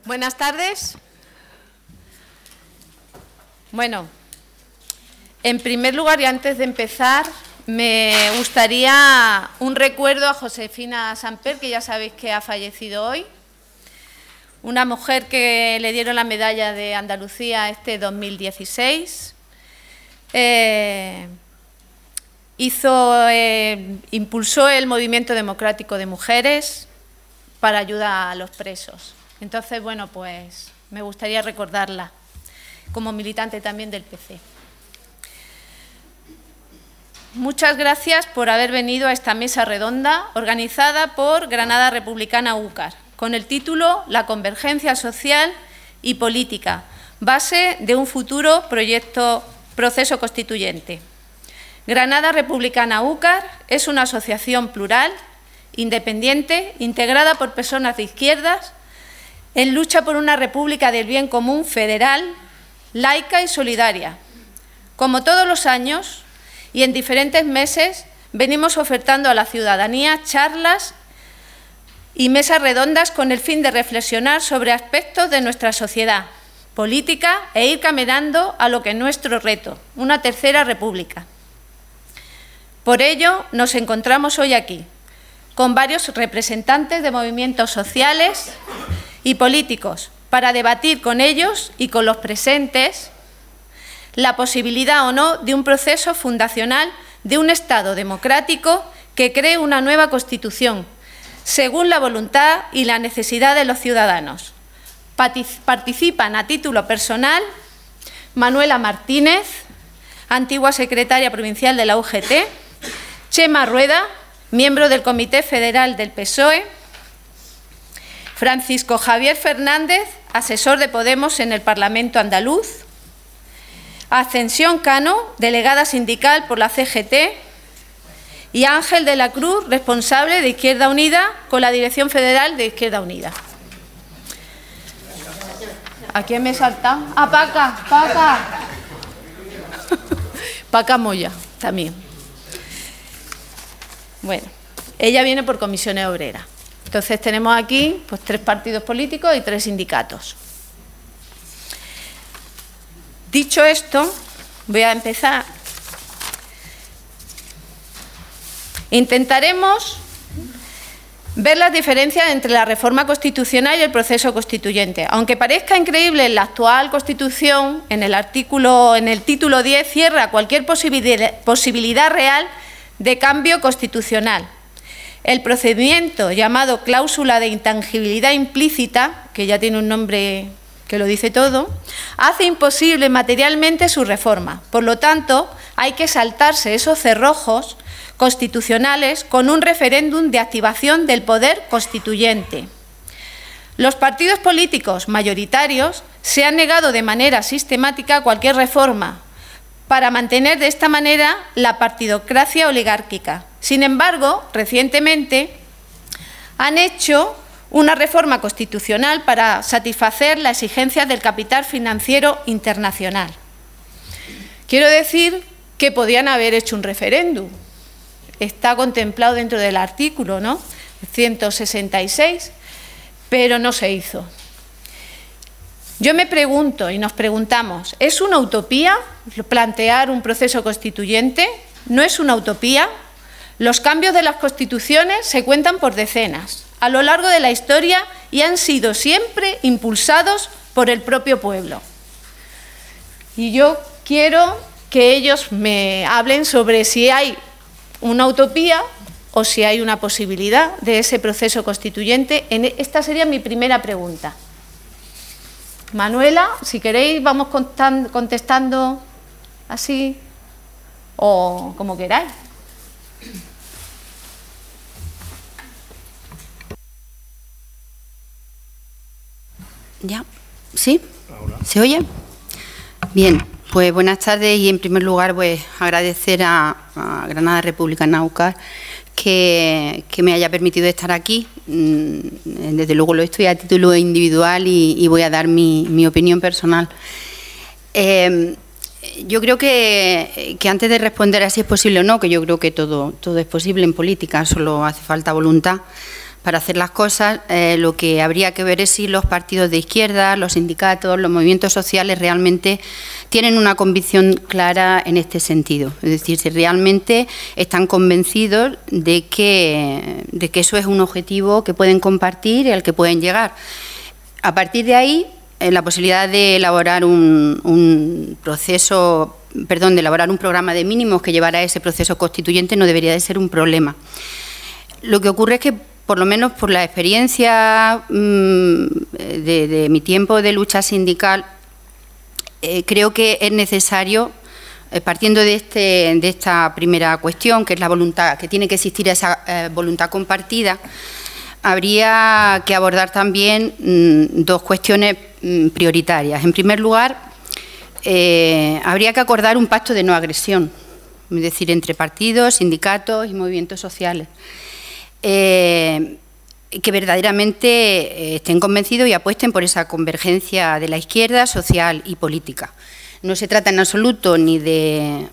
Buenas tardes. Bueno, en primer lugar y antes de empezar, me gustaría un recuerdo a Josefina Samper, que ya sabéis que ha fallecido hoy. Una mujer que le dieron la medalla de Andalucía este 2016. Impulsó el movimiento democrático de mujeres para ayudar a los presos. Entonces, bueno, pues me gustaría recordarla como militante también del PC. Muchas gracias por haber venido a esta mesa redonda organizada por Granada Republicana UCAR, con el título La convergencia social y política, base de un futuro proceso constituyente. Granada Republicana UCAR es una asociación plural, independiente, integrada por personas de izquierdas, en lucha por una república del bien común federal, laica y solidaria. Como todos los años y en diferentes meses, venimos ofertando a la ciudadanía charlas y mesas redondas con el fin de reflexionar sobre aspectos de nuestra sociedad política e ir caminando a lo que es nuestro reto, una tercera república. Por ello, nos encontramos hoy aquí, con varios representantes de movimientos sociales y políticos, para debatir con ellos y con los presentes la posibilidad o no de un proceso fundacional de un Estado democrático que cree una nueva Constitución, según la voluntad y la necesidad de los ciudadanos. Participan a título personal Manuela Martínez, antigua secretaria provincial de la UGT, Chema Rueda, miembro del Comité Federal del PSOE, Francisco Javier Fernández, asesor de Podemos en el Parlamento andaluz, Ascensión Cano, delegada sindical por la CGT, y Ángel de la Cruz, responsable de Izquierda Unida con la Dirección Federal de Izquierda Unida. ¿A quién me he saltado? ¡Ah, Paca! Paca Moya, también. Bueno, ella viene por Comisiones Obreras. Entonces tenemos aquí pues 3 partidos políticos y 3 sindicatos. Dicho esto, voy a empezar. Intentaremos ver las diferencias entre la reforma constitucional y el proceso constituyente. Aunque parezca increíble, la actual Constitución, en el título 10, cierra cualquier posibilidad real de cambio constitucional. El procedimiento llamado cláusula de intangibilidad implícita, que ya tiene un nombre que lo dice todo, hace imposible materialmente su reforma. Por lo tanto, hay que saltarse esos cerrojos constitucionales con un referéndum de activación del poder constituyente. Los partidos políticos mayoritarios se han negado de manera sistemática a cualquier reforma para mantener de esta manera la partidocracia oligárquica. Sin embargo, recientemente han hecho una reforma constitucional para satisfacer las exigencias del capital financiero internacional. Quiero decir que podían haber hecho un referéndum. Está contemplado dentro del artículo, ¿no? 166, pero no se hizo. Yo me pregunto y nos preguntamos, ¿es una utopía plantear un proceso constituyente? ¿No es una utopía? Los cambios de las constituciones se cuentan por decenas a lo largo de la historia y han sido siempre impulsados por el propio pueblo. Y yo quiero que ellos me hablen sobre si hay una utopía o si hay una posibilidad de ese proceso constituyente. Esta sería mi primera pregunta. Manuela, si queréis, vamos contestando así o como queráis. ¿Ya? ¿Sí? ¿Se oye? Bien, pues buenas tardes y en primer lugar pues agradecer a Granada Republicana UCAR que me haya permitido estar aquí. Desde luego lo estoy a título individual y voy a dar mi opinión personal. Yo creo que antes de responder a si es posible o no, que yo creo que todo es posible en política, solo hace falta voluntad para hacer las cosas, lo que habría que ver es si los partidos de izquierda, los sindicatos, los movimientos sociales realmente tienen una convicción clara en este sentido. Es decir, si realmente están convencidos de que eso es un objetivo que pueden compartir y al que pueden llegar. A partir de ahí, la posibilidad de elaborar un programa de mínimos que llevara a ese proceso constituyente no debería de ser un problema. Lo que ocurre es que, por lo menos por la experiencia de mi tiempo de lucha sindical, creo que es necesario, partiendo de esta primera cuestión, que es la voluntad, que tiene que existir esa voluntad compartida, habría que abordar también dos cuestiones prioritarias. En primer lugar, habría que acordar un pacto de no agresión, es decir, entre partidos, sindicatos y movimientos sociales, que verdaderamente estén convencidos y apuesten por esa convergencia de la izquierda social y política. No se trata en absoluto ni de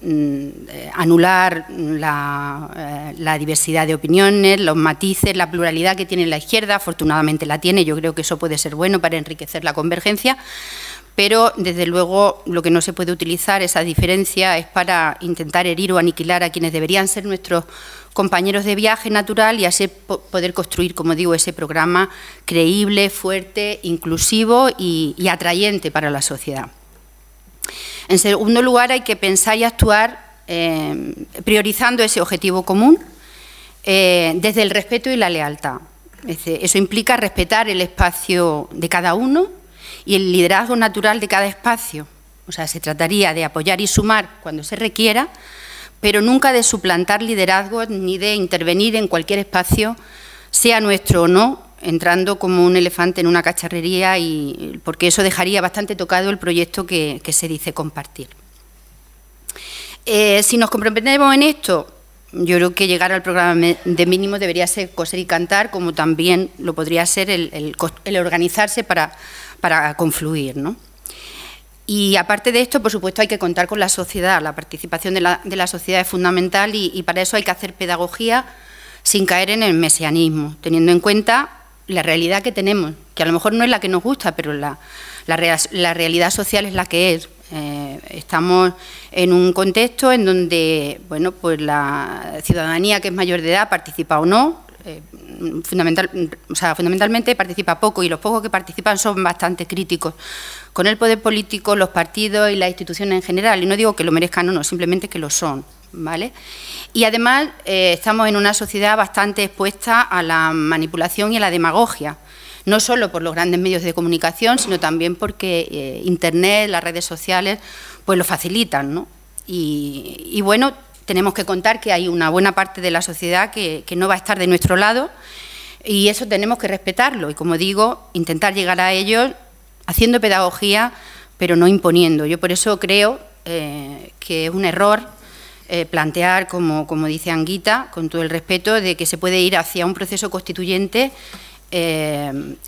anular la diversidad de opiniones, los matices, la pluralidad que tiene la izquierda. Afortunadamente la tiene, yo creo que eso puede ser bueno para enriquecer la convergencia, pero desde luego lo que no se puede utilizar, esa diferencia, es para intentar herir o aniquilar a quienes deberían ser nuestros compañeros de viaje natural y así poder construir, como digo, ese programa creíble, fuerte, inclusivo y atrayente para la sociedad. En segundo lugar, hay que pensar y actuar priorizando ese objetivo común desde el respeto y la lealtad. Eso implica respetar el espacio de cada uno y el liderazgo natural de cada espacio. O sea, se trataría de apoyar y sumar cuando se requiera, pero nunca de suplantar liderazgos ni de intervenir en cualquier espacio, sea nuestro o no, entrando como un elefante en una cacharrería, porque eso dejaría bastante tocado el proyecto que se dice compartir. Si nos comprometemos en esto, yo creo que llegar al programa de mínimos debería ser coser y cantar, como también lo podría ser el organizarse para confluir, ¿no? Y aparte de esto, por supuesto, hay que contar con la sociedad. La participación de la sociedad es fundamental y para eso hay que hacer pedagogía sin caer en el mesianismo, teniendo en cuenta la realidad que tenemos, que a lo mejor no es la que nos gusta, pero la realidad social es la que es. Estamos en un contexto en donde, bueno, pues la ciudadanía que es mayor de edad participa o no, fundamentalmente participa poco y los pocos que participan son bastante críticos con el poder político, los partidos y las instituciones en general. Y no digo que lo merezcan o no, simplemente que lo son, ¿vale? Y además estamos en una sociedad bastante expuesta a la manipulación y a la demagogia, no solo por los grandes medios de comunicación, sino también porque Internet, las redes sociales, pues lo facilitan, ¿no? Y bueno, tenemos que contar que hay una buena parte de la sociedad que no va a estar de nuestro lado y eso tenemos que respetarlo y, como digo, intentar llegar a ellos haciendo pedagogía, pero no imponiendo. Yo por eso creo que es un error plantear, como dice Anguita, con todo el respeto, de que se puede ir hacia un proceso constituyente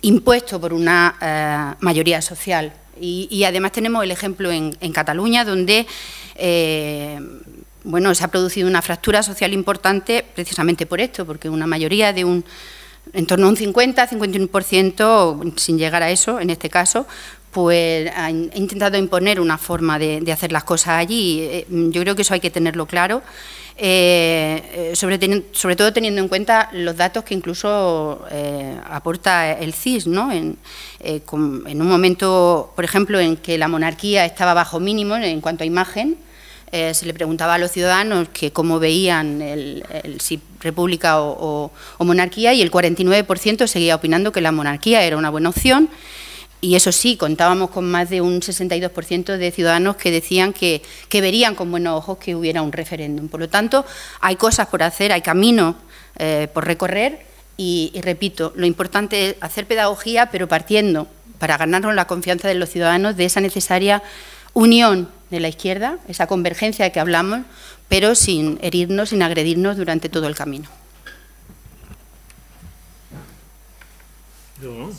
impuesto por una mayoría social. Y además tenemos el ejemplo en Cataluña, donde bueno, se ha producido una fractura social importante precisamente por esto, porque una mayoría de en torno a un 50-51%, sin llegar a eso en este caso, pues ha intentado imponer una forma de hacer las cosas allí. Yo creo que eso hay que tenerlo claro, sobre todo teniendo en cuenta los datos que incluso aporta el CIS, ¿no? En un momento, por ejemplo, en que la monarquía estaba bajo mínimos en cuanto a imagen, se le preguntaba a los ciudadanos que cómo veían si república o monarquía, y el 49% seguía opinando que la monarquía era una buena opción. Y eso sí, contábamos con más de un 62% de ciudadanos que decían que verían con buenos ojos que hubiera un referéndum. Por lo tanto, hay cosas por hacer, hay caminos por recorrer y repito, lo importante es hacer pedagogía, pero partiendo, para ganarnos la confianza de los ciudadanos, de esa necesaria unión de la izquierda, esa convergencia de que hablamos, pero sin herirnos, sin agredirnos durante todo el camino. Yo,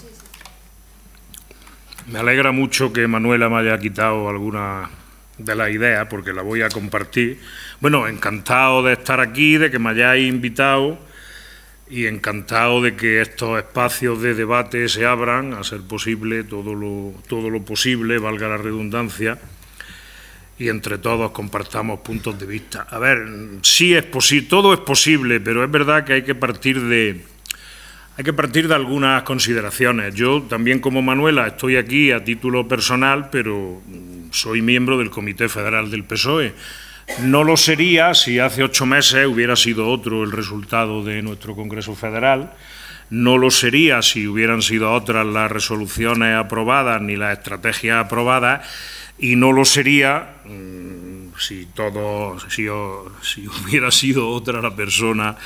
me alegra mucho que Manuela me haya quitado alguna de las ideas, porque la voy a compartir. Bueno, encantado de estar aquí, de que me hayáis invitado. y encantado de que estos espacios de debate se abran, a ser posible, todo lo posible, valga la redundancia, y entre todos compartamos puntos de vista. A ver, sí es posible, todo es posible, pero es verdad que hay que partir de algunas consideraciones. Yo también, como Manuela, estoy aquí a título personal, pero soy miembro del Comité Federal del PSOE. No lo sería si hace 8 meses hubiera sido otro el resultado de nuestro Congreso Federal. No lo sería si hubieran sido otras las resoluciones aprobadas ni las estrategias aprobadas. Y no lo sería si hubiera sido otra la persona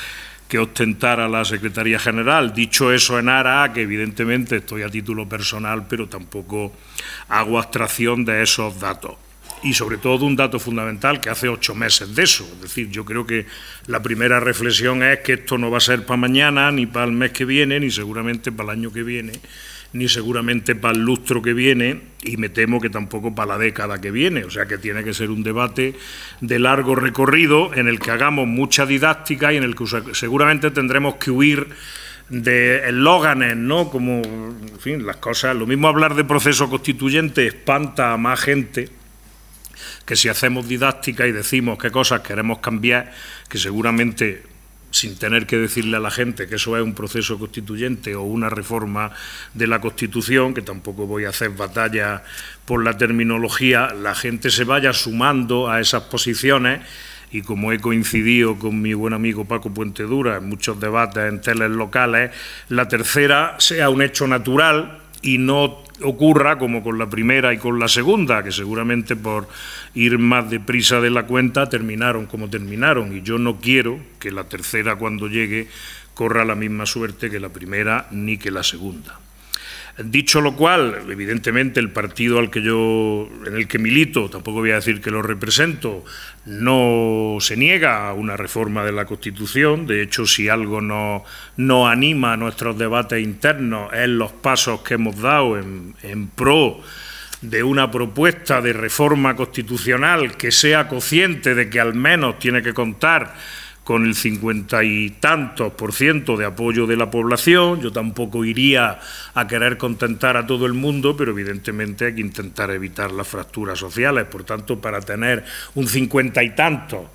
que ostentara la Secretaría General. Dicho eso en aras, que evidentemente estoy a título personal, pero tampoco hago abstracción de esos datos. Y sobre todo de un dato fundamental que hace 8 meses de eso. Es decir, yo creo que la primera reflexión es que esto no va a ser para mañana, ni para el mes que viene, ni seguramente para el año que viene, ni seguramente para el lustro que viene, y me temo que tampoco para la década que viene. O sea que tiene que ser un debate de largo recorrido en el que hagamos mucha didáctica y en el que seguramente tendremos que huir de eslóganes, ¿no? Como, en fin, las cosas. Lo mismo hablar de proceso constituyente espanta a más gente que si hacemos didáctica y decimos qué cosas queremos cambiar, que seguramente, sin tener que decirle a la gente que eso es un proceso constituyente o una reforma de la Constitución, que tampoco voy a hacer batalla por la terminología, la gente se vaya sumando a esas posiciones. Y como he coincidido con mi buen amigo Paco Puentedura en muchos debates en teles locales, la tercera sea un hecho natural y no ocurra como con la primera y con la segunda, que seguramente por ir más deprisa de la cuenta terminaron como terminaron, y yo no quiero que la tercera, cuando llegue, corra la misma suerte que la primera ni que la segunda. Dicho lo cual, evidentemente el partido en el que milito, tampoco voy a decir que lo represento, no se niega a una reforma de la Constitución. De hecho, si algo nos anima a nuestros debates internos es los pasos que hemos dado en pro de una propuesta de reforma constitucional que sea consciente de que al menos tiene que contar con el 50 y tantos % de apoyo de la población. Yo tampoco iría a querer contentar a todo el mundo, pero evidentemente hay que intentar evitar las fracturas sociales. Por tanto, para tener un 50 y tantos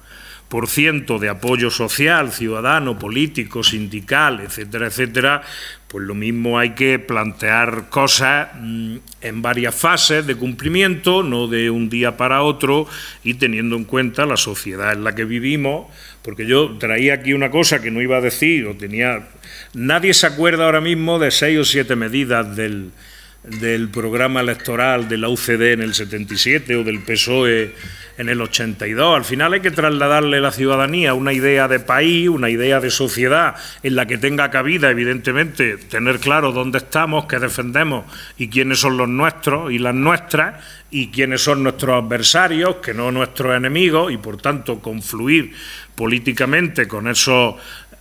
% de apoyo social, ciudadano, político, sindical, etcétera, etcétera, pues lo mismo hay que plantear cosas en varias fases de cumplimiento, no de un día para otro, y teniendo en cuenta la sociedad en la que vivimos. Porque yo traía aquí una cosa que no iba a decir, nadie se acuerda ahora mismo de 6 o 7 medidas del programa electoral de la UCD en el 77 o del PSOE en el 82. Al final hay que trasladarle a la ciudadanía una idea de país, una idea de sociedad en la que tenga cabida, evidentemente, tener claro dónde estamos, qué defendemos y quiénes son los nuestros y las nuestras, y quiénes son nuestros adversarios, que no nuestros enemigos, y por tanto confluir políticamente con esos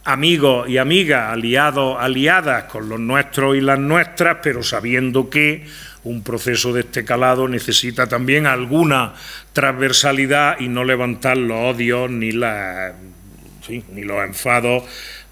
amigos y amigas, aliados, aliadas, con los nuestros y las nuestras, pero sabiendo que un proceso de este calado necesita también alguna transversalidad y no levantar los odios ni los enfados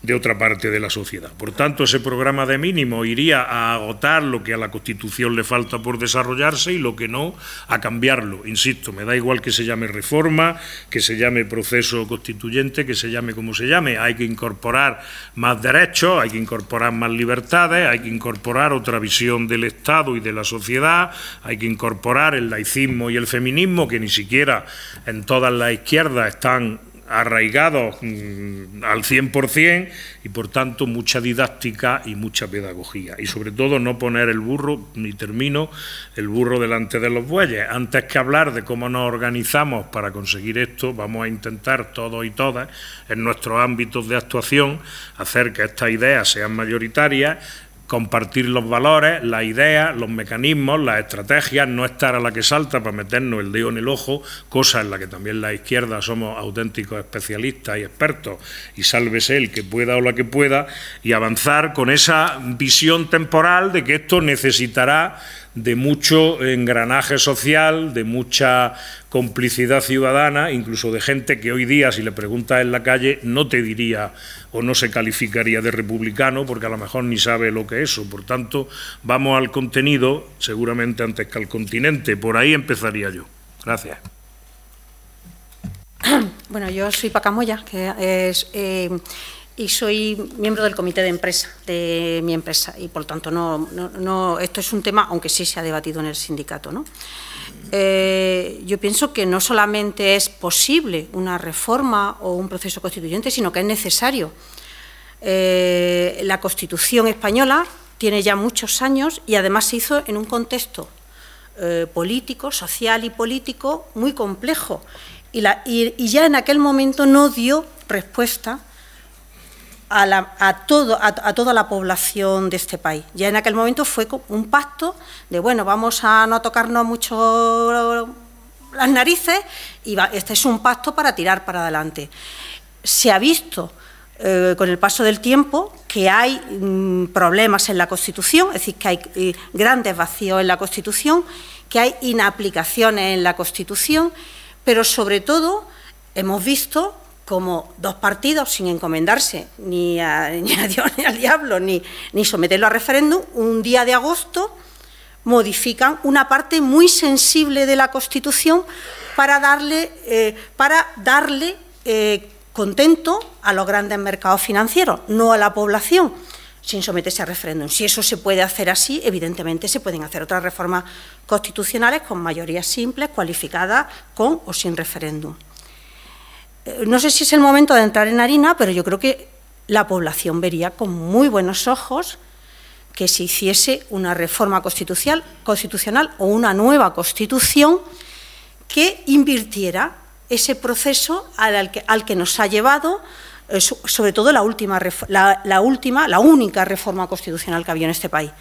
de otra parte de la sociedad. Por tanto, ese programa de mínimo iría a agotar lo que a la Constitución le falta por desarrollarse y lo que no, a cambiarlo. Insisto, me da igual que se llame reforma, que se llame proceso constituyente, que se llame como se llame. Hay que incorporar más derechos, hay que incorporar más libertades, hay que incorporar otra visión del Estado y de la sociedad, hay que incorporar el laicismo y el feminismo, que ni siquiera en todas las izquierdas están arraigados al 100%, y por tanto mucha didáctica y mucha pedagogía, y sobre todo no poner el burro delante de los bueyes. Antes que hablar de cómo nos organizamos para conseguir esto, vamos a intentar todos y todas en nuestros ámbitos de actuación hacer que estas ideas sean mayoritarias, compartir los valores, las ideas, los mecanismos, las estrategias, no estar a la que salta para meternos el dedo en el ojo, cosa en la que también la izquierda somos auténticos especialistas y expertos, y sálvese el que pueda o la que pueda, y avanzar con esa visión temporal de que esto necesitará de mucho engranaje social, de mucha complicidad ciudadana, incluso de gente que hoy día, si le preguntas en la calle, no te diría o no se calificaría de republicano, porque a lo mejor ni sabe lo que es eso. Por tanto, vamos al contenido, seguramente antes que al continente. Por ahí empezaría yo. Gracias. Bueno, yo soy Paca Moya, y soy miembro del comité de empresa de mi empresa, y por lo tanto esto es un tema, aunque sí se ha debatido en el sindicato, ¿no? Yo pienso que no solamente es posible una reforma o un proceso constituyente, sino que es necesario. La Constitución española tiene ya muchos años y además se hizo en un contexto político, social y político muy complejo, y ya en aquel momento no dio respuesta a toda la población de este país. Ya en aquel momento fue un pacto de, bueno, vamos a no tocarnos mucho las narices y este es un pacto para tirar para adelante. Se ha visto con el paso del tiempo que hay problemas en la Constitución, es decir, que hay grandes vacíos en la Constitución, que hay inaplicaciones en la Constitución, pero sobre todo hemos visto como dos partidos, sin encomendarse ni a Dios ni al diablo, ni someterlo a referéndum, un día de agosto modifican una parte muy sensible de la Constitución para darle contento a los grandes mercados financieros, no a la población, sin someterse a referéndum. Si eso se puede hacer así, evidentemente se pueden hacer otras reformas constitucionales con mayorías simples, cualificadas, con o sin referéndum. No sé si es el momento de entrar en harina, pero yo creo que la población vería con muy buenos ojos que se hiciese una reforma constitucional o una nueva Constitución que invirtiera ese proceso al que nos ha llevado, sobre todo la única reforma constitucional que había en este país,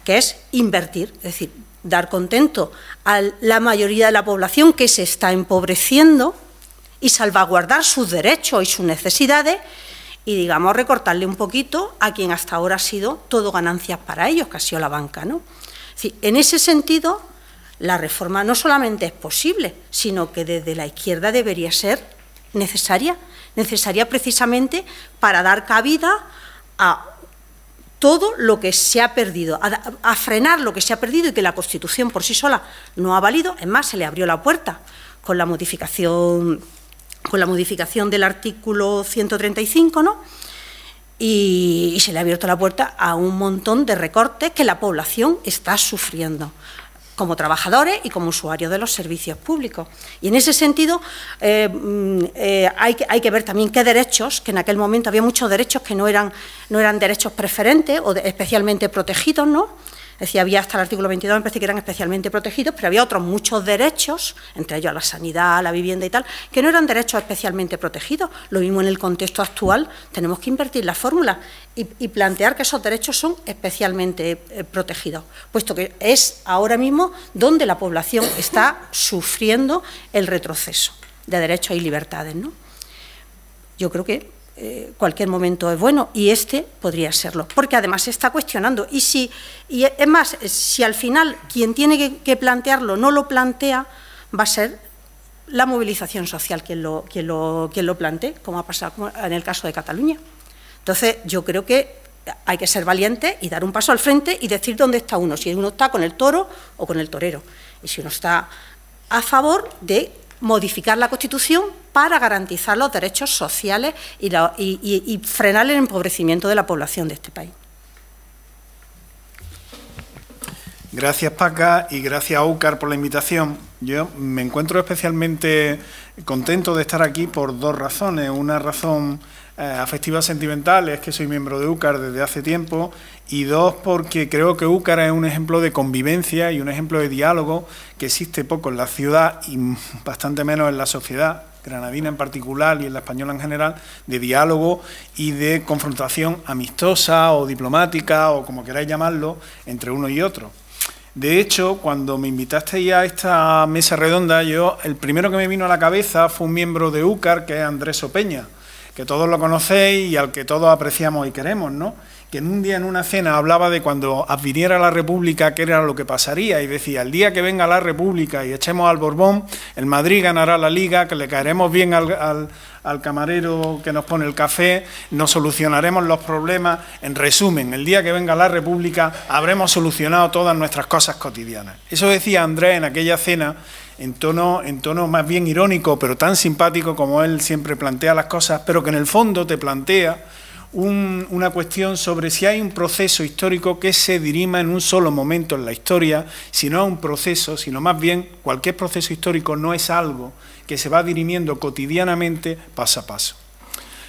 que es invertir, es decir, dar contento a la mayoría de la población que se está empobreciendo y salvaguardar sus derechos y sus necesidades y, digamos, recortarle un poquito a quien hasta ahora ha sido todo ganancias para ellos, que ha sido la banca, ¿no? Es decir, en ese sentido, la reforma no solamente es posible, sino que desde la izquierda debería ser necesaria precisamente para dar cabida a todo lo que se ha perdido, a frenar lo que se ha perdido y que la Constitución por sí sola no ha valido. Es más, se le abrió la puerta con la modificación del artículo 135, ¿no? Y se le ha abierto la puerta a un montón de recortes que la población está sufriendo, como trabajadores y como usuarios de los servicios públicos. Y en ese sentido hay que ver también qué derechos, que en aquel momento había muchos derechos que no eran derechos preferentes o especialmente protegidos, ¿no? Es decir, había hasta el artículo 22, me parece que eran especialmente protegidos, pero había otros muchos derechos, entre ellos la sanidad, la vivienda y tal, que no eran derechos especialmente protegidos. Lo mismo en el contexto actual, tenemos que invertir la fórmula y plantear que esos derechos son especialmente protegidos, puesto que es ahora mismo donde la población está sufriendo el retroceso de derechos y libertades, ¿no? Yo creo que cualquier momento es bueno y este podría serlo, porque además se está cuestionando y es más, si al final quien tiene que plantearlo no lo plantea, va a ser la movilización social quien lo plantee, como ha pasado en el caso de Cataluña. Entonces yo creo que hay que ser valiente y dar un paso al frente y decir dónde está uno, si uno está con el toro o con el torero, y si uno está a favor de modificar la Constitución para garantizar los derechos sociales y frenar el empobrecimiento de la población de este país. Gracias, Paca, y gracias a UCAR por la invitación. Yo me encuentro especialmente contento de estar aquí por dos razones. Una razón afectiva sentimental, es que soy miembro de UCAR desde hace tiempo, y dos, porque creo que UCAR es un ejemplo de convivencia y un ejemplo de diálogo que existe poco en la ciudad y bastante menos en la sociedad granadina en particular y en la española en general, de diálogo y de confrontación amistosa o diplomática o como queráis llamarlo, entre uno y otro. De hecho, cuando me invitasteis a esta mesa redonda, el primero que me vino a la cabeza fue un miembro de UCAR, que es Andrés Opeña, que todos lo conocéis y al que todos apreciamos y queremos, ¿no? Que en un día, en una cena, hablaba de cuando adviniera la República, qué era lo que pasaría, y decía, el día que venga la República y echemos al Borbón, el Madrid ganará la Liga, que le caeremos bien al camarero que nos pone el café, nos solucionaremos los problemas. En resumen, el día que venga la República habremos solucionado todas nuestras cosas cotidianas. Eso decía Andrés en aquella cena, en tono más bien irónico, pero tan simpático como él siempre plantea las cosas, pero que en el fondo te plantea una cuestión sobre si hay un proceso histórico que se dirima en un solo momento en la historia, si no es un proceso, sino más bien cualquier proceso histórico no es algo que se va dirimiendo cotidianamente paso a paso.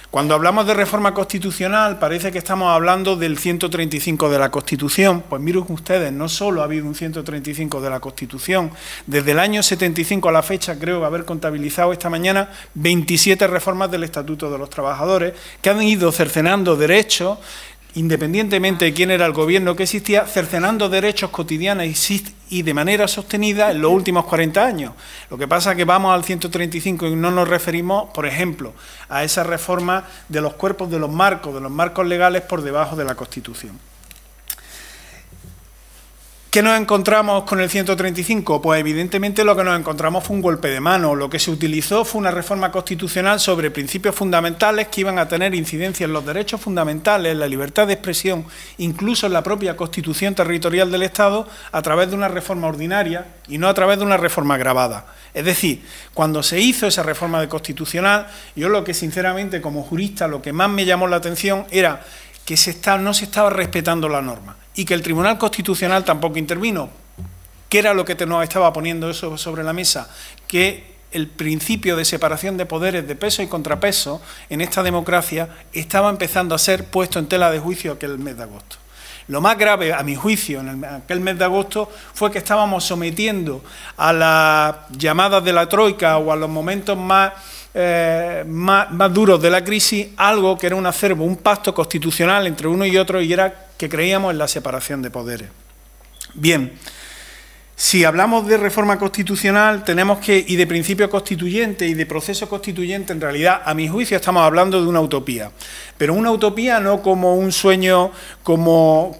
Cuando hablamos de reforma constitucional parece que estamos hablando del 135 de la Constitución. Pues miren ustedes, no solo ha habido un 135 de la Constitución, desde el año 75 a la fecha creo haber contabilizado esta mañana 27 reformas del Estatuto de los Trabajadores que han ido cercenando derechos, independientemente de quién era el gobierno que existía, cercenando derechos cotidianos y de manera sostenida en los últimos 40 años. Lo que pasa es que vamos al 135 y no nos referimos, por ejemplo, a esa reforma de los cuerpos de los marcos legales por debajo de la Constitución. ¿Qué nos encontramos con el 135? Pues evidentemente lo que nos encontramos fue un golpe de mano. Lo que se utilizó fue una reforma constitucional sobre principios fundamentales que iban a tener incidencia en los derechos fundamentales, en la libertad de expresión, incluso en la propia Constitución territorial del Estado, a través de una reforma ordinaria y no a través de una reforma agravada. Es decir, cuando se hizo esa reforma constitucional, yo lo que sinceramente como jurista lo que más me llamó la atención era que no se estaba respetando la norma y que el Tribunal Constitucional tampoco intervino. ¿Qué era lo que nos estaba poniendo eso sobre la mesa? Que el principio de separación de poderes, de peso y contrapeso en esta democracia estaba empezando a ser puesto en tela de juicio aquel mes de agosto. Lo más grave, a mi juicio, en aquel mes de agosto, fue que estábamos sometiendo a las llamadas de la troika o a los momentos más duros de la crisis algo que era un acervo, un pacto constitucional entre uno y otro, y era que creíamos en la separación de poderes. Bien, si hablamos de reforma constitucional y de principio constituyente y de proceso constituyente, en realidad, a mi juicio, estamos hablando de una utopía. Pero una utopía no como un sueño, como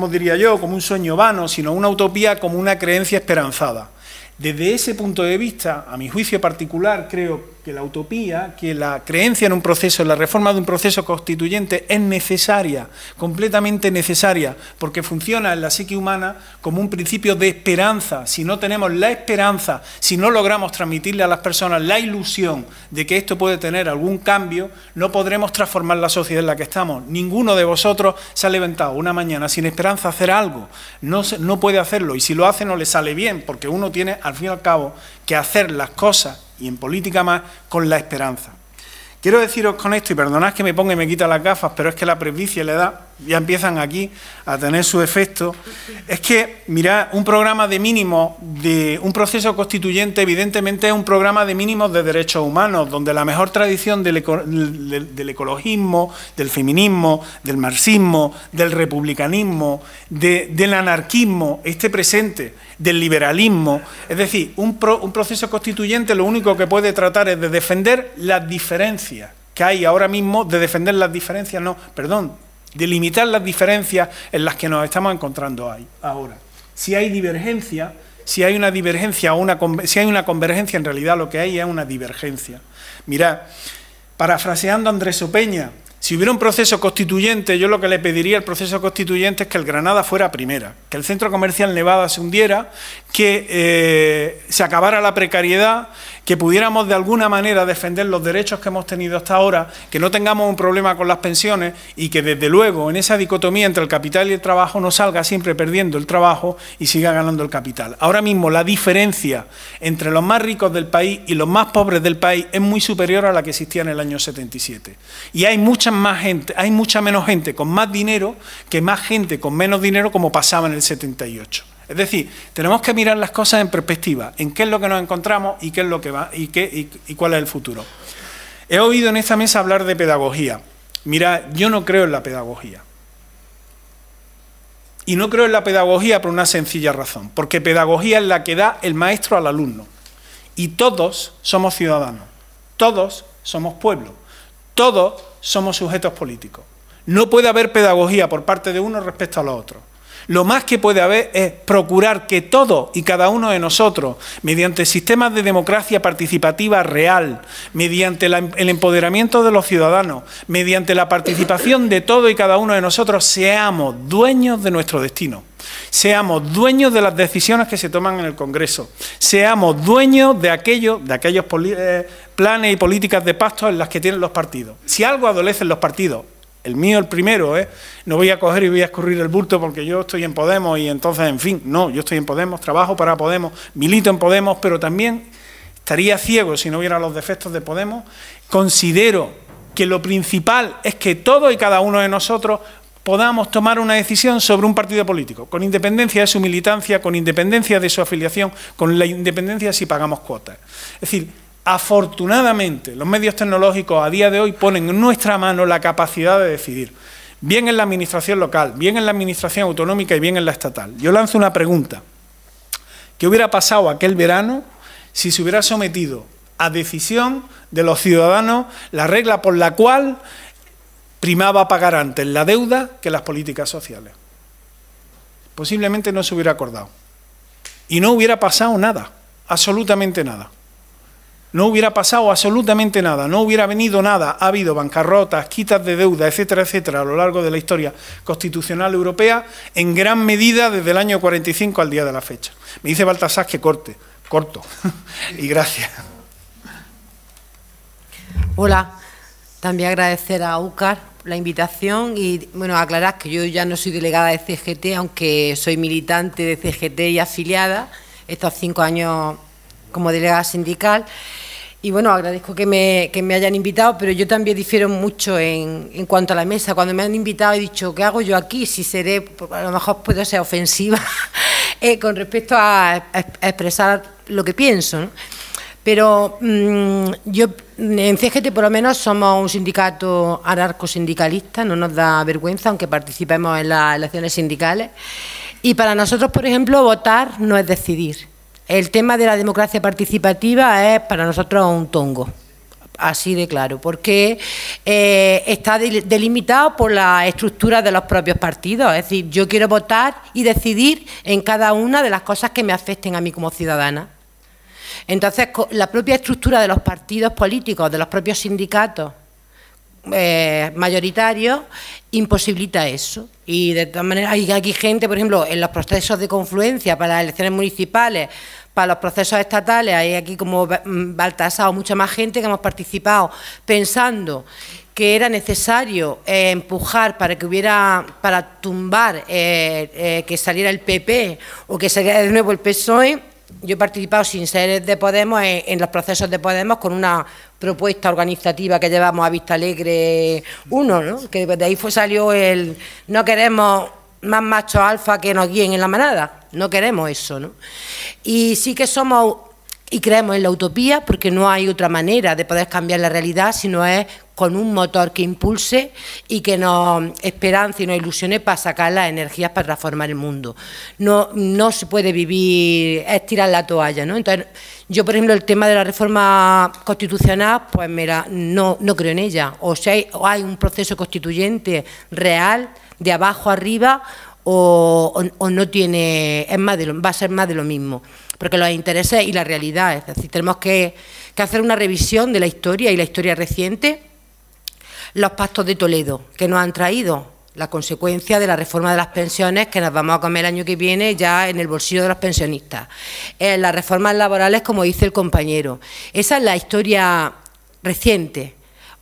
diría yo, como un sueño vano, sino una utopía como una creencia esperanzada. Desde ese punto de vista, a mi juicio particular, creo que la utopía, que la creencia en un proceso, en la reforma de un proceso constituyente es necesaria, completamente necesaria, porque funciona en la psique humana como un principio de esperanza. Si no tenemos la esperanza, si no logramos transmitirle a las personas la ilusión de que esto puede tener algún cambio, no podremos transformar la sociedad en la que estamos. Ninguno de vosotros se ha levantado una mañana sin esperanza a hacer algo. No puede hacerlo, y si lo hace no le sale bien, porque uno tiene, al fin y al cabo, que hacer las cosas, y en política más, con la esperanza. Quiero deciros con esto, y perdonad que me ponga y me quita las gafas, pero es que la presbicia y la edad ya empiezan aquí a tener su efecto. Es que, mirad, un programa de mínimos de un proceso constituyente evidentemente es un programa de mínimos de derechos humanos, donde la mejor tradición del ecologismo, del feminismo, del marxismo, del republicanismo, del anarquismo esté presente, del liberalismo. Es decir, un proceso constituyente lo único que puede tratar es de defender las diferencias que hay ahora mismo, de defender las diferencias, de limitar las diferencias en las que nos estamos encontrando ahora. Si hay divergencia, si hay una divergencia si hay una convergencia, en realidad lo que hay es una divergencia. Mirad, parafraseando a Andrés Opeña, si hubiera un proceso constituyente, yo lo que le pediría al proceso constituyente es que el Granada fuera primera, que el centro comercial Nevada se hundiera, que se acabara la precariedad, que pudiéramos de alguna manera defender los derechos que hemos tenido hasta ahora, que no tengamos un problema con las pensiones y que desde luego en esa dicotomía entre el capital y el trabajo no salga siempre perdiendo el trabajo y siga ganando el capital. Ahora mismo la diferencia entre los más ricos del país y los más pobres del país es muy superior a la que existía en el año 77. Y hay mucha menos gente con más dinero que más gente con menos dinero, como pasaba en el 78. Es decir, tenemos que mirar las cosas en perspectiva, en qué es lo que nos encontramos y qué es lo que va y cuál es el futuro. He oído en esta mesa hablar de pedagogía. Mira, yo no creo en la pedagogía. Y no creo en la pedagogía por una sencilla razón, porque pedagogía es la que da el maestro al alumno. Y todos somos ciudadanos, todos somos pueblo, Todos somos sujetos políticos. No puede haber pedagogía por parte de uno respecto a los otros. Lo más que puede haber es procurar que todos y cada uno de nosotros, mediante sistemas de democracia participativa real, mediante el empoderamiento de los ciudadanos, mediante la participación de todos y cada uno de nosotros, seamos dueños de nuestro destino. Seamos dueños de las decisiones que se toman en el Congreso. Seamos dueños de aquellos planes y políticas de pacto en las que tienen los partidos. Si algo adolecen los partidos, el mío el primero, no voy a coger y voy a escurrir el bulto porque yo estoy en Podemos y entonces, en fin, no, yo estoy en Podemos, trabajo para Podemos, milito en Podemos, pero también estaría ciego si no hubiera los defectos de Podemos. Considero que lo principal es que todos y cada uno de nosotros podamos tomar una decisión sobre un partido político, con independencia de su militancia, con independencia de su afiliación, con la independencia si pagamos cuotas. Es decir, afortunadamente, los medios tecnológicos a día de hoy ponen en nuestra mano la capacidad de decidir, bien en la administración local, bien en la administración autonómica y bien en la estatal. Yo lanzo una pregunta. ¿Qué hubiera pasado aquel verano si se hubiera sometido a decisión de los ciudadanos la regla por la cual primaba pagar antes la deuda que las políticas sociales? Posiblemente no se hubiera acordado. Y no hubiera pasado nada, absolutamente nada. No hubiera pasado absolutamente nada, no hubiera venido nada. Ha habido bancarrotas, quitas de deuda, etcétera, etcétera, a lo largo de la historia constitucional europea, en gran medida desde el año 45 al día de la fecha. Me dice Baltasar que corto. Y gracias. Hola, también agradecer a UCAR la invitación y, bueno, aclarar que yo ya no soy delegada de CGT, aunque soy militante de CGT y afiliada, estos 5 años como delegada sindical. Y bueno, agradezco que me hayan invitado, pero yo también difiero mucho en cuanto a la mesa. Cuando me han invitado he dicho, ¿qué hago yo aquí? Si seré, a lo mejor puedo ser ofensiva con respecto a expresar lo que pienso, ¿no? Pero yo, en CGT por lo menos somos un sindicato anarcosindicalista, no nos da vergüenza, aunque participemos en las elecciones sindicales. Y para nosotros, por ejemplo, votar no es decidir. El tema de la democracia participativa es para nosotros un tongo, así de claro, porque está delimitado por la estructura de los propios partidos. Es decir, yo quiero votar y decidir en cada una de las cosas que me afecten a mí como ciudadana. Entonces, la propia estructura de los partidos políticos, de los propios sindicatos mayoritarios, imposibilita eso. Y de todas maneras, hay aquí gente, por ejemplo, en los procesos de confluencia para las elecciones municipales, para los procesos estatales, hay aquí como Baltasar o mucha más gente que hemos participado pensando que era necesario empujar para que hubiera, para tumbar que saliera el PP o que saliera de nuevo el PSOE. Yo he participado sin ser de Podemos en los procesos de Podemos con una propuesta organizativa que llevamos a Vista Alegre 1, ¿no? Que de ahí salió el no queremos más machos alfa que nos guíen en la manada, no queremos eso, ¿no? Y sí que somos y creemos en la utopía porque no hay otra manera de poder cambiar la realidad si no es con un motor que impulse y que nos esperance y nos ilusione para sacar las energías para transformar el mundo. No se puede vivir, es tirar la toalla, ¿no? Entonces, yo, por ejemplo, el tema de la reforma constitucional, pues mira, no creo en ella. O sea, hay un proceso constituyente real, de abajo arriba, o no tiene, va a ser más de lo mismo. Porque los intereses y la realidad, es decir, tenemos que hacer una revisión de la historia y la historia reciente. Los pactos de Toledo, que nos han traído la consecuencia de la reforma de las pensiones que nos vamos a comer el año que viene ya en el bolsillo de los pensionistas. Las reformas laborales, como dice el compañero. Esa es la historia reciente.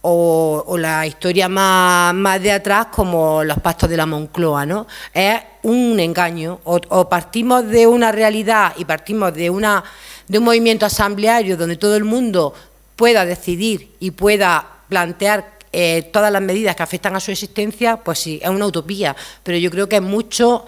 O la historia más de atrás, como los pactos de la Moncloa, ¿no? Es un engaño. O partimos de una realidad y partimos de un movimiento asambleario donde todo el mundo pueda decidir y pueda plantear todas las medidas que afectan a su existencia, pues sí, es una utopía, pero yo creo que es mucho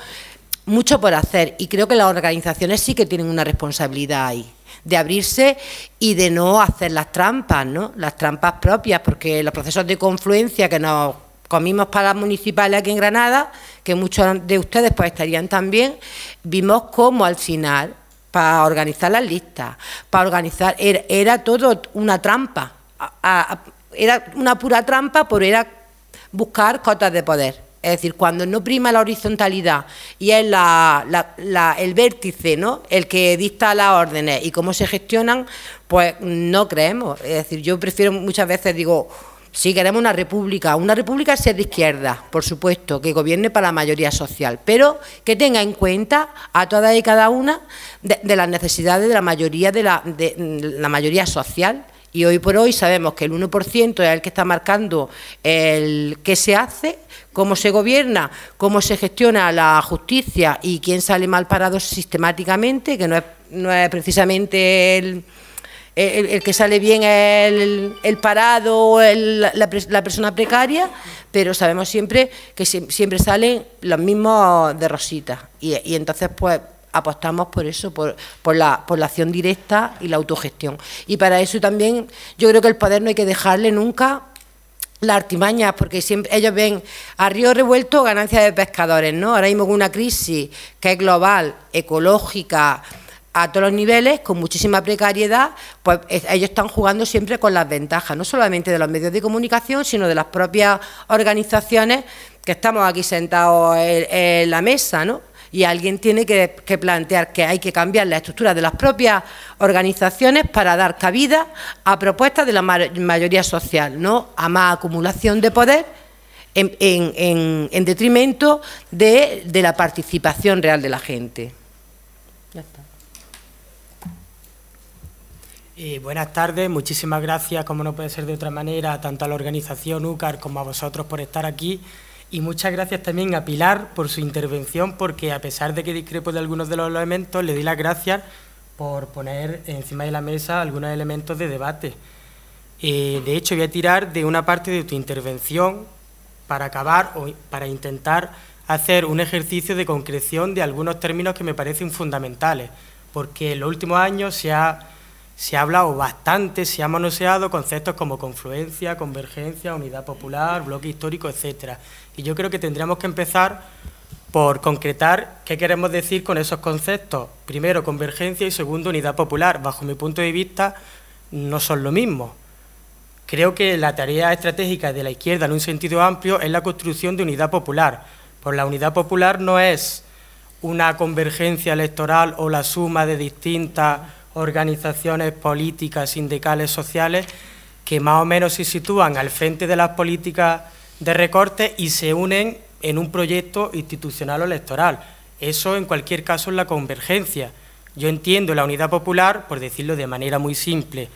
por hacer y creo que las organizaciones sí que tienen una responsabilidad ahí, de abrirse y de no hacer las trampas, ¿no? Las trampas propias, porque los procesos de confluencia que nos comimos para las municipales aquí en Granada, que muchos de ustedes pues estarían también, vimos cómo al final, para organizar las listas, para organizar, era todo una trampa. era una pura trampa, pero era buscar cotas de poder. Es decir, cuando no prima la horizontalidad y es el vértice, ¿no?, el que dicta las órdenes y cómo se gestionan, pues no creemos. Es decir, yo prefiero muchas veces, digo, sí, queremos una república ser de izquierda, por supuesto, que gobierne para la mayoría social, pero que tenga en cuenta a todas y cada una de las necesidades de la la mayoría social. Y hoy por hoy sabemos que el 1% es el que está marcando el qué se hace, cómo se gobierna, cómo se gestiona la justicia y quién sale mal parado sistemáticamente, que no es precisamente el que sale bien el parado, la persona precaria, pero sabemos siempre que siempre salen los mismos de rosita. Y entonces, pues, apostamos por eso, por la acción directa y la autogestión. Y para eso también yo creo que el poder no hay que dejarle nunca las artimañas, porque siempre ellos ven a río revuelto ganancias de pescadores, ¿no? Ahora mismo con una crisis que es global, ecológica, a todos los niveles, con muchísima precariedad, pues ellos están jugando siempre con las ventajas, no solamente de los medios de comunicación, sino de las propias organizaciones que estamos aquí sentados en la mesa, ¿no? Y alguien tiene que plantear que hay que cambiar la estructura de las propias organizaciones para dar cabida a propuestas de la mayoría social, no a más acumulación de poder en detrimento de la participación real de la gente. Ya está. Buenas tardes, muchísimas gracias, como no puede ser de otra manera, tanto a la organización UCAR como a vosotros por estar aquí. Y muchas gracias también a Pilar por su intervención, porque a pesar de que discrepo de algunos de los elementos, le doy las gracias por poner encima de la mesa algunos elementos de debate. De hecho, voy a tirar de una parte de tu intervención para acabar o para intentar hacer un ejercicio de concreción de algunos términos que me parecen fundamentales, porque en los últimos años se ha hablado bastante, se ha manoseado conceptos como confluencia, convergencia, unidad popular, bloque histórico, etcétera. Y yo creo que tendríamos que empezar por concretar qué queremos decir con esos conceptos. Primero, convergencia y segundo, unidad popular. Bajo mi punto de vista, no son lo mismo. Creo que la tarea estratégica de la izquierda, en un sentido amplio, es la construcción de unidad popular. Pues la unidad popular no es una convergencia electoral o la suma de distintas organizaciones políticas, sindicales, sociales, que más o menos se sitúan al frente de las políticas de recorte y se unen en un proyecto institucional o electoral. Eso, en cualquier caso, es la convergencia. Yo entiendo la unidad popular, por decirlo de manera muy simple,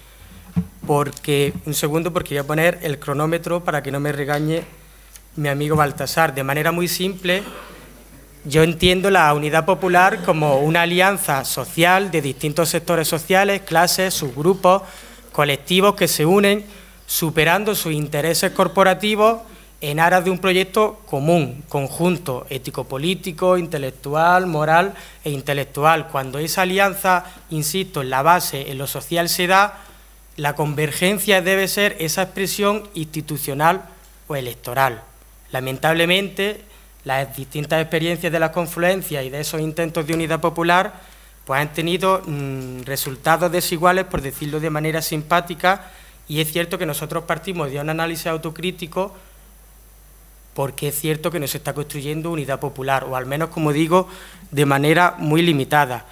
porque voy a poner el cronómetro para que no me regañe mi amigo Baltasar. De manera muy simple, yo entiendo la unidad popular como una alianza social de distintos sectores sociales, clases, subgrupos, colectivos que se unen superando sus intereses corporativos en aras de un proyecto común, conjunto, ético-político, intelectual, moral e intelectual. Cuando esa alianza, insisto, en la base, en lo social se da, la convergencia debe ser esa expresión institucional o electoral. Lamentablemente, las distintas experiencias de la confluencia y de esos intentos de unidad popular pues han tenido resultados desiguales, por decirlo de manera simpática, y es cierto que nosotros partimos de un análisis autocrítico porque es cierto que no se está construyendo unidad popular, o al menos, como digo, de manera muy limitada.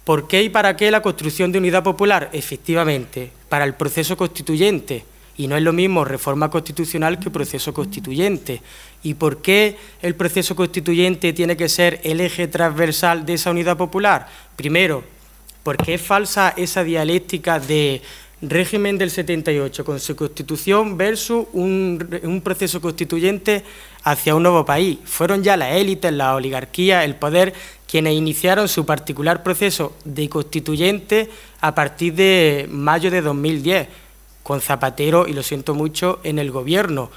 ¿Por qué y para qué la construcción de unidad popular? Efectivamente, para el proceso constituyente. Y no es lo mismo reforma constitucional que proceso constituyente. ¿Y por qué el proceso constituyente tiene que ser el eje transversal de esa unidad popular? Primero, porque es falsa esa dialéctica de régimen del 78 con su constitución versus un proceso constituyente hacia un nuevo país. Fueron ya las élites, la oligarquía, el poder, quienes iniciaron su particular proceso de constituyente a partir de mayo de 2010, con Zapatero, y lo siento mucho, en el gobierno.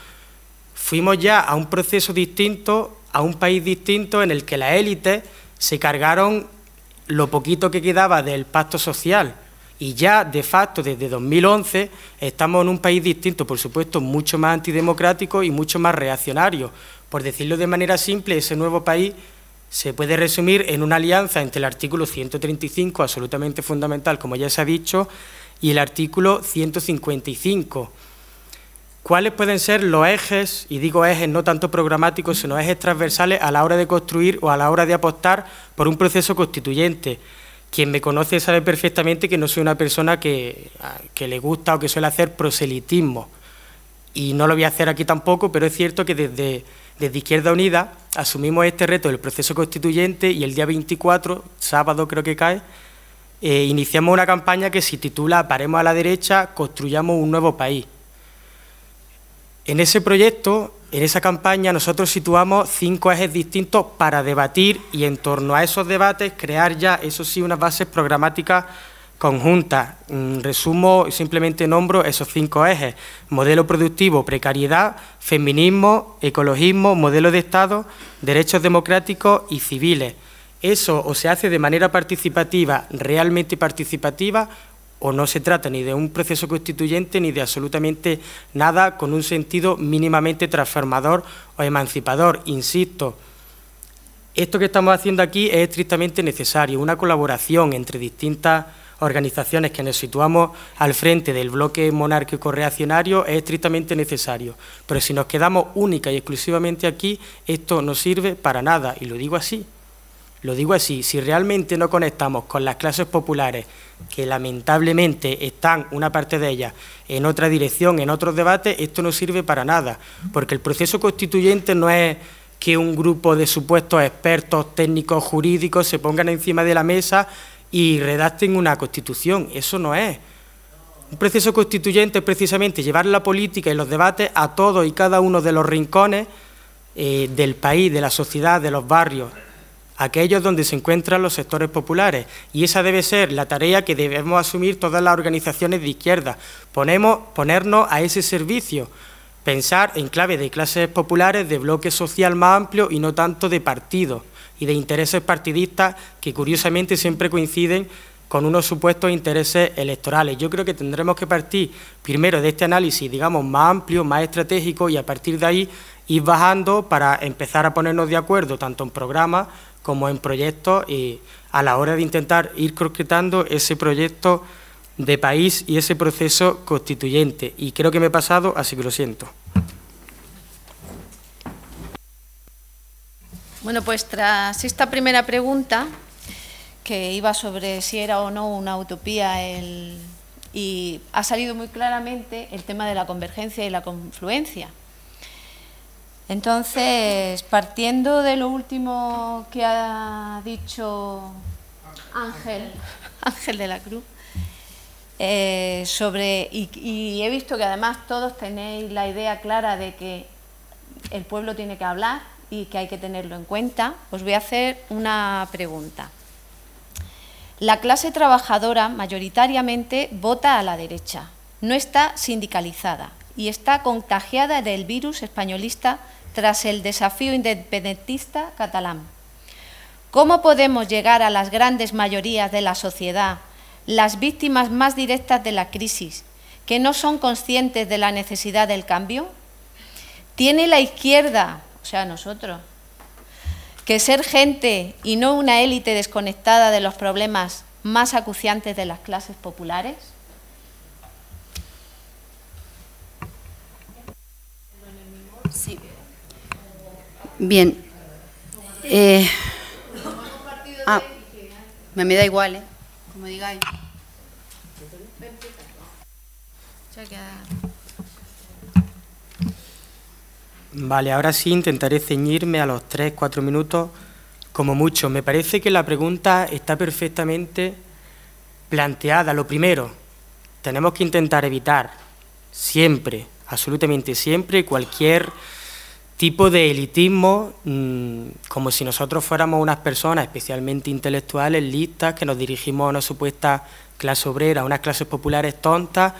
Fuimos ya a un proceso distinto, a un país distinto, en el que las élites se cargaron lo poquito que quedaba del pacto social. Y ya, de facto, desde 2011, estamos en un país distinto, por supuesto, mucho más antidemocrático y mucho más reaccionario. Por decirlo de manera simple, ese nuevo país se puede resumir en una alianza entre el artículo 135, absolutamente fundamental, como ya se ha dicho, y el artículo 155. ¿Cuáles pueden ser los ejes, y digo ejes no tanto programáticos, sino ejes transversales a la hora de construir o a la hora de apostar por un proceso constituyente? Quien me conoce sabe perfectamente que no soy una persona que le gusta o que suele hacer proselitismo, y no lo voy a hacer aquí tampoco, pero es cierto que desde Izquierda Unida asumimos este reto del proceso constituyente y el día 24, sábado creo que cae, iniciamos una campaña que se titula Paremos a la derecha, construyamos un nuevo país. En ese proyecto, en esa campaña, nosotros situamos 5 ejes distintos para debatir y en torno a esos debates crear ya, eso sí, unas bases programáticas conjuntas. Resumo y simplemente nombro esos 5 ejes: modelo productivo, precariedad, feminismo, ecologismo, modelo de Estado, derechos democráticos y civiles. Eso o se hace de manera participativa, realmente participativa, o no se trata ni de un proceso constituyente ni de absolutamente nada con un sentido mínimamente transformador o emancipador. Insisto, esto que estamos haciendo aquí es estrictamente necesario, una colaboración entre distintas organizaciones que nos situamos al frente del bloque monárquico-reaccionario es estrictamente necesario. Pero si nos quedamos única y exclusivamente aquí, esto no sirve para nada, y lo digo así. Lo digo así, si realmente no conectamos con las clases populares, que lamentablemente están, una parte de ellas, en otra dirección, en otros debates, esto no sirve para nada, porque el proceso constituyente no es que un grupo de supuestos expertos técnicos jurídicos se pongan encima de la mesa y redacten una constitución, eso no es. Un proceso constituyente es precisamente llevar la política y los debates a todos y cada uno de los rincones del país, de la sociedad, de los barrios, aquellos donde se encuentran los sectores populares, y esa debe ser la tarea que debemos asumir todas las organizaciones de izquierda, ponernos a ese servicio, pensar en clave de clases populares, de bloque social más amplio y no tanto de partidos y de intereses partidistas que curiosamente siempre coinciden con unos supuestos intereses electorales. Yo creo que tendremos que partir primero de este análisis, digamos, más amplio, más estratégico, y a partir de ahí ir bajando para empezar a ponernos de acuerdo tanto en programas como en proyectos, y a la hora de intentar ir concretando ese proyecto de país y ese proceso constituyente. Y creo que me he pasado, así que lo siento. Bueno, pues tras esta primera pregunta, que iba sobre si era o no una utopía, y ha salido muy claramente el tema de la convergencia y la confluencia. Entonces, partiendo de lo último que ha dicho Ángel de la Cruz, y he visto que además todos tenéis la idea clara de que el pueblo tiene que hablar y que hay que tenerlo en cuenta, os voy a hacer una pregunta. La clase trabajadora mayoritariamente vota a la derecha, no está sindicalizada y está contagiada del virus españolista tras el desafío independentista catalán. ¿Cómo podemos llegar a las grandes mayorías de la sociedad, las víctimas más directas de la crisis, que no son conscientes de la necesidad del cambio? ¿Tiene la izquierda, o sea, nosotros, que ser gente y no una élite desconectada de los problemas más acuciantes de las clases populares? Sí. Bien. Me da igual, como digáis. Vale, ahora sí intentaré ceñirme a los 3-4 minutos como mucho. Me parece que la pregunta está perfectamente planteada. Lo primero, tenemos que intentar evitar siempre, absolutamente siempre, cualquier tipo de elitismo, como si nosotros fuéramos unas personas especialmente intelectuales, listas, que nos dirigimos a una supuesta clase obrera, a unas clases populares tontas,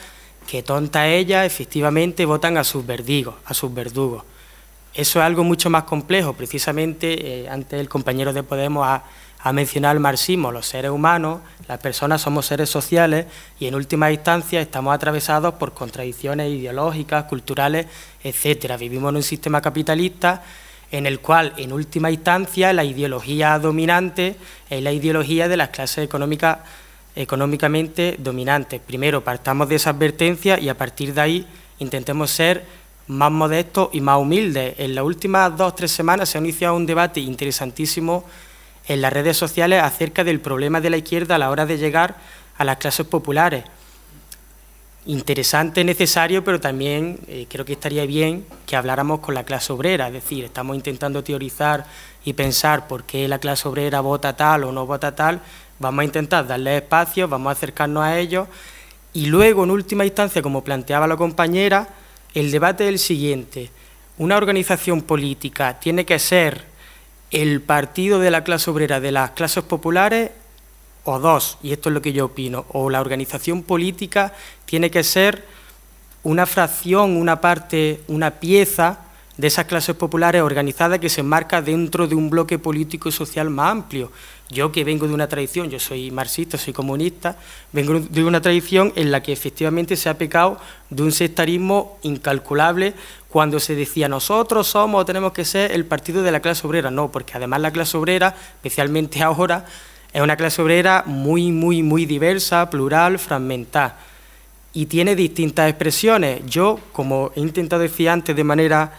que tontas ellas efectivamente votan a sus verdugos, Eso es algo mucho más complejo. Precisamente, antes el compañero de Podemos ha mencionado el marxismo. Los seres humanos, las personas somos seres sociales y en última instancia estamos atravesados por contradicciones ideológicas, culturales, etcétera. Vivimos en un sistema capitalista en el cual, en última instancia, la ideología dominante es la ideología de las clases económicamente dominantes. Primero partamos de esa advertencia y a partir de ahí intentemos ser más modestos y más humildes. En las últimas 2 o 3 semanas se ha iniciado un debate interesantísimo en las redes sociales acerca del problema de la izquierda a la hora de llegar a las clases populares. Interesante, necesario, pero también creo que estaría bien que habláramos con la clase obrera, es decir, estamos intentando teorizar y pensar por qué la clase obrera vota tal o no vota tal, vamos a intentar darle espacio, vamos a acercarnos a ellos y luego, en última instancia, como planteaba la compañera, el debate es el siguiente: ¿una organización política tiene que ser el partido de la clase obrera de las clases populares o dos? Y esto es lo que yo opino. O la organización política tiene que ser una fracción, una parte, una pieza de esas clases populares organizadas que se enmarca dentro de un bloque político y social más amplio. Yo, que vengo de una tradición, yo soy marxista, soy comunista, vengo de una tradición en la que efectivamente se ha pecado de un sectarismo incalculable cuando se decía nosotros somos o tenemos que ser el partido de la clase obrera. No, porque además la clase obrera, especialmente ahora, es una clase obrera muy diversa, plural, fragmentada y tiene distintas expresiones. Yo, como he intentado decir antes de manera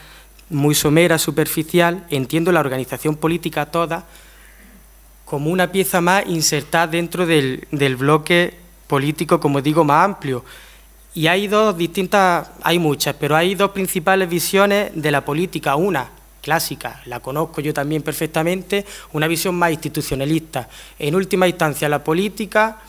muy somera, superficial, entiendo la organización política toda como una pieza más insertada dentro del bloque político, como digo, más amplio. Y hay dos distintas, hay muchas, pero hay dos principales visiones de la política. Una clásica, la conozco yo también perfectamente, una visión más institucionalista. En última instancia, la política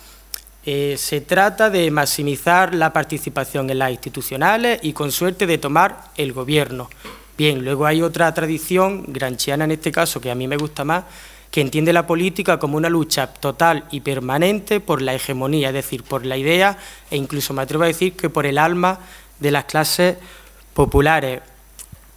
se trata de maximizar la participación en las institucionales y, con suerte, de tomar el gobierno. Bien, luego hay otra tradición, gramsciana en este caso, que a mí me gusta más, que entiende la política como una lucha total y permanente por la hegemonía, es decir, por la idea e incluso me atrevo a decir que por el alma de las clases populares.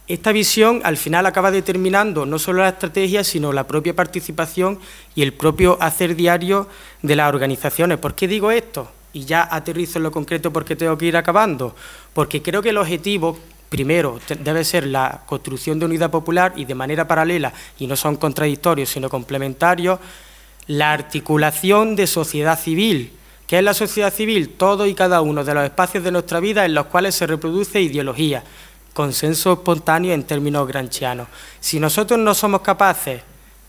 Esta visión al final acaba determinando no solo la estrategia, sino la propia participación y el propio hacer diario de las organizaciones. ¿Por qué digo esto? Y ya aterrizo en lo concreto porque tengo que ir acabando. Porque creo que el objetivo, primero, debe ser la construcción de unidad popular y, de manera paralela, y no son contradictorios sino complementarios, la articulación de sociedad civil. ¿Qué es la sociedad civil? Todo y cada uno de los espacios de nuestra vida en los cuales se reproduce ideología, consenso espontáneo en términos gramscianos. Si nosotros no somos capaces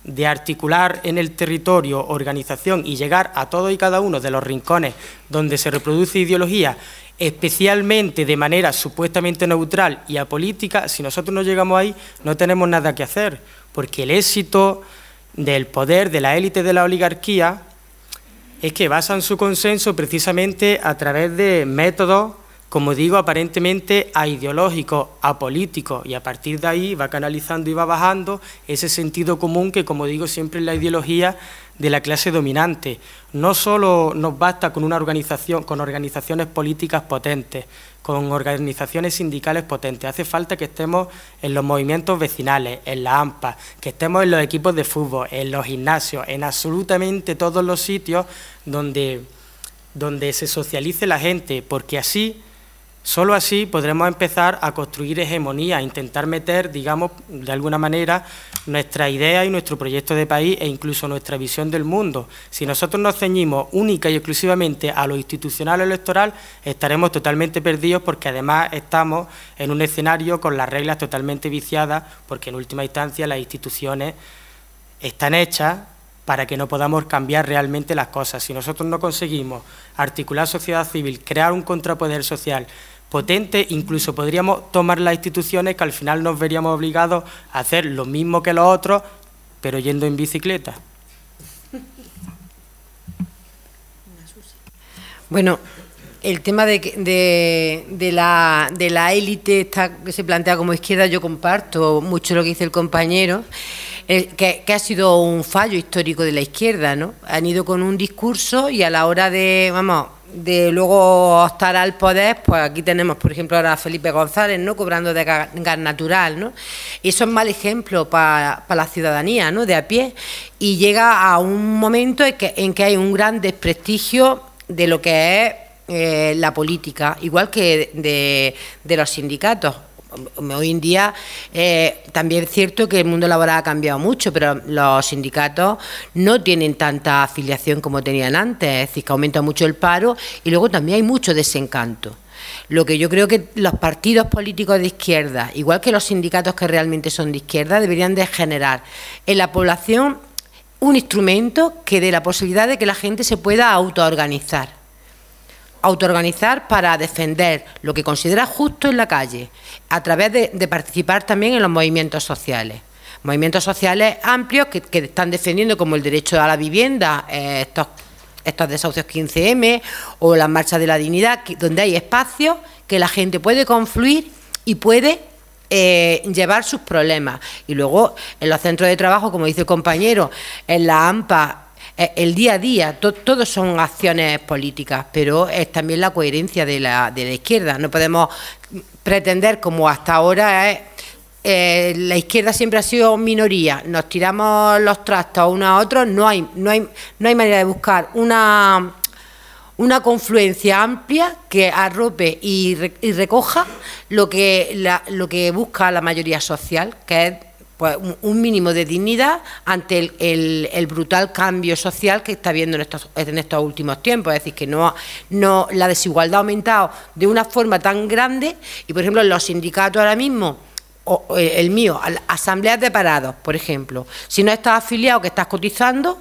de articular en el territorio organización y llegar a todos y cada uno de los rincones donde se reproduce ideología, especialmente de manera supuestamente neutral y apolítica, si nosotros no llegamos ahí, no tenemos nada que hacer, porque el éxito del poder de la élite de la oligarquía es que basan su consenso precisamente a través de métodos, como digo, aparentemente aideológicos, apolíticos, y a partir de ahí va canalizando y va bajando ese sentido común que, como digo, siempre es la ideología de la clase dominante. No solo nos basta con una organización, con organizaciones políticas potentes, con organizaciones sindicales potentes, hace falta que estemos en los movimientos vecinales, en la AMPA, que estemos en los equipos de fútbol, en los gimnasios, en absolutamente todos los sitios donde se socialice la gente, porque así, solo así podremos empezar a construir hegemonía, a intentar meter, digamos, de alguna manera, nuestra idea y nuestro proyecto de país e incluso nuestra visión del mundo. Si nosotros nos ceñimos única y exclusivamente a lo institucional o electoral, estaremos totalmente perdidos, porque además estamos en un escenario con las reglas totalmente viciadas, porque en última instancia las instituciones están hechas para que no podamos cambiar realmente las cosas. Si nosotros no conseguimos articular sociedad civil, crear un contrapoder social potente, incluso podríamos tomar las instituciones que al final nos veríamos obligados a hacer lo mismo que los otros, pero yendo en bicicleta. Bueno, el tema de la élite que se plantea como izquierda, yo comparto mucho lo que dice el compañero, que ha sido un fallo histórico de la izquierda, ¿no? Han ido con un discurso y a la hora de luego optar al poder, pues aquí tenemos, por ejemplo, ahora a Felipe González, ¿no?, cobrando de gas natural, ¿no? Y eso es mal ejemplo para la ciudadanía, ¿no?, de a pie, y llega a un momento en que hay un gran desprestigio de lo que es la política, igual que de los sindicatos. Hoy en día también es cierto que el mundo laboral ha cambiado mucho, pero los sindicatos no tienen tanta afiliación como tenían antes, es decir, que aumenta mucho el paro y luego también hay mucho desencanto. Lo que yo creo que los partidos políticos de izquierda, igual que los sindicatos que realmente son de izquierda, deberían de generar en la población un instrumento que dé la posibilidad de que la gente se pueda autoorganizar. Autoorganizar para defender lo que considera justo en la calle, a través de participar también en los movimientos sociales. Movimientos sociales amplios que están defendiendo como el derecho a la vivienda, estos desahucios 15M o las marchas de la dignidad, donde hay espacios que la gente puede confluir y puede llevar sus problemas. Y luego en los centros de trabajo, como dice el compañero, en la AMPA, el día a día, todos son acciones políticas, pero es también la coherencia de la izquierda. No podemos pretender, como hasta ahora la izquierda siempre ha sido minoría, nos tiramos los trastos unos a otros, no hay manera de buscar una confluencia amplia que arrope y recoja lo que busca la mayoría social, que es pues un mínimo de dignidad ante el brutal cambio social que está habiendo en estos últimos tiempos. Es decir, que la desigualdad ha aumentado de una forma tan grande y, por ejemplo, en los sindicatos ahora mismo, el mío, asambleas de parados, por ejemplo, si no estás afiliado, que estás cotizando,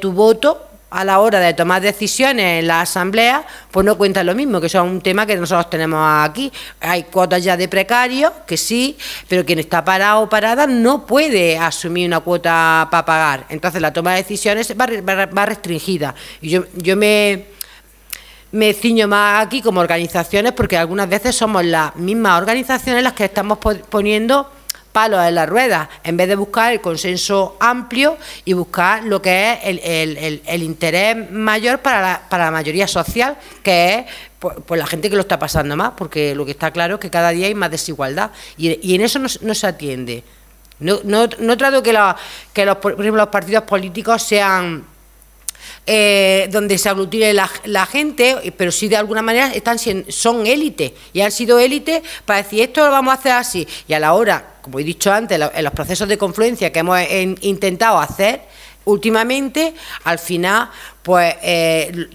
tu voto a la hora de tomar decisiones en la asamblea, pues no cuenta lo mismo, que eso es un tema que nosotros tenemos aquí. Hay cuotas ya de precarios, que sí, pero quien está parado o parada no puede asumir una cuota para pagar. Entonces la toma de decisiones va restringida. Y yo me ciño más aquí como organizaciones, porque algunas veces somos las mismas organizaciones las que estamos poniendo palos en la rueda, en vez de buscar el consenso amplio y buscar lo que es el interés mayor para la mayoría social, que es pues la gente que lo está pasando más, porque lo que está claro es que cada día hay más desigualdad y en eso no se atiende. No trato que por ejemplo, los partidos políticos sean donde se aglutine la gente, pero sí de alguna manera son élite y han sido élite para decir esto lo vamos a hacer así, y a la hora, como he dicho antes, en los procesos de confluencia que hemos intentado hacer últimamente, al final pues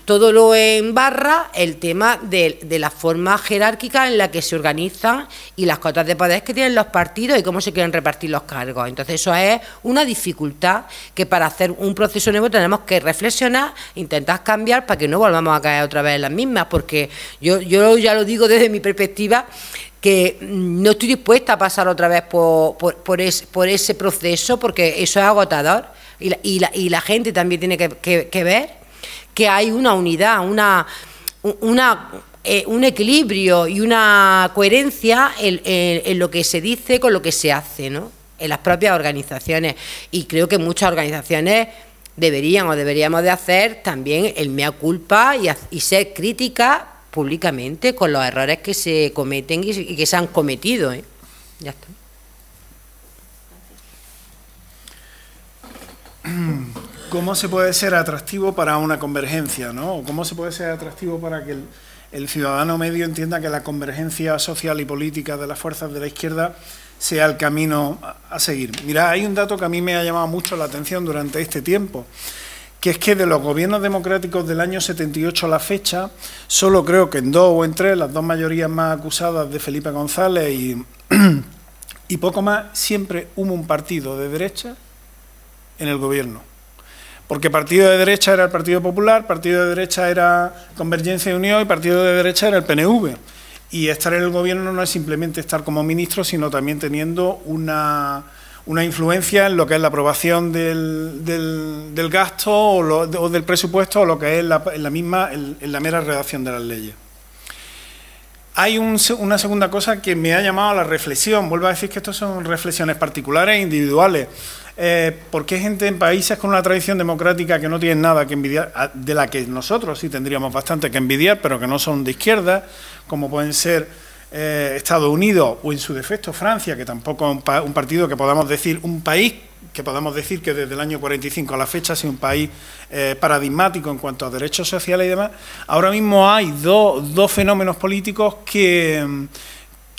todo lo embarra el tema de la forma jerárquica en la que se organizan y las cotas de poder que tienen los partidos y cómo se quieren repartir los cargos. Entonces eso es una dificultad que para hacer un proceso nuevo tenemos que reflexionar, intentar cambiar para que no volvamos a caer otra vez en las mismas, porque yo ya lo digo desde mi perspectiva, que no estoy dispuesta a pasar otra vez por ese proceso, porque eso es agotador y la gente también tiene que ver que hay una unidad, un equilibrio y una coherencia en lo que se dice con lo que se hace, ¿no?, en las propias organizaciones. Y creo que muchas organizaciones deberíamos de hacer también el mea culpa y ser críticas públicamente con los errores que se cometen y que se han cometido, ¿eh? Ya está. ¿Cómo se puede ser atractivo para una convergencia, ¿no? ¿Cómo se puede ser atractivo para que el ciudadano medio entienda que la convergencia social y política de las fuerzas de la izquierda sea el camino a seguir? Mira, hay un dato que a mí me ha llamado mucho la atención durante este tiempo, que es que de los gobiernos democráticos del año 78 a la fecha, solo creo que en 2 o en 3, las 2 mayorías más acusadas de Felipe González y poco más, siempre hubo un partido de derecha en el gobierno. Porque partido de derecha era el Partido Popular, partido de derecha era Convergencia y Unión y partido de derecha era el PNV. Y estar en el gobierno no es simplemente estar como ministro, sino también teniendo una influencia en lo que es la aprobación del gasto o del presupuesto o lo que es en la mera redacción de las leyes. Hay una segunda cosa que me ha llamado a la reflexión. Vuelvo a decir que estas son reflexiones particulares e individuales. Porque hay gente en países con una tradición democrática que no tienen nada que envidiar, de la que nosotros sí tendríamos bastante que envidiar, pero que no son de izquierda, como pueden ser Estados Unidos o en su defecto Francia, que tampoco es un partido que podamos decir, un país que podamos decir que desde el año 45 a la fecha ha sido un país paradigmático en cuanto a derechos sociales y demás. Ahora mismo hay dos fenómenos políticos que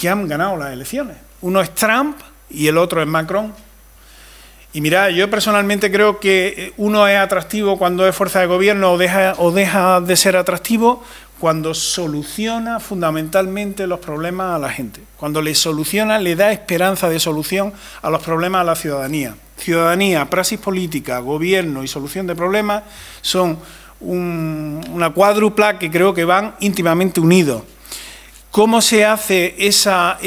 han ganado las elecciones. Uno es Trump y el otro es Macron. Y mira, yo personalmente creo que uno es atractivo cuando es fuerza de gobierno o deja de ser atractivo cuando soluciona fundamentalmente los problemas a la gente, cuando le soluciona, le da esperanza de solución a los problemas a la ciudadanía. Ciudadanía, praxis política, gobierno y solución de problemas son una cuádrupla que creo que van íntimamente unidos. ¿Cómo se hace esa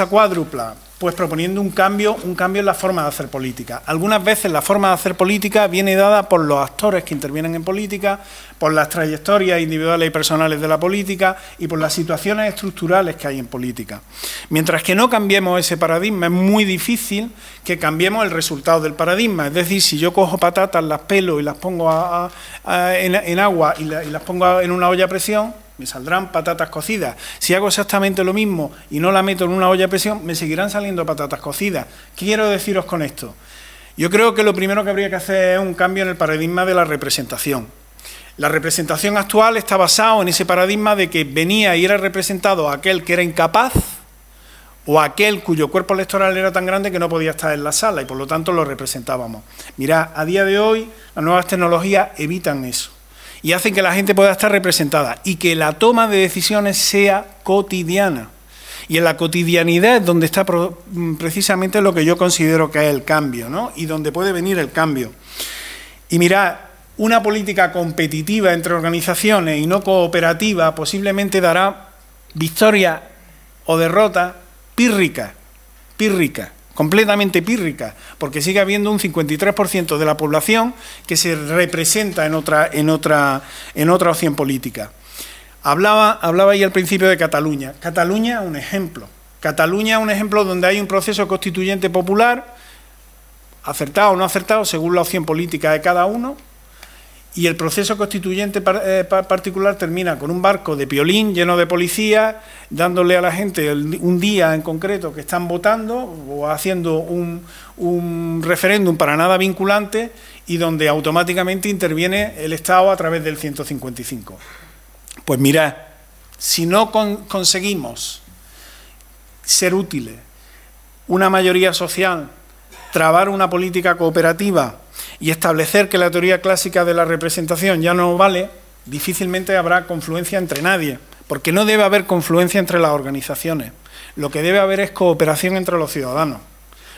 cuádrupla? Pues proponiendo un cambio en la forma de hacer política. Algunas veces la forma de hacer política viene dada por los actores que intervienen en política, por las trayectorias individuales y personales de la política y por las situaciones estructurales que hay en política. Mientras que no cambiemos ese paradigma, es muy difícil que cambiemos el resultado del paradigma. Es decir, si yo cojo patatas, las pelo y las pongo en agua y las pongo en una olla a presión, me saldrán patatas cocidas. Si hago exactamente lo mismo y no la meto en una olla a presión, me seguirán saliendo patatas cocidas. ¿Qué quiero deciros con esto? Yo creo que lo primero que habría que hacer es un cambio en el paradigma de la representación. La representación actual está basada en ese paradigma de que venía y era representado aquel que era incapaz o aquel cuyo cuerpo electoral era tan grande que no podía estar en la sala y por lo tanto lo representábamos. Mirad, a día de hoy las nuevas tecnologías evitan eso y hacen que la gente pueda estar representada y que la toma de decisiones sea cotidiana. Y en la cotidianidad es donde está precisamente lo que yo considero que es el cambio, ¿no? Y donde puede venir el cambio. Y mirad, una política competitiva entre organizaciones y no cooperativa posiblemente dará victoria o derrota pírrica, completamente pírrica, porque sigue habiendo un 53% de la población que se representa en otra opción política. Hablaba ahí al principio de Cataluña. Cataluña es un ejemplo. Cataluña es un ejemplo donde hay un proceso constituyente popular, acertado o no acertado, según la opción política de cada uno, y el proceso constituyente particular termina con un barco de Piolín lleno de policías, dándole a la gente un día en concreto que están votando o haciendo un referéndum para nada vinculante y donde automáticamente interviene el Estado a través del 155. Pues mirad, si no conseguimos ser útiles, una mayoría social, trabar una política cooperativa y establecer que la teoría clásica de la representación ya no vale, difícilmente habrá confluencia entre nadie, porque no debe haber confluencia entre las organizaciones. Lo que debe haber es cooperación entre los ciudadanos,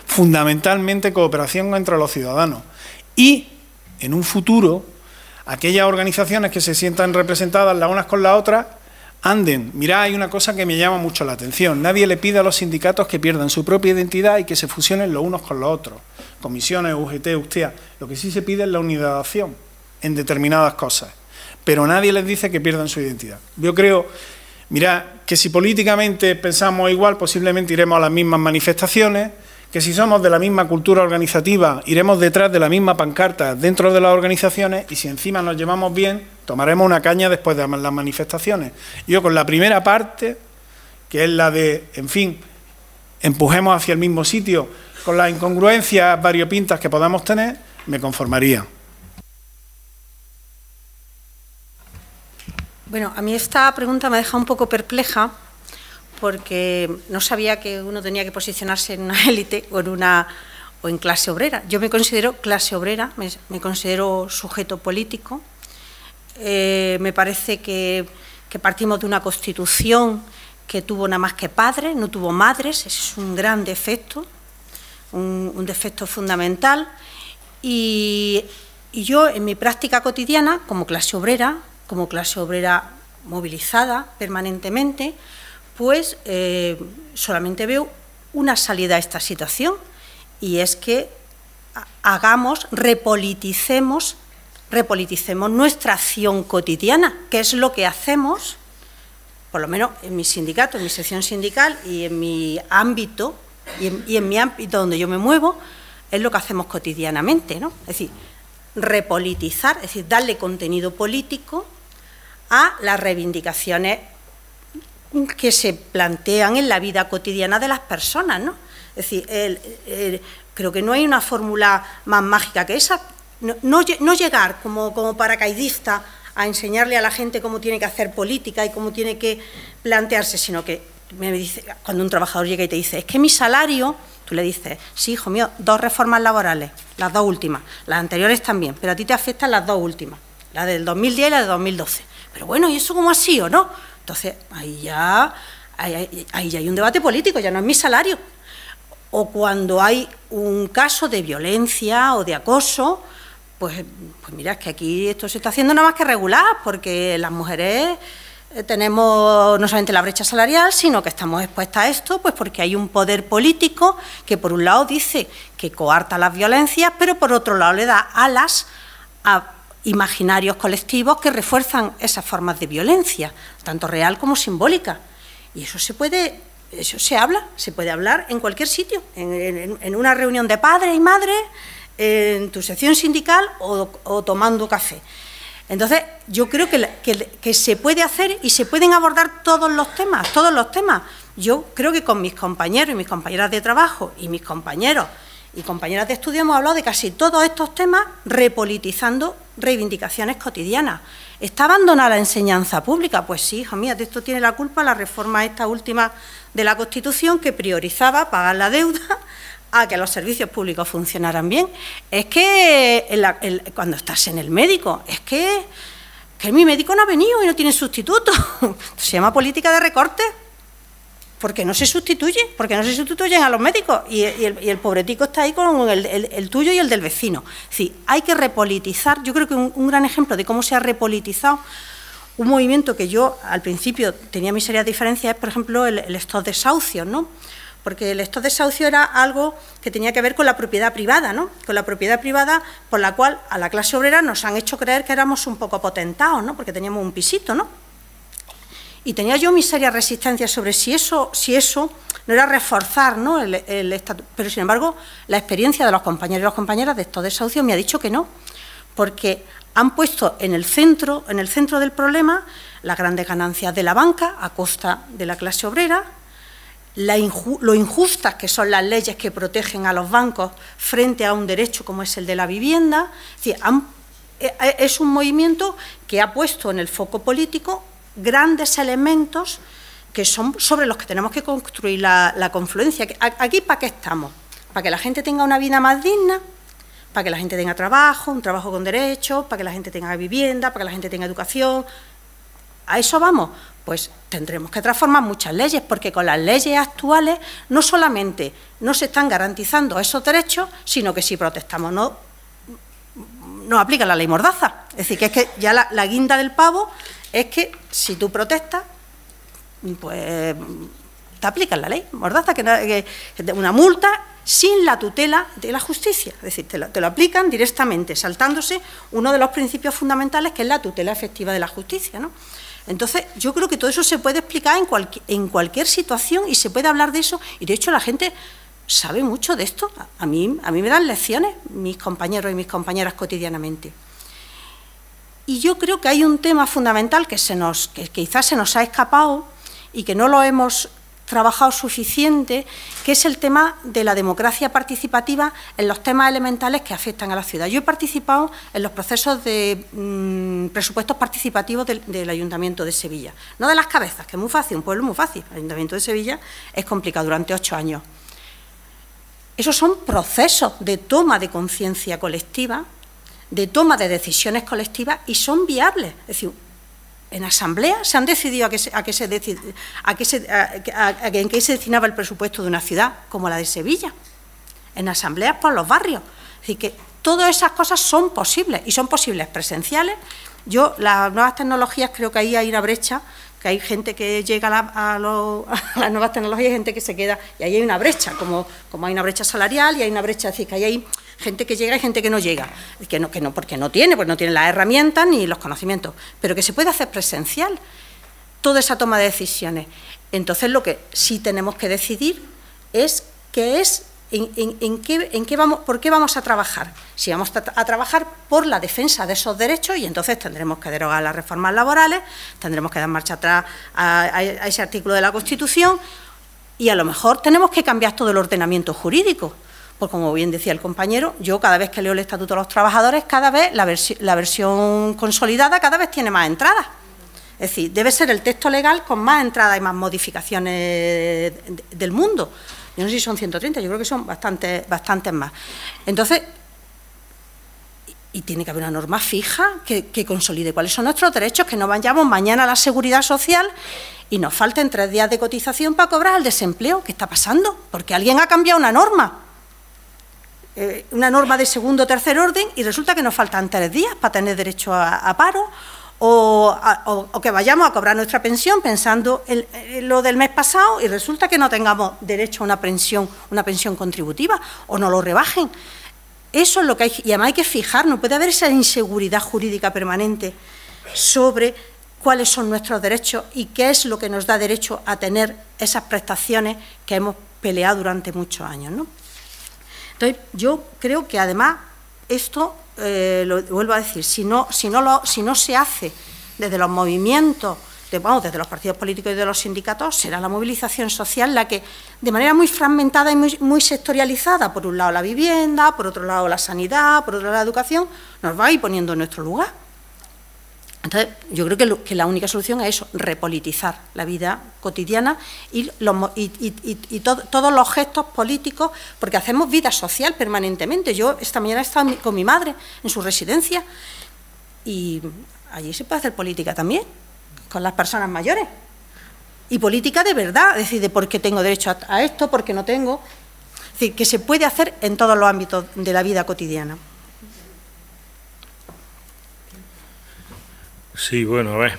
fundamentalmente cooperación entre los ciudadanos. Y, en un futuro, aquellas organizaciones que se sientan representadas las unas con las otras, anden. Mirad, hay una cosa que me llama mucho la atención. Nadie le pide a los sindicatos que pierdan su propia identidad y que se fusionen los unos con los otros. Comisiones, UGT, USTEA. Lo que sí se pide es la unidad de acción en determinadas cosas. Pero nadie les dice que pierdan su identidad. Yo creo, mirad, que si políticamente pensamos igual, posiblemente iremos a las mismas manifestaciones, que si somos de la misma cultura organizativa, iremos detrás de la misma pancarta dentro de las organizaciones y si encima nos llevamos bien, tomaremos una caña después de las manifestaciones. Yo con la primera parte, que es la de, en fin, empujemos hacia el mismo sitio, con las incongruencias variopintas que podamos tener, me conformaría. Bueno, a mí esta pregunta me deja un poco perpleja, porque no sabía que uno tenía que posicionarse en una élite o en clase obrera. Yo me considero clase obrera, me considero sujeto político. Me parece que partimos de una Constitución que tuvo nada más que padres, no tuvo madres. Ese es un gran defecto, un defecto fundamental. Y yo, en mi práctica cotidiana, como clase obrera movilizada permanentemente, pues solamente veo una salida a esta situación y es que repoliticemos nuestra acción cotidiana, que es lo que hacemos, por lo menos en mi sindicato, en mi sección sindical y en mi ámbito, y en mi ámbito donde yo me muevo, es lo que hacemos cotidianamente, ¿no? Es decir, repolitizar, es decir, darle contenido político a las reivindicaciones que se plantean en la vida cotidiana de las personas, ¿no? Es decir, creo que no hay una fórmula más mágica que esa. No llegar como paracaidista a enseñarle a la gente cómo tiene que hacer política y cómo tiene que plantearse, sino que me dice, cuando un trabajador llega y te dice, es que mi salario, tú le dices, sí, hijo mío, 2 reformas laborales, las 2 últimas, las anteriores también, pero a ti te afectan las 2 últimas, la del 2010 y la de 2012. Pero bueno, ¿y eso cómo así o no? Entonces, ahí ya hay un debate político, ya no es mi salario. O cuando hay un caso de violencia o de acoso, pues mira, es que aquí esto se está haciendo nada más que regular, porque las mujeres tenemos no solamente la brecha salarial, sino que estamos expuestas a esto, pues porque hay un poder político que por un lado dice que coarta las violencias, pero por otro lado le da alas a imaginarios colectivos que refuerzan esas formas de violencia, tanto real como simbólica. Y eso se puede hablar en cualquier sitio, en una reunión de padres y madres, en tu sección sindical o tomando café. Entonces, yo creo que se puede hacer y se pueden abordar todos los temas. Yo creo que con mis compañeros y mis compañeras de trabajo y mis compañeros y compañeras de estudio hemos hablado de casi todos estos temas repolitizando reivindicaciones cotidianas. ¿Está abandonada la enseñanza pública? Pues sí, hija mía, de esto tiene la culpa la reforma esta última de la Constitución, que priorizaba pagar la deuda a que los servicios públicos funcionaran bien. Es que cuando estás en el médico, es que mi médico no ha venido y no tiene sustituto. Se llama política de recorte, porque no se sustituyen a los médicos y el pobretico está ahí con el tuyo y el del vecino. Sí, hay que repolitizar. Yo creo que un gran ejemplo de cómo se ha repolitizado un movimiento que yo al principio tenía mis serias diferencias es, por ejemplo, el stop desahucios, ¿no? Porque el stop desahucio era algo que tenía que ver con la propiedad privada, ¿no? Con la propiedad privada por la cual a la clase obrera nos han hecho creer que éramos un poco potentados, ¿no? Porque teníamos un pisito, ¿no? Y tenía yo mis serias resistencias sobre si eso no era reforzar, ¿no? el estatuto. Pero, sin embargo, la experiencia de los compañeros y las compañeras de estos desahucios me ha dicho que no, porque han puesto en el centro del problema las grandes ganancias de la banca a costa de la clase obrera, lo injustas que son las leyes que protegen a los bancos frente a un derecho como es el de la vivienda. Es decir, es un movimiento que ha puesto en el foco político grandes elementos que son sobre los que tenemos que construir la confluencia. ¿Aquí para qué estamos? Para que la gente tenga una vida más digna, para que la gente tenga trabajo, un trabajo con derechos, para que la gente tenga vivienda, para que la gente tenga educación. ¿A eso vamos? Pues tendremos que transformar muchas leyes, porque con las leyes actuales no solamente no se están garantizando esos derechos, sino que si protestamos no aplica la ley Mordaza. Es decir, que es que ya la guinda del pavo es que si tú protestas, pues te aplican la ley Mordaza, que es una multa sin la tutela de la justicia. Es decir, te lo aplican directamente, saltándose uno de los principios fundamentales, que es la tutela efectiva de la justicia, ¿no? Entonces, yo creo que todo eso se puede explicar en cualquier situación y se puede hablar de eso, y de hecho la gente sabe mucho de esto. A mí me dan lecciones mis compañeros y mis compañeras cotidianamente. Y yo creo que hay un tema fundamental que quizás se nos ha escapado y que no lo hemos trabajado suficiente, que es el tema de la democracia participativa en los temas elementales que afectan a la ciudad. Yo he participado en los procesos de presupuestos participativos del Ayuntamiento de Sevilla. No de las cabezas, que es muy fácil, un pueblo muy fácil. El Ayuntamiento de Sevilla es complicado durante 8 años. Esos son procesos de toma de conciencia colectiva, de toma de decisiones colectivas, y son viables. Es decir, en asamblea se han decidido en qué se destinaba el presupuesto de una ciudad como la de Sevilla, en asambleas por los barrios. Es decir, que todas esas cosas son posibles, y son posibles presenciales. Yo, las nuevas tecnologías, creo que ahí hay una brecha, que hay gente que llega a las nuevas tecnologías y gente que se queda, y ahí hay una brecha, como hay una brecha salarial y hay una brecha, es decir, que ahí hay gente que llega y gente que no llega, porque no tiene las herramientas ni los conocimientos, pero que se puede hacer presencial toda esa toma de decisiones. Entonces, lo que sí tenemos que decidir es por qué vamos a trabajar. Si vamos a trabajar por la defensa de esos derechos, y entonces tendremos que derogar las reformas laborales, tendremos que dar marcha atrás a ese artículo de la Constitución, y a lo mejor tenemos que cambiar todo el ordenamiento jurídico. Pues, como bien decía el compañero, yo cada vez que leo el Estatuto de los Trabajadores, cada vez la versión consolidada cada vez tiene más entradas. Es decir, debe ser el texto legal con más entradas y más modificaciones del mundo. Yo no sé si son 130, yo creo que son bastantes más. Entonces, Y tiene que haber una norma fija que consolide cuáles son nuestros derechos, que no vayamos mañana a la Seguridad Social y nos falten 3 días de cotización para cobrar el desempleo. ¿Qué está pasando? Porque alguien ha cambiado una norma de segundo o tercer orden, y resulta que nos faltan 3 días para tener derecho a paro, o que vayamos a cobrar nuestra pensión pensando en lo del mes pasado y resulta que no tengamos derecho a una pensión contributiva, o no lo rebajen. Eso es lo que hay, y además hay que fijar, no puede haber esa inseguridad jurídica permanente sobre cuáles son nuestros derechos y qué es lo que nos da derecho a tener esas prestaciones que hemos peleado durante muchos años, ¿no? Entonces, yo creo que además esto, lo vuelvo a decir, si no se hace desde los movimientos, desde los partidos políticos y de los sindicatos, será la movilización social la que, de manera muy fragmentada y muy sectorializada, por un lado la vivienda, por otro lado la sanidad, por otro lado la educación, nos va a ir poniendo en nuestro lugar. Entonces, yo creo que la única solución es eso, repolitizar la vida cotidiana y todos los gestos políticos, porque hacemos vida social permanentemente. Yo esta mañana he estado con mi madre en su residencia y allí se puede hacer política también, con las personas mayores. Y política de verdad, es decir, de por qué tengo derecho a esto, por qué no tengo. Es decir, que se puede hacer en todos los ámbitos de la vida cotidiana. Sí, bueno, a ver,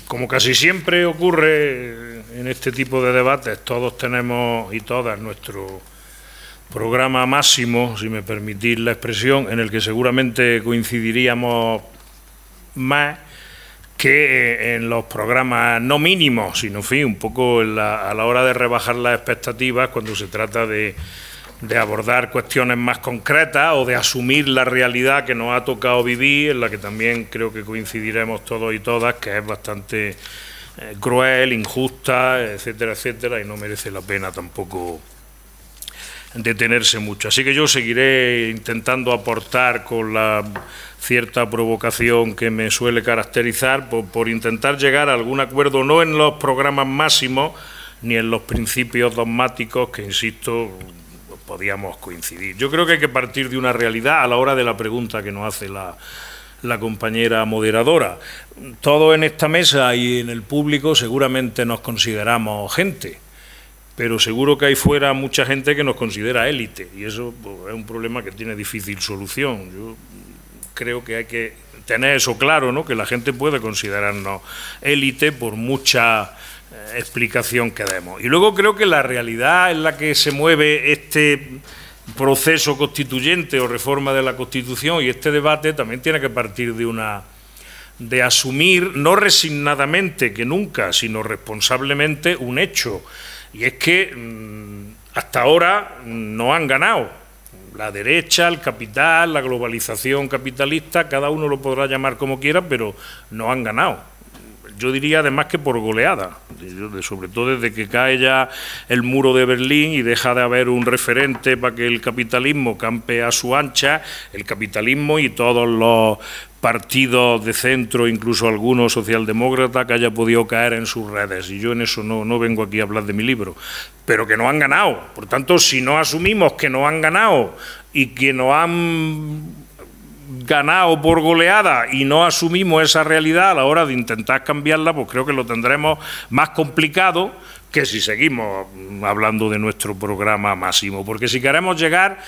como casi siempre ocurre en este tipo de debates, todos tenemos y todas nuestro programa máximo, si me permitís la expresión, en el que seguramente coincidiríamos más que en los programas no mínimos, sino, en fin, un poco a la hora de rebajar las expectativas cuando se trata de abordar cuestiones más concretas o de asumir la realidad que nos ha tocado vivir, en la que también creo que coincidiremos todos y todas, que es bastante cruel, injusta, etcétera, etcétera, y no merece la pena tampoco detenerse mucho. Así que yo seguiré intentando aportar con la cierta provocación que me suele caracterizar por intentar llegar a algún acuerdo, no en los programas máximos ni en los principios dogmáticos que, insisto, podíamos coincidir. Yo creo que hay que partir de una realidad a la hora de la pregunta que nos hace la compañera moderadora. Todos en esta mesa y en el público seguramente nos consideramos gente, pero seguro que hay fuera mucha gente que nos considera élite, y eso pues, es un problema que tiene difícil solución. Yo creo que hay que tener eso claro, ¿no? Que la gente puede considerarnos élite por mucha explicación que demos. Y luego creo que la realidad en la que se mueve este proceso constituyente o reforma de la Constitución y este debate también tiene que partir de asumir, no resignadamente que nunca, sino responsablemente, un hecho. Y es que hasta ahora no han ganado. La derecha, el capital, la globalización capitalista, cada uno lo podrá llamar como quiera, pero no han ganado. Yo diría además que por goleada, sobre todo desde que cae ya el muro de Berlín y deja de haber un referente para que el capitalismo campe a su ancha, el capitalismo y todos los partidos de centro, incluso algunos socialdemócratas, que haya podido caer en sus redes. Y yo en eso no vengo aquí a hablar de mi libro, pero que no han ganado. Por tanto, si no asumimos que no han ganado y que no han ganado por goleada y no asumimos esa realidad a la hora de intentar cambiarla, pues creo que lo tendremos más complicado que si seguimos hablando de nuestro programa máximo. Porque si queremos llegar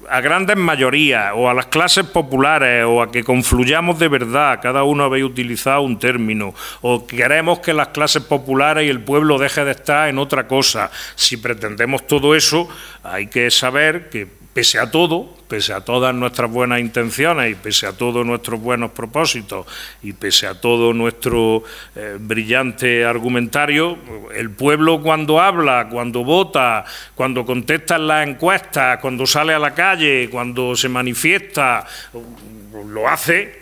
a grandes mayorías o a las clases populares o a que confluyamos de verdad, cada uno habéis utilizado un término, o queremos que las clases populares y el pueblo deje de estar en otra cosa, si pretendemos todo eso, hay que saber que pese a todo, pese a todas nuestras buenas intenciones y pese a todos nuestros buenos propósitos y pese a todo nuestro brillante argumentario, el pueblo cuando habla, cuando vota, cuando contesta en las encuestas, cuando sale a la calle, cuando se manifiesta, lo hace,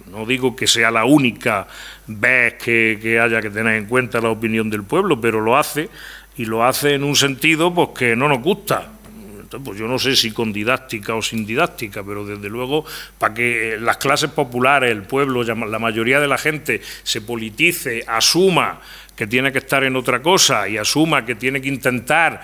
no digo que sea la única vez que haya que tener en cuenta la opinión del pueblo, pero lo hace, y lo hace en un sentido pues que no nos gusta. Pues yo no sé si con didáctica o sin didáctica, pero desde luego para que las clases populares, el pueblo, la mayoría de la gente se politice, asuma que tiene que estar en otra cosa y asuma que tiene que intentar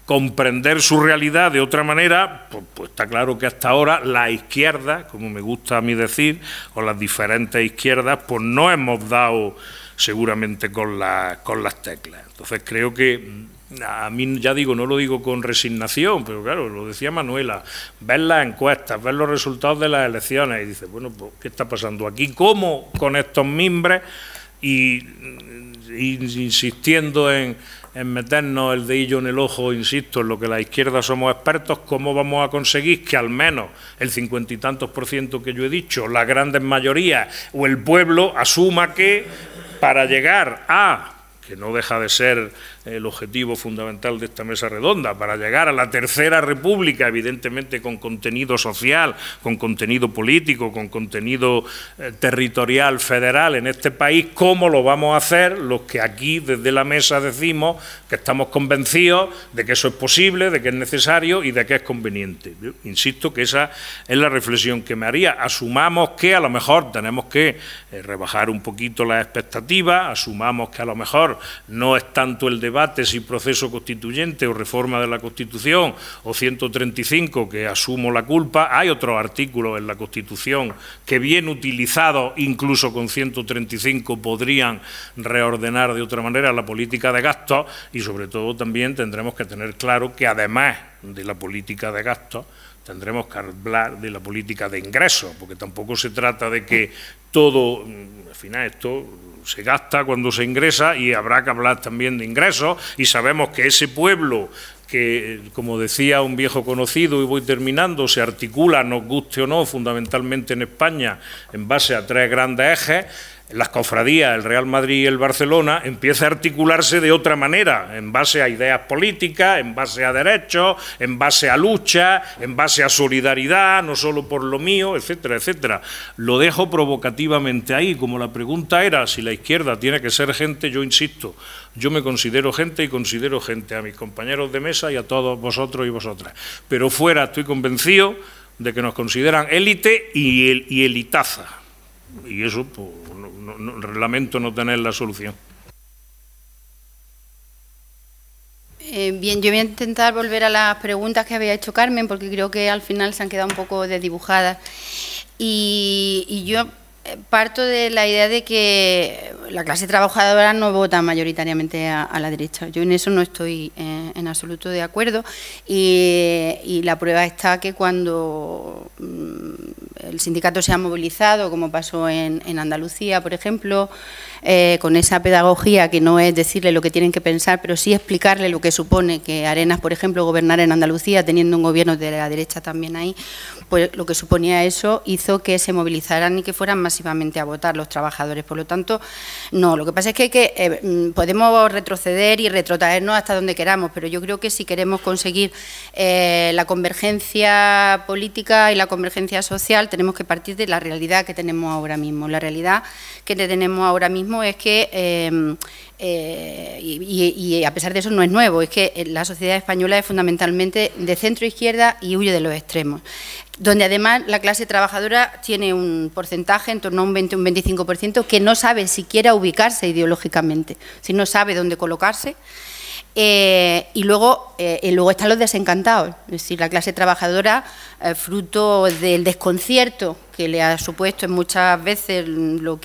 comprender su realidad de otra manera, pues está claro que hasta ahora la izquierda, como me gusta a mí decir, o las diferentes izquierdas, pues no hemos dado seguramente con las teclas. Entonces creo que a mí, ya digo, no lo digo con resignación, pero claro, lo decía Manuela, ver las encuestas, ver los resultados de las elecciones y dice, bueno, pues, ¿qué está pasando aquí? ¿Cómo con estos mimbres y insistiendo en meternos el dedillo en el ojo, insisto, en lo que la izquierda somos expertos, cómo vamos a conseguir que al menos el 50 y tantos % que yo he dicho, las grandes mayorías o el pueblo asuma que para llegar a, que no deja de ser el objetivo fundamental de esta mesa redonda, para llegar a la tercera república, evidentemente con contenido social, con contenido político, con contenido territorial, federal en este país, ¿cómo lo vamos a hacer los que aquí desde la mesa decimos que estamos convencidos de que eso es posible, de que es necesario y de que es conveniente? Yo insisto que esa es la reflexión que me haría. Asumamos que a lo mejor tenemos que rebajar un poquito las expectativas, asumamos que a lo mejor no es tanto el debate si proceso constituyente o reforma de la Constitución o 135, que asumo la culpa. Hay otros artículos en la Constitución que bien utilizados, incluso con 135, podrían reordenar de otra manera la política de gastos y sobre todo también tendremos que tener claro que además de la política de gastos tendremos que hablar de la política de ingresos, porque tampoco se trata de que todo, al final esto se gasta cuando se ingresa y habrá que hablar también de ingresos y sabemos que ese pueblo que, como decía un viejo conocido, y voy terminando, se articula, nos guste o no, fundamentalmente en España, en base a 3 grandes ejes. Las cofradías, el Real Madrid y el Barcelona, empieza a articularse de otra manera, en base a ideas políticas, en base a derechos, en base a lucha, en base a solidaridad, no solo por lo mío, etcétera, etcétera. Lo dejo provocativamente ahí, como la pregunta era si la izquierda tiene que ser gente, yo insisto, yo me considero gente y considero gente a mis compañeros de mesa y a todos vosotros y vosotras. Pero fuera estoy convencido de que nos consideran élite y elitaza. Y eso, pues, lamento no tener la solución. Bien, yo voy a intentar volver a las preguntas que había hecho Carmen, porque creo que al final se han quedado un poco desdibujadas. Y yo parto de la idea de que la clase trabajadora no vota mayoritariamente a la derecha. Yo en eso no estoy en absoluto de acuerdo y la prueba está que cuando el sindicato se ha movilizado, como pasó en Andalucía, por ejemplo, con esa pedagogía que no es decirle lo que tienen que pensar, pero sí explicarle lo que supone que Arenas, por ejemplo, gobernar en Andalucía, teniendo un gobierno de la derecha también ahí, pues lo que suponía eso hizo que se movilizaran y que fueran masivamente a votar los trabajadores. Por lo tanto, no, lo que pasa es que podemos retroceder y retrotraernos hasta donde queramos, pero yo creo que si queremos conseguir la convergencia política y la convergencia social, tenemos que partir de la realidad que tenemos ahora mismo. La realidad que tenemos ahora mismo es que, y a pesar de eso no es nuevo, es que la sociedad española es fundamentalmente de centro-izquierda y huye de los extremos, donde además la clase trabajadora tiene un porcentaje en torno a un 20 o un 25% que no sabe siquiera ubicarse ideológicamente, si no sabe dónde colocarse. Y luego están los desencantados, es decir, la clase trabajadora, fruto del desconcierto que le ha supuesto en muchas veces los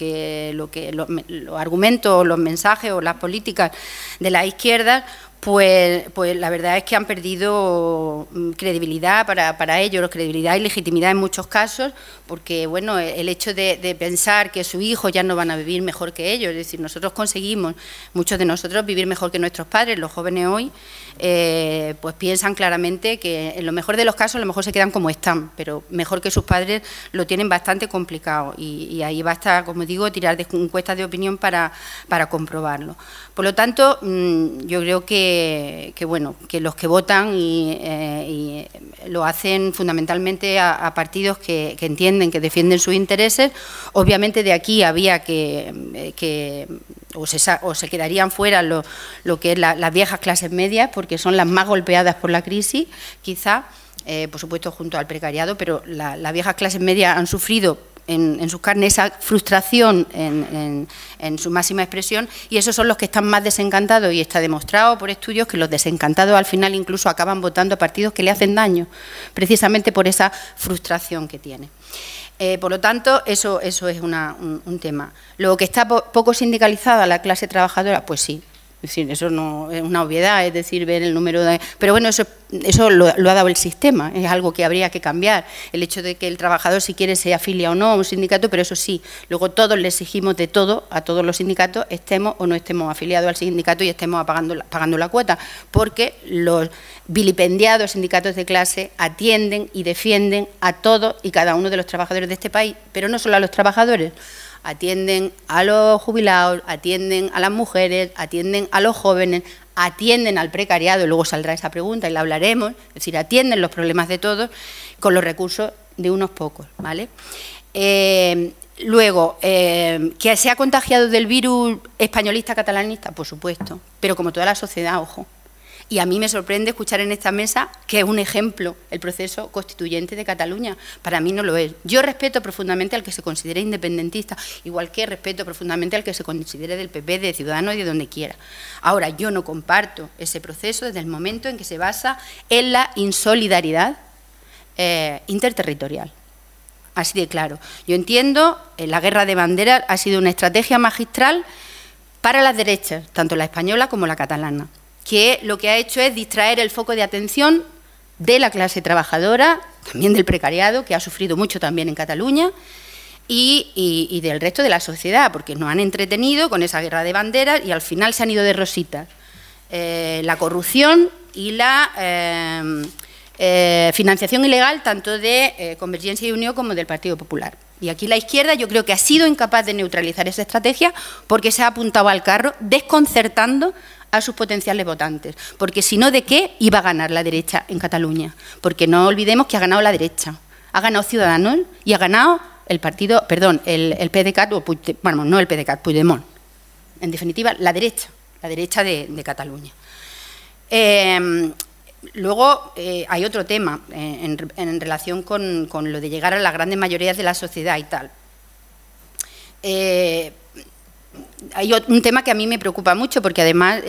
argumentos, los mensajes o las políticas de la izquierda, pues la verdad es que han perdido credibilidad para ellos, credibilidad y legitimidad en muchos casos, porque bueno, el hecho de pensar que sus hijos ya no van a vivir mejor que ellos, es decir, nosotros conseguimos, muchos de nosotros, vivir mejor que nuestros padres, los jóvenes hoy, pues piensan claramente que en lo mejor de los casos a lo mejor se quedan como están, pero mejor que sus padres lo tienen bastante complicado y ahí basta, como digo, tirar de encuestas de opinión para comprobarlo. Por lo tanto, yo creo que los que votan y lo hacen fundamentalmente a partidos que entienden, que defienden sus intereses. Obviamente de aquí había que o se quedarían fuera lo que es las viejas clases medias, porque son las más golpeadas por la crisis, quizá, por supuesto junto al precariado, pero las viejas clases medias han sufrido en sus carnes esa frustración en su máxima expresión, y esos son los que están más desencantados, y está demostrado por estudios que los desencantados al final incluso acaban votando a partidos que le hacen daño, precisamente por esa frustración que tiene. Por lo tanto, eso es un tema. Luego, que está poco sindicalizada la clase trabajadora, pues sí. Es decir, eso no es una obviedad, es decir, ver el número de... Pero bueno, eso lo ha dado el sistema, es algo que habría que cambiar. El hecho de que el trabajador, si quiere, se afilia o no a un sindicato, pero eso sí, luego todos le exigimos de todo a todos los sindicatos, estemos o no estemos afiliados al sindicato y estemos pagando la cuota, porque los vilipendiados sindicatos de clase atienden y defienden a todos y cada uno de los trabajadores de este país, pero no solo a los trabajadores. Atienden a los jubilados, atienden a las mujeres, atienden a los jóvenes, atienden al precariado, y luego saldrá esa pregunta y la hablaremos, es decir, atienden los problemas de todos con los recursos de unos pocos, ¿vale? Luego, ¿que se ha contagiado del virus españolista catalanista? Por supuesto, pero como toda la sociedad, ojo. Y a mí me sorprende escuchar en esta mesa que es un ejemplo el proceso constituyente de Cataluña. Para mí no lo es. Yo respeto profundamente al que se considere independentista, igual que respeto profundamente al que se considere del PP, de Ciudadanos y de donde quiera. Ahora, yo no comparto ese proceso desde el momento en que se basa en la insolidaridad interterritorial. Así de claro. Yo entiendo, la guerra de banderas ha sido una estrategia magistral para las derechas, tanto la española como la catalana, que lo que ha hecho es distraer el foco de atención de la clase trabajadora, también del precariado, que ha sufrido mucho también en Cataluña, y del resto de la sociedad, porque nos han entretenido con esa guerra de banderas y al final se han ido de rositas. La corrupción y la financiación ilegal tanto de Convergencia y Unió como del Partido Popular. Y aquí la izquierda yo creo que ha sido incapaz de neutralizar esa estrategia porque se ha apuntado al carro desconcertando a sus potenciales votantes, porque si no, ¿de qué iba a ganar la derecha en Cataluña? Porque no olvidemos que ha ganado la derecha, ha ganado Ciudadanos y ha ganado el partido, perdón, el PDeCAT, bueno, no el PDeCAT, Puigdemont, en definitiva, la derecha de Cataluña. Luego hay otro tema en relación con lo de llegar a las grandes mayorías de la sociedad y tal. Hay un tema que a mí me preocupa mucho porque además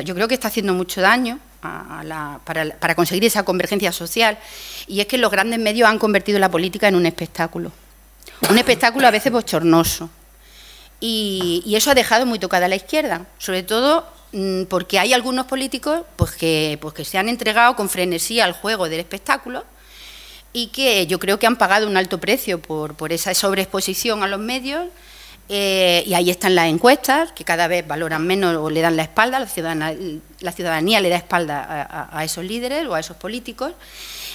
yo creo que está haciendo mucho daño para conseguir esa convergencia social, y es que los grandes medios han convertido la política en un espectáculo a veces bochornoso, y eso ha dejado muy tocada a la izquierda, sobre todo porque hay algunos políticos pues que se han entregado con frenesí al juego del espectáculo y que yo creo que han pagado un alto precio por esa sobreexposición a los medios. Y ahí están las encuestas, que cada vez valoran menos o le dan la espalda, la ciudadanía le da espalda a esos líderes o a esos políticos,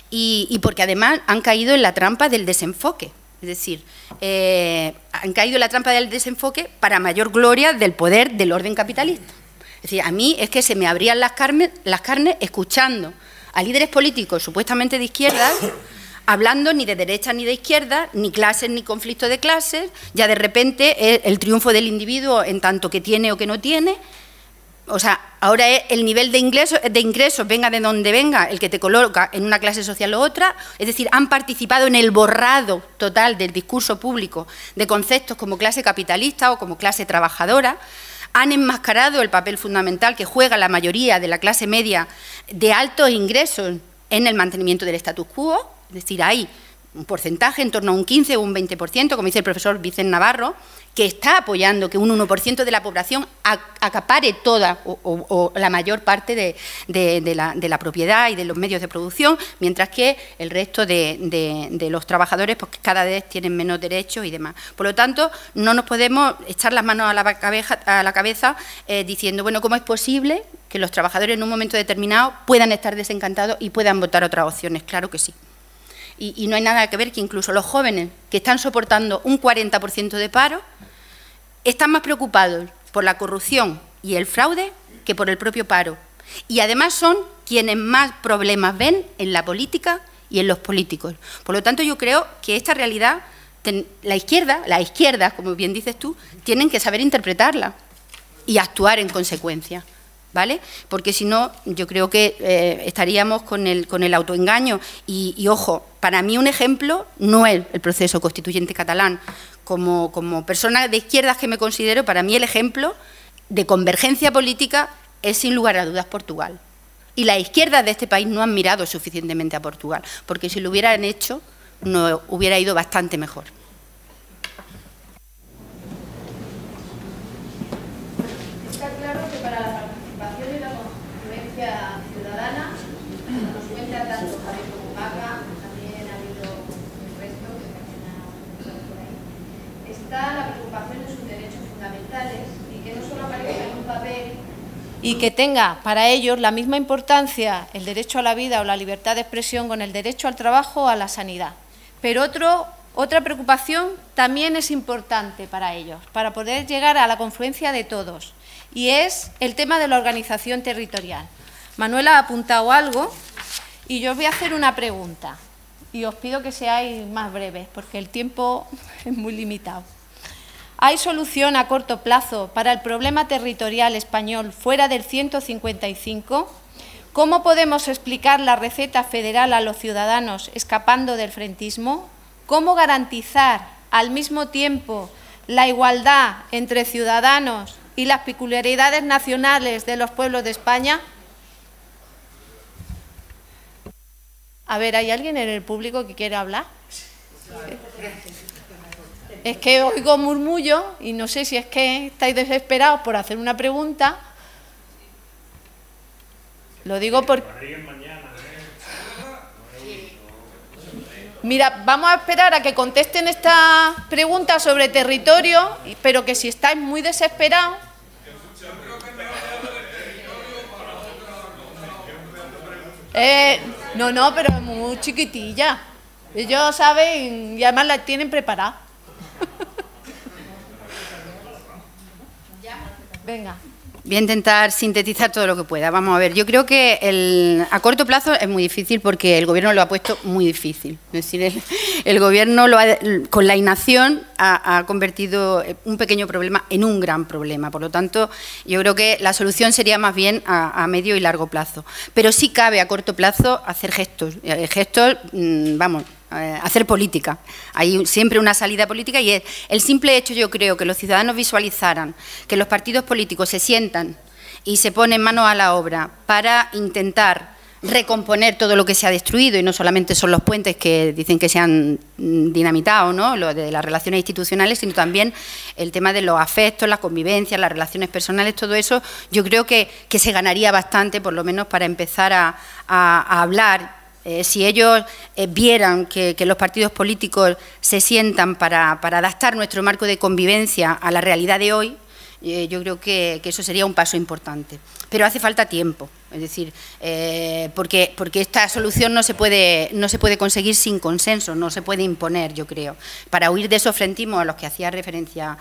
y porque además han caído en la trampa del desenfoque, es decir, han caído en la trampa del desenfoque para mayor gloria del poder del orden capitalista. Es decir, a mí es que se me abrían las carnes escuchando a líderes políticos supuestamente de izquierdas, hablando ni de derecha ni de izquierda, ni clases ni conflicto de clases, ya de repente el triunfo del individuo en tanto que tiene o que no tiene. O sea, ahora es el nivel de ingresos, venga de donde venga, el que te coloca en una clase social u otra. Es decir, han participado en el borrado total del discurso público de conceptos como clase capitalista o como clase trabajadora. Han enmascarado el papel fundamental que juega la mayoría de la clase media de altos ingresos en el mantenimiento del status quo. Es decir, hay un porcentaje en torno a un 15 o un 20%, como dice el profesor Vicente Navarro, que está apoyando que un 1% de la población acapare toda o la mayor parte de la propiedad y de los medios de producción, mientras que el resto de los trabajadores pues, cada vez tienen menos derechos y demás. Por lo tanto, no nos podemos echar las manos a la cabeza diciendo, bueno, ¿cómo es posible que los trabajadores en un momento determinado puedan estar desencantados y puedan votar otras opciones? Claro que sí. Y no hay nada que ver que incluso los jóvenes que están soportando un 40% de paro están más preocupados por la corrupción y el fraude que por el propio paro. Y además son quienes más problemas ven en la política y en los políticos. Por lo tanto, yo creo que esta realidad, las izquierdas, como bien dices tú, tienen que saber interpretarla. y actuar en consecuencia, ¿vale? Porque si no, yo creo que estaríamos con el autoengaño. Y ojo, para mí un ejemplo no es el proceso constituyente catalán. Como persona de izquierdas que me considero, para mí el ejemplo de convergencia política es sin lugar a dudas Portugal. Y las izquierdas de este país no han mirado suficientemente a Portugal, porque si lo hubieran hecho, nos hubiera ido bastante mejor. Está claro que para la participación y la confluencia ciudadana, nos cuenta tanto Javier como Paca, también ha habido el resto que también ha pasado por ahí, está la preocupación de sus derechos fundamentales y que no solo aparezca en un papel y que tenga para ellos la misma importancia el derecho a la vida o la libertad de expresión con el derecho al trabajo o a la sanidad. Pero otra preocupación también es importante para ellos, para poder llegar a la confluencia de todos, y es el tema de la organización territorial. Manuela ha apuntado algo y yo os voy a hacer una pregunta y os pido que seáis más breves porque el tiempo es muy limitado. ¿Hay solución a corto plazo para el problema territorial español fuera del 155? ¿Cómo podemos explicar la receta federal a los ciudadanos escapando del frentismo? ¿Cómo garantizar al mismo tiempo la igualdad entre ciudadanos y las peculiaridades nacionales de los pueblos de España? A ver, ¿hay alguien en el público que quiere hablar? Es que oigo murmullo y no sé si es que estáis desesperados por hacer una pregunta. Lo digo porque... Mira, vamos a esperar a que contesten esta pregunta sobre territorio, pero que si estáis muy desesperados... No, pero es muy chiquitilla. Ellos saben y además la tienen preparada. Venga. Voy a intentar sintetizar todo lo que pueda. Vamos a ver, yo creo que a corto plazo es muy difícil porque el Gobierno lo ha puesto muy difícil. Es decir, el Gobierno con la inacción ha convertido un pequeño problema en un gran problema. Por lo tanto, yo creo que la solución sería más bien a medio y largo plazo. Pero sí cabe a corto plazo hacer gestos. Hacer política. Hay siempre una salida política y es el simple hecho, yo creo, que los ciudadanos visualizaran que los partidos políticos se sientan y se ponen manos a la obra para intentar recomponer todo lo que se ha destruido, y no solamente son los puentes que dicen que se han dinamitado, ¿no?, lo de las relaciones institucionales, sino también el tema de los afectos, las convivencias, las relaciones personales, todo eso, yo creo que se ganaría bastante, por lo menos para empezar a hablar. Si ellos vieran que los partidos políticos se sientan para adaptar nuestro marco de convivencia a la realidad de hoy, yo creo que eso sería un paso importante. Pero hace falta tiempo, es decir, porque esta solución no se puede conseguir sin consenso, no se puede imponer, yo creo, para huir de esos frentismos a los que hacía referencia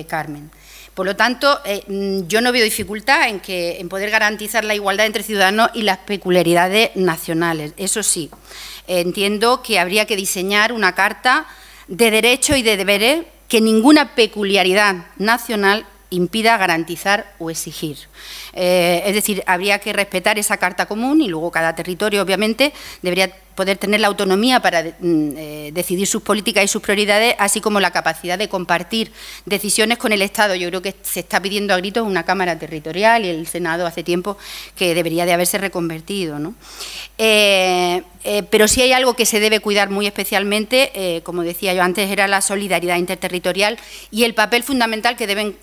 Carmen. Por lo tanto, yo no veo dificultad en poder garantizar la igualdad entre ciudadanos y las peculiaridades nacionales. Eso sí, entiendo que habría que diseñar una carta de derechos y de deberes que ninguna peculiaridad nacional impida garantizar o exigir. Es decir, habría que respetar esa carta común y luego cada territorio, obviamente, debería poder tener la autonomía para decidir sus políticas y sus prioridades, así como la capacidad de compartir decisiones con el Estado. Yo creo que se está pidiendo a gritos una Cámara Territorial y el Senado hace tiempo que debería de haberse reconvertido, ¿no? Pero sí hay algo que se debe cuidar muy especialmente, como decía yo antes, era la solidaridad interterritorial y el papel fundamental que deben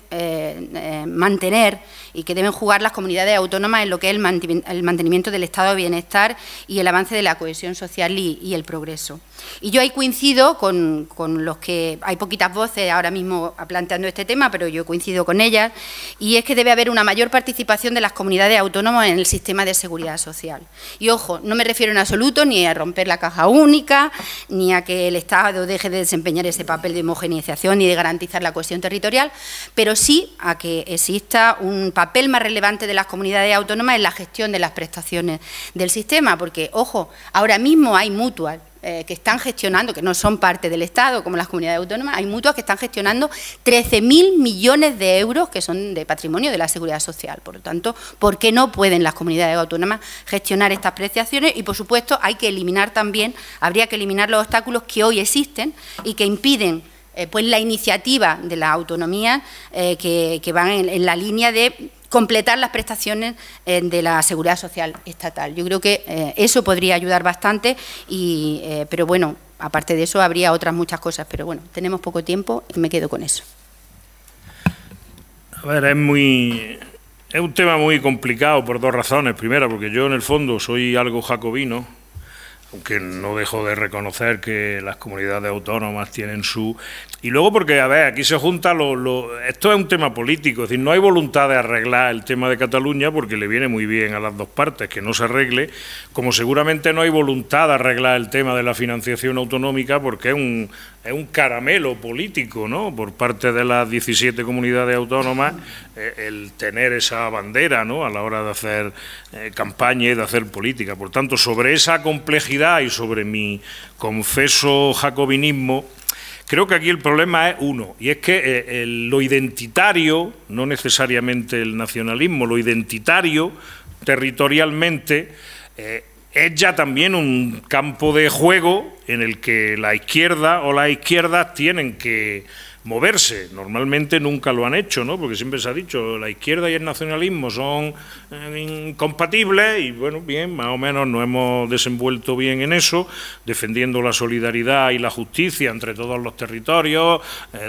mantener y que deben jugar las comunidades autónomas en lo que es el mantenimiento del estado de bienestar y el avance de la cohesión social y el progreso. Y yo ahí coincido con los que, hay poquitas voces ahora mismo planteando este tema, pero yo coincido con ellas, y es que debe haber una mayor participación de las comunidades autónomas en el sistema de seguridad social. Y ojo, no me refiero en absoluto ni a romper la caja única, ni a que el Estado deje de desempeñar ese papel de homogeneización ni de garantizar la cohesión territorial, pero sí a que exista un papel más relevante de las comunidades autónomas en la gestión de las prestaciones del sistema, porque, ojo, ahora mismo hay mutuas que están gestionando, que no son parte del Estado, como las comunidades autónomas, hay mutuas que están gestionando 13.000 millones de euros que son de patrimonio de la Seguridad Social. Por lo tanto, ¿por qué no pueden las comunidades autónomas gestionar estas prestaciones? Y, por supuesto, hay que eliminar también, habría que eliminar los obstáculos que hoy existen y que impiden pues la iniciativa de la autonomía que van en la línea de completar las prestaciones de la Seguridad Social estatal. Yo creo que eso podría ayudar bastante, pero bueno, aparte de eso habría otras muchas cosas, pero bueno, tenemos poco tiempo y me quedo con eso. A ver, es un tema muy complicado por dos razones. Primera, porque yo en el fondo soy algo jacobino, aunque no dejo de reconocer que las comunidades autónomas tienen su... Y luego porque, a ver, aquí se junta esto es un tema político, es decir, no hay voluntad de arreglar el tema de Cataluña porque le viene muy bien a las dos partes que no se arregle, como seguramente no hay voluntad de arreglar el tema de la financiación autonómica porque es un caramelo político, ¿no?, por parte de las 17 comunidades autónomas, el tener esa bandera, ¿no?, a la hora de hacer campaña y de hacer política. Por tanto, sobre esa complejidad y sobre mi confeso jacobinismo, creo que aquí el problema es uno, y es que lo identitario, no necesariamente el nacionalismo, lo identitario territorialmente es ya también un campo de juego en el que la izquierda o las izquierdas tienen que moverse. Normalmente nunca lo han hecho, ¿no?, porque siempre se ha dicho la izquierda y el nacionalismo son incompatibles y, bueno, bien, más o menos nos hemos desenvuelto bien en eso, defendiendo la solidaridad y la justicia entre todos los territorios,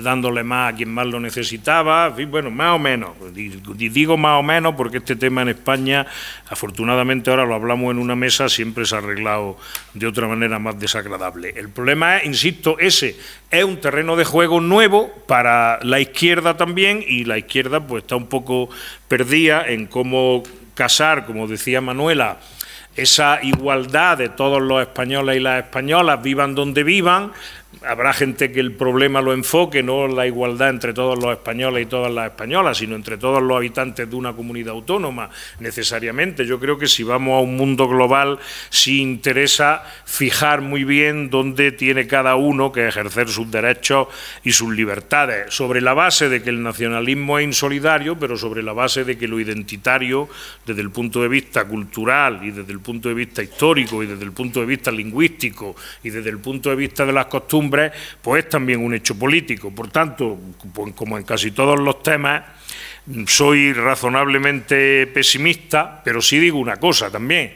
dándole más a quien más lo necesitaba, en fin, bueno, más o menos. Y digo más o menos porque este tema en España, afortunadamente ahora lo hablamos en una mesa, siempre se ha arreglado de otra manera más desagradable. El problema es, insisto, ese es un terreno de juego nuevo para la izquierda también, y la izquierda pues está un poco perdida en cómo casar, como decía Manuela, esa igualdad de todos los españoles y las españolas, vivan donde vivan. Habrá gente que el problema lo enfoque, no la igualdad entre todos los españoles y todas las españolas, sino entre todos los habitantes de una comunidad autónoma, necesariamente. Yo creo que si vamos a un mundo global, sí interesa fijar muy bien dónde tiene cada uno que ejercer sus derechos y sus libertades, sobre la base de que el nacionalismo es insolidario, pero sobre la base de que lo identitario, desde el punto de vista cultural y desde el punto de vista histórico y desde el punto de vista lingüístico y desde el punto de vista de las costumbres, pues es también un hecho político. Por tanto, como en casi todos los temas, soy razonablemente pesimista, pero sí digo una cosa también,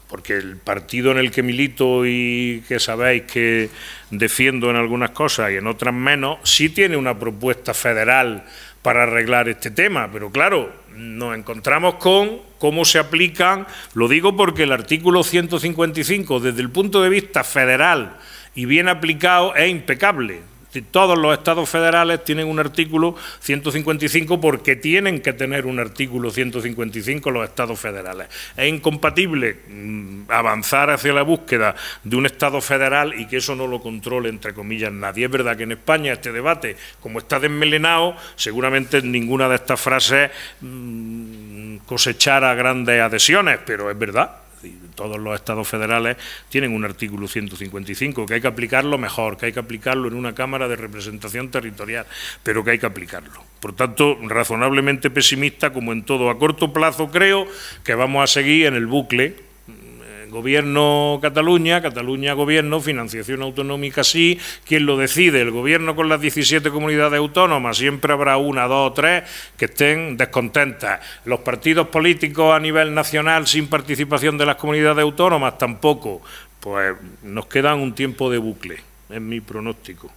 porque el partido en el que milito y que sabéis que defiendo en algunas cosas y en otras menos, sí tiene una propuesta federal para arreglar este tema, pero claro, nos encontramos con cómo se aplican, lo digo porque el artículo 155, desde el punto de vista federal y bien aplicado, es impecable. Todos los estados federales tienen un artículo 155 porque tienen que tener un artículo 155 los estados federales. Es incompatible avanzar hacia la búsqueda de un estado federal y que eso no lo controle, entre comillas, nadie. Es verdad que en España este debate, como está desmelenado, seguramente ninguna de estas frases cosechara grandes adhesiones, pero es verdad. Todos los estados federales tienen un artículo 155, que hay que aplicarlo mejor, que hay que aplicarlo en una Cámara de Representación Territorial, pero que hay que aplicarlo. Por tanto, razonablemente pesimista, como en todo. A corto plazo creo que vamos a seguir en el bucle. Gobierno Cataluña, Cataluña Gobierno, financiación autonómica sí, ¿quién lo decide? El Gobierno con las 17 comunidades autónomas, siempre habrá una, dos o tres que estén descontentas. Los partidos políticos a nivel nacional sin participación de las comunidades autónomas tampoco. Pues nos queda un tiempo de bucle, es mi pronóstico.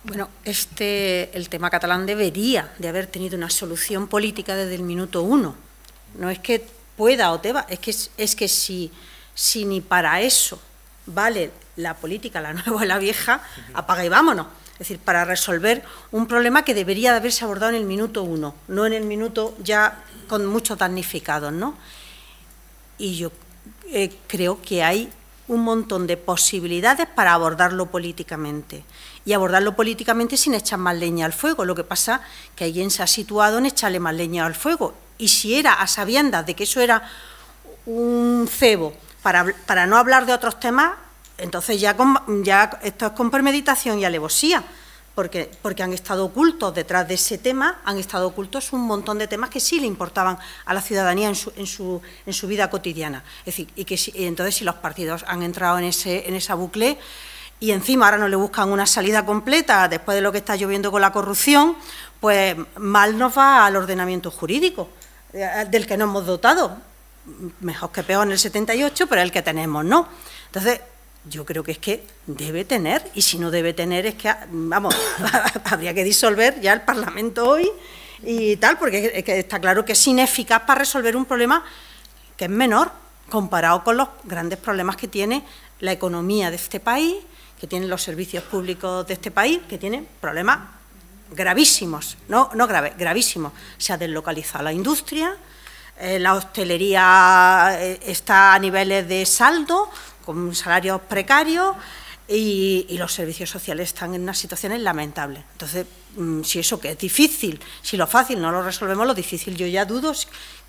Bueno, el tema catalán debería de haber tenido una solución política desde el minuto uno. No es que pueda o deba, es que si ni para eso vale la política, la nueva o la vieja, apaga y vámonos. Es decir, para resolver un problema que debería de haberse abordado en el minuto uno, no en el minuto ya con muchos damnificados, ¿no? Y yo creo que hay un montón de posibilidades para abordarlo políticamente. Y abordarlo políticamente sin echar más leña al fuego. Lo que pasa es que alguien se ha situado en echarle más leña al fuego. Y si era a sabiendas de que eso era un cebo para no hablar de otros temas, entonces ya esto es con premeditación y alevosía, porque han estado ocultos detrás de ese tema, han estado ocultos un montón de temas que sí le importaban a la ciudadanía en su vida cotidiana. Es decir, y entonces si los partidos han entrado en esa bucle y encima ahora no le buscan una salida completa después de lo que está lloviendo con la corrupción, pues mal nos va al ordenamiento jurídico del que nos hemos dotado. Mejor que peor en el 78, pero el que tenemos no. Entonces, yo creo que es que debe tener, y si no debe tener es que, vamos, habría que disolver ya el Parlamento hoy y tal, porque es que está claro que es ineficaz para resolver un problema que es menor comparado con los grandes problemas que tiene la economía de este país, que tienen los servicios públicos de este país, que tienen problemas gravísimos, no graves, gravísimos. Se ha deslocalizado la industria, la hostelería está a niveles de saldo, con salarios precarios, y los servicios sociales están en unas situaciones lamentables. Entonces, si eso que es difícil, si lo fácil no lo resolvemos, lo difícil yo ya dudo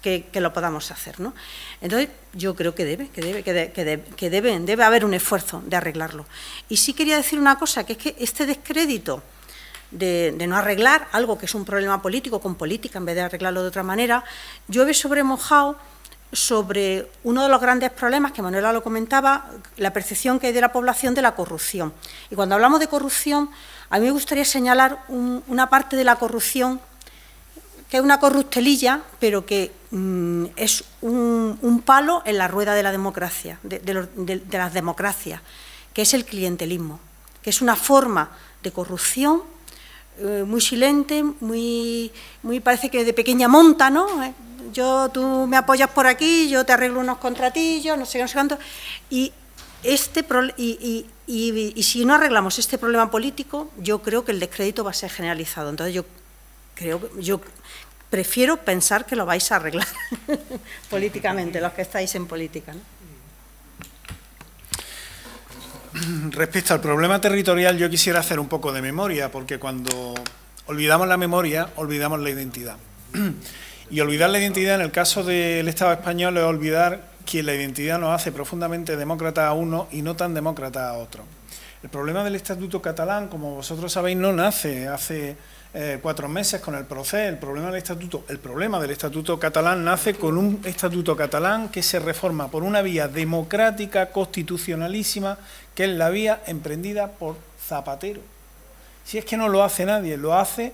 que lo podamos hacer, ¿no? Entonces, yo creo que debe haber un esfuerzo de arreglarlo. Y sí quería decir una cosa, que es que este descrédito de no arreglar algo que es un problema político con política en vez de arreglarlo de otra manera, llueve sobre mojado sobre uno de los grandes problemas, que Manuela lo comentaba, la percepción que hay de la población de la corrupción. Y cuando hablamos de corrupción, a mí me gustaría señalar una parte de la corrupción que es una corruptelilla, pero que es un palo en la rueda de la democracia, de las democracias, que es el clientelismo, que es una forma de corrupción muy silente, muy parece que de pequeña monta, ¿no? Tú me apoyas por aquí, yo te arreglo unos contratillos, no sé qué, no sé cuánto. Y si no arreglamos este problema político, yo creo que el descrédito va a ser generalizado. Entonces yo prefiero pensar que lo vais a arreglar políticamente, los que estáis en política, ¿no? Respecto al problema territorial, yo quisiera hacer un poco de memoria, porque cuando olvidamos la memoria, olvidamos la identidad. Y olvidar la identidad en el caso del Estado español es olvidar que la identidad nos hace profundamente demócrata a uno y no tan demócrata a otro. El problema del Estatuto catalán, como vosotros sabéis, no nace hace 4 meses con el proceso. El problema del Estatuto catalán nace con un Estatuto catalán que se reforma por una vía democrática, constitucionalísima, que es la vía emprendida por Zapatero. Si es que no lo hace nadie, lo hace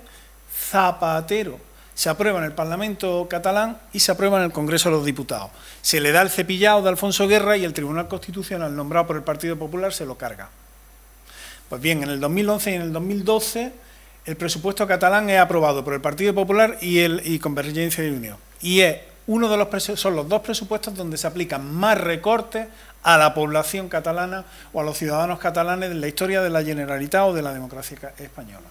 Zapatero. Se aprueba en el Parlamento catalán y se aprueba en el Congreso de los Diputados. Se le da el cepillado de Alfonso Guerra y el Tribunal Constitucional, nombrado por el Partido Popular, se lo carga. Pues bien, en el 2011 y en el 2012 el presupuesto catalán es aprobado por el Partido Popular y Convergencia y Unión. Y son los 2 presupuestos donde se aplican más recortes a la población catalana o a los ciudadanos catalanes en la historia de la Generalitat o de la democracia española.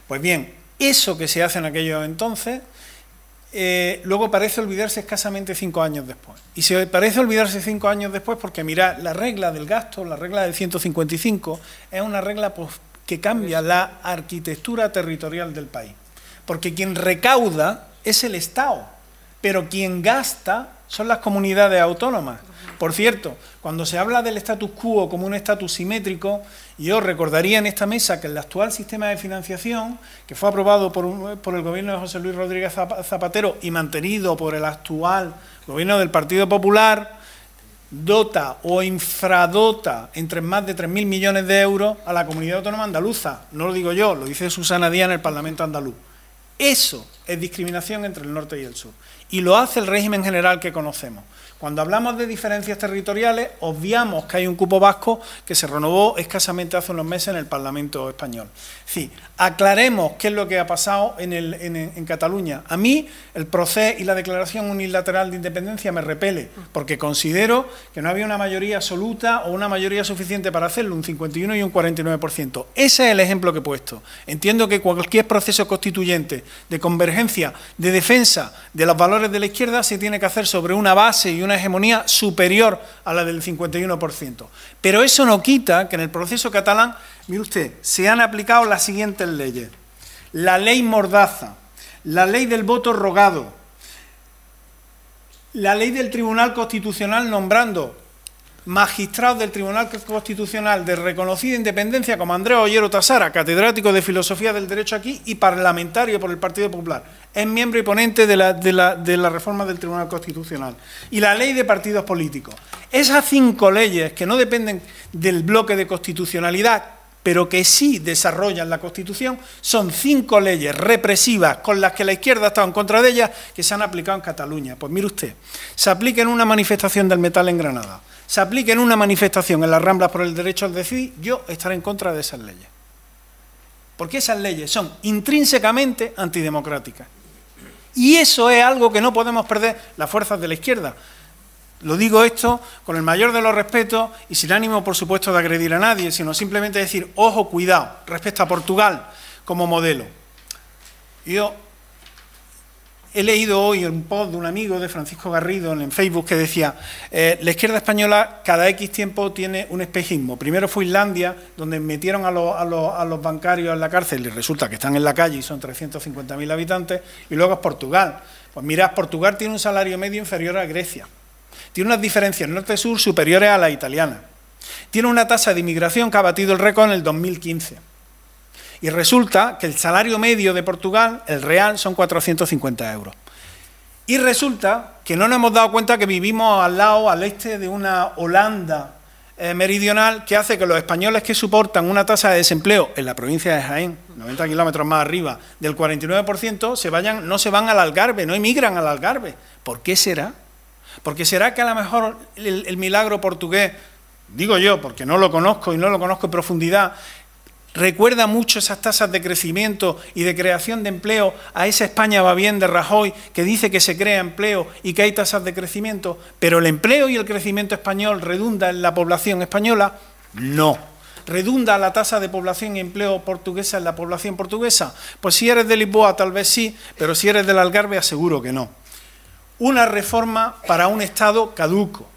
Pues bien, eso que se hace en aquellos entonces, luego parece olvidarse escasamente 5 años después. Y se parece olvidarse 5 años después porque, mirad, la regla del gasto, la regla del 155, es una regla que cambia la arquitectura territorial del país. Porque quien recauda es el Estado, pero quien gasta son las comunidades autónomas. Por cierto, cuando se habla del status quo como un estatus simétrico, yo recordaría en esta mesa que el actual sistema de financiación, que fue aprobado por el gobierno de José Luis Rodríguez Zapatero y mantenido por el actual gobierno del Partido Popular, dota o infradota entre más de 3.000 millones de euros a la comunidad autónoma andaluza. No lo digo yo, lo dice Susana Díaz en el Parlamento andaluz. Eso es discriminación entre el norte y el sur. Y lo hace el régimen general que conocemos. Cuando hablamos de diferencias territoriales, obviamos que hay un cupo vasco que se renovó escasamente hace unos meses en el Parlamento español. Sí, aclaremos qué es lo que ha pasado en Cataluña. A mí el proceso y la declaración unilateral de independencia me repele, porque considero que no había una mayoría absoluta o una mayoría suficiente para hacerlo, un 51 y un 49%. Ese es el ejemplo que he puesto. Entiendo que cualquier proceso constituyente de convergencia, de defensa de los valores de la izquierda se tiene que hacer sobre una base y una hegemonía superior a la del 51%. Pero eso no quita que en el proceso catalán, mire usted, se han aplicado las siguientes leyes. La ley Mordaza, la ley del voto rogado, la ley del Tribunal Constitucional nombrando magistrados del Tribunal Constitucional de reconocida independencia como Andrés Ollero Tasara, catedrático de Filosofía del Derecho aquí y parlamentario por el Partido Popular. Es miembro y ponente de la reforma del Tribunal Constitucional. Y la ley de partidos políticos. Esas 5 leyes que no dependen del bloque de constitucionalidad, pero que sí desarrollan la Constitución, son 5 leyes represivas con las que la izquierda ha estado en contra de ellas, que se han aplicado en Cataluña. Pues mire usted, se aplica en una manifestación del metal en Granada, se aplica en una manifestación en las Ramblas por el derecho al decidir, yo estaré en contra de esas leyes. Porque esas leyes son intrínsecamente antidemocráticas. Y eso es algo que no podemos perder las fuerzas de la izquierda. Lo digo esto con el mayor de los respetos y sin ánimo, por supuesto, de agredir a nadie, sino simplemente decir, ojo, cuidado, respecto a Portugal como modelo. Yo he leído hoy un post de un amigo de Francisco Garrido en Facebook que decía, la izquierda española cada X tiempo tiene un espejismo. Primero fue Islandia, donde metieron a los bancarios en la cárcel y resulta que están en la calle y son 350.000 habitantes, y luego es Portugal. Pues mirad, Portugal tiene un salario medio inferior a Grecia. Tiene unas diferencias norte-sur superiores a la italiana. Tiene una tasa de inmigración que ha batido el récord en el 2015. Y resulta que el salario medio de Portugal, el real, son 450 euros. Y resulta que no nos hemos dado cuenta que vivimos al lado, al este de una Holanda meridional, que hace que los españoles que soportan una tasa de desempleo en la provincia de Jaén, 90 kilómetros más arriba, del 49%, no se van al Algarve, no emigran al Algarve. ¿Por qué será? Porque será que a lo mejor el milagro portugués, digo yo, porque no lo conozco y no lo conozco en profundidad, recuerda mucho esas tasas de crecimiento y de creación de empleo a esa España va bien de Rajoy, que dice que se crea empleo y que hay tasas de crecimiento, pero el empleo y el crecimiento español redunda en la población española. No. ¿Redunda la tasa de población y empleo portuguesa en la población portuguesa? Pues si eres de Lisboa tal vez sí, pero si eres del Algarve aseguro que no. Una reforma para un Estado caduco,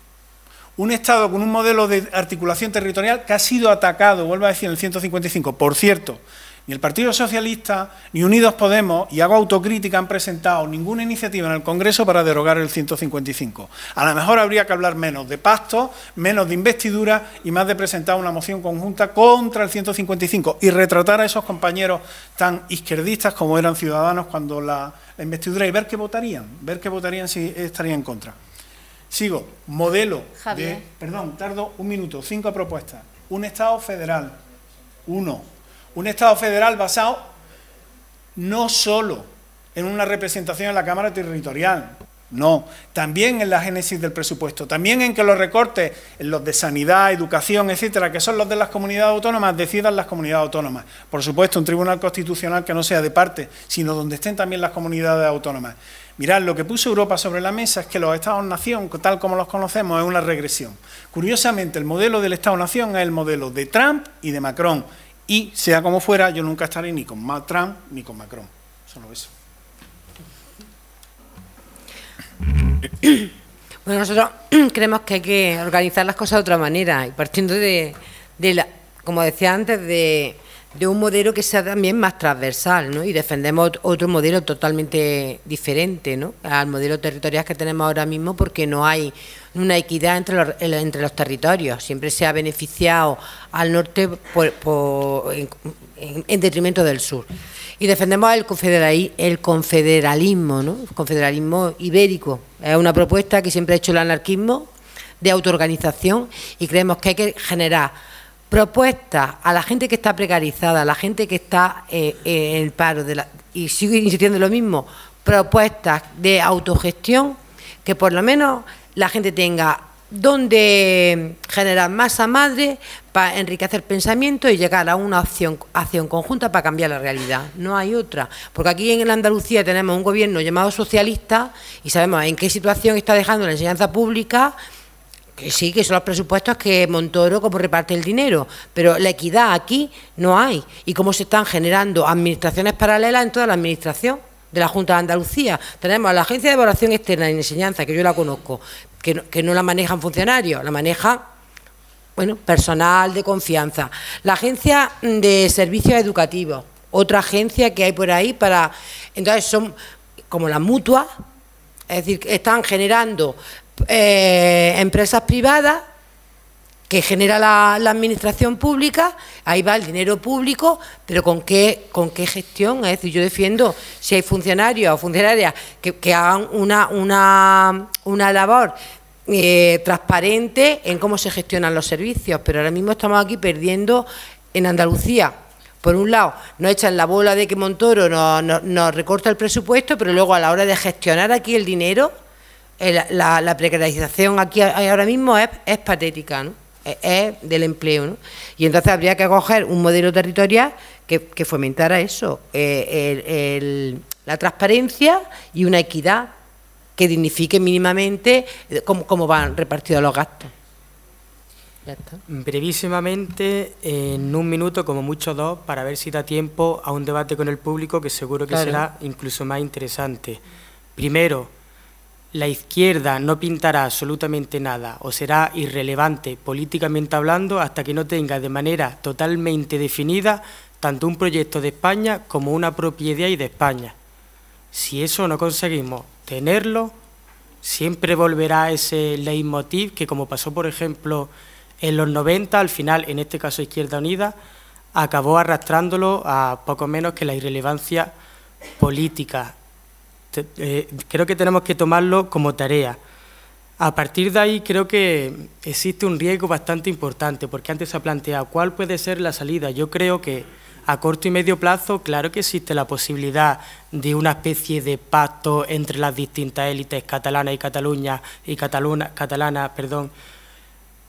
un Estado con un modelo de articulación territorial que ha sido atacado, vuelvo a decir, en el 155. Por cierto, ni el Partido Socialista ni Unidos Podemos, y hago autocrítica, han presentado ninguna iniciativa en el Congreso para derogar el 155. A lo mejor habría que hablar menos de pactos, menos de investidura y más de presentar una moción conjunta contra el 155 y retratar a esos compañeros tan izquierdistas como eran Ciudadanos cuando la investidura y ver qué votarían si estarían en contra. Sigo, modelo Javier. perdón, tardo un minuto, 5 propuestas. Un Estado federal, 1. Un Estado federal basado no solo en una representación en la Cámara Territorial, no, también en la génesis del presupuesto, también en que los recortes en los de sanidad, educación, etcétera, que son los de las comunidades autónomas, decidan las comunidades autónomas. Por supuesto, un tribunal constitucional que no sea de parte, sino donde estén también las comunidades autónomas. Mirad, lo que puso Europa sobre la mesa es que los Estados-nación, tal como los conocemos, es una regresión. Curiosamente, el modelo del Estado-nación es el modelo de Trump y de Macron. Y, sea como fuera, yo nunca estaré ni con Trump ni con Macron. Solo eso. Bueno, nosotros creemos que hay que organizar las cosas de otra manera y partiendo como decía antes, de un modelo que sea también más transversal, ¿no? Y defendemos otro modelo totalmente diferente, ¿no?, al modelo territorial que tenemos ahora mismo, porque no hay una equidad entre los territorios. Siempre se ha beneficiado al norte en detrimento del sur. Y defendemos el confederalismo, ¿no?, el confederalismo ibérico. Es una propuesta que siempre ha hecho el anarquismo de autoorganización y creemos que hay que generar propuestas a la gente que está precarizada, a la gente que está en el paro, y sigo insistiendo en lo mismo, propuestas de autogestión, que por lo menos la gente tenga donde generar masa madre para enriquecer pensamiento y llegar a una acción conjunta para cambiar la realidad. No hay otra, porque aquí en Andalucía tenemos un gobierno llamado socialista y sabemos en qué situación está dejando la enseñanza pública. Que sí, que son los presupuestos que Montoro como reparte el dinero, pero la equidad aquí no hay. Y cómo se están generando administraciones paralelas en toda la administración de la Junta de Andalucía. Tenemos la Agencia de Evaluación Externa y Enseñanza, que yo la conozco, que no la manejan funcionarios, la maneja, bueno, personal de confianza. La Agencia de Servicios Educativos, otra agencia que hay por ahí para... Entonces son como las mutuas, es decir, están generando empresas privadas que genera la administración pública, ahí va el dinero público, pero ¿con qué gestión? Es decir, yo defiendo si hay funcionarios o funcionarias que hagan una labor transparente en cómo se gestionan los servicios, pero ahora mismo estamos aquí perdiendo en Andalucía. Por un lado, nos echan la bola de que Montoro nos recorta el presupuesto, pero luego a la hora de gestionar aquí el dinero, la precarización aquí ahora mismo es patética, ¿no? Es del empleo, ¿no? Y entonces habría que coger un modelo territorial que fomentara eso, la transparencia y una equidad que dignifique mínimamente cómo van repartidos los gastos. Ya está. Brevísimamente, en un minuto, como mucho dos, para ver si da tiempo a un debate con el público que seguro que será incluso más interesante. Primero, la izquierda no pintará absolutamente nada o será irrelevante políticamente hablando hasta que no tenga de manera totalmente definida tanto un proyecto de España como una propia idea y de España. Si eso no conseguimos tenerlo, siempre volverá ese leitmotiv que, como pasó, por ejemplo, en los 90, al final, en este caso Izquierda Unida, acabó arrastrándolo a poco menos que la irrelevancia política. Creo que tenemos que tomarlo como tarea. A partir de ahí creo que existe un riesgo bastante importante, porque antes se ha planteado cuál puede ser la salida. Yo creo que a corto y medio plazo, claro que existe la posibilidad de una especie de pacto entre las distintas élites catalanas y catalanas,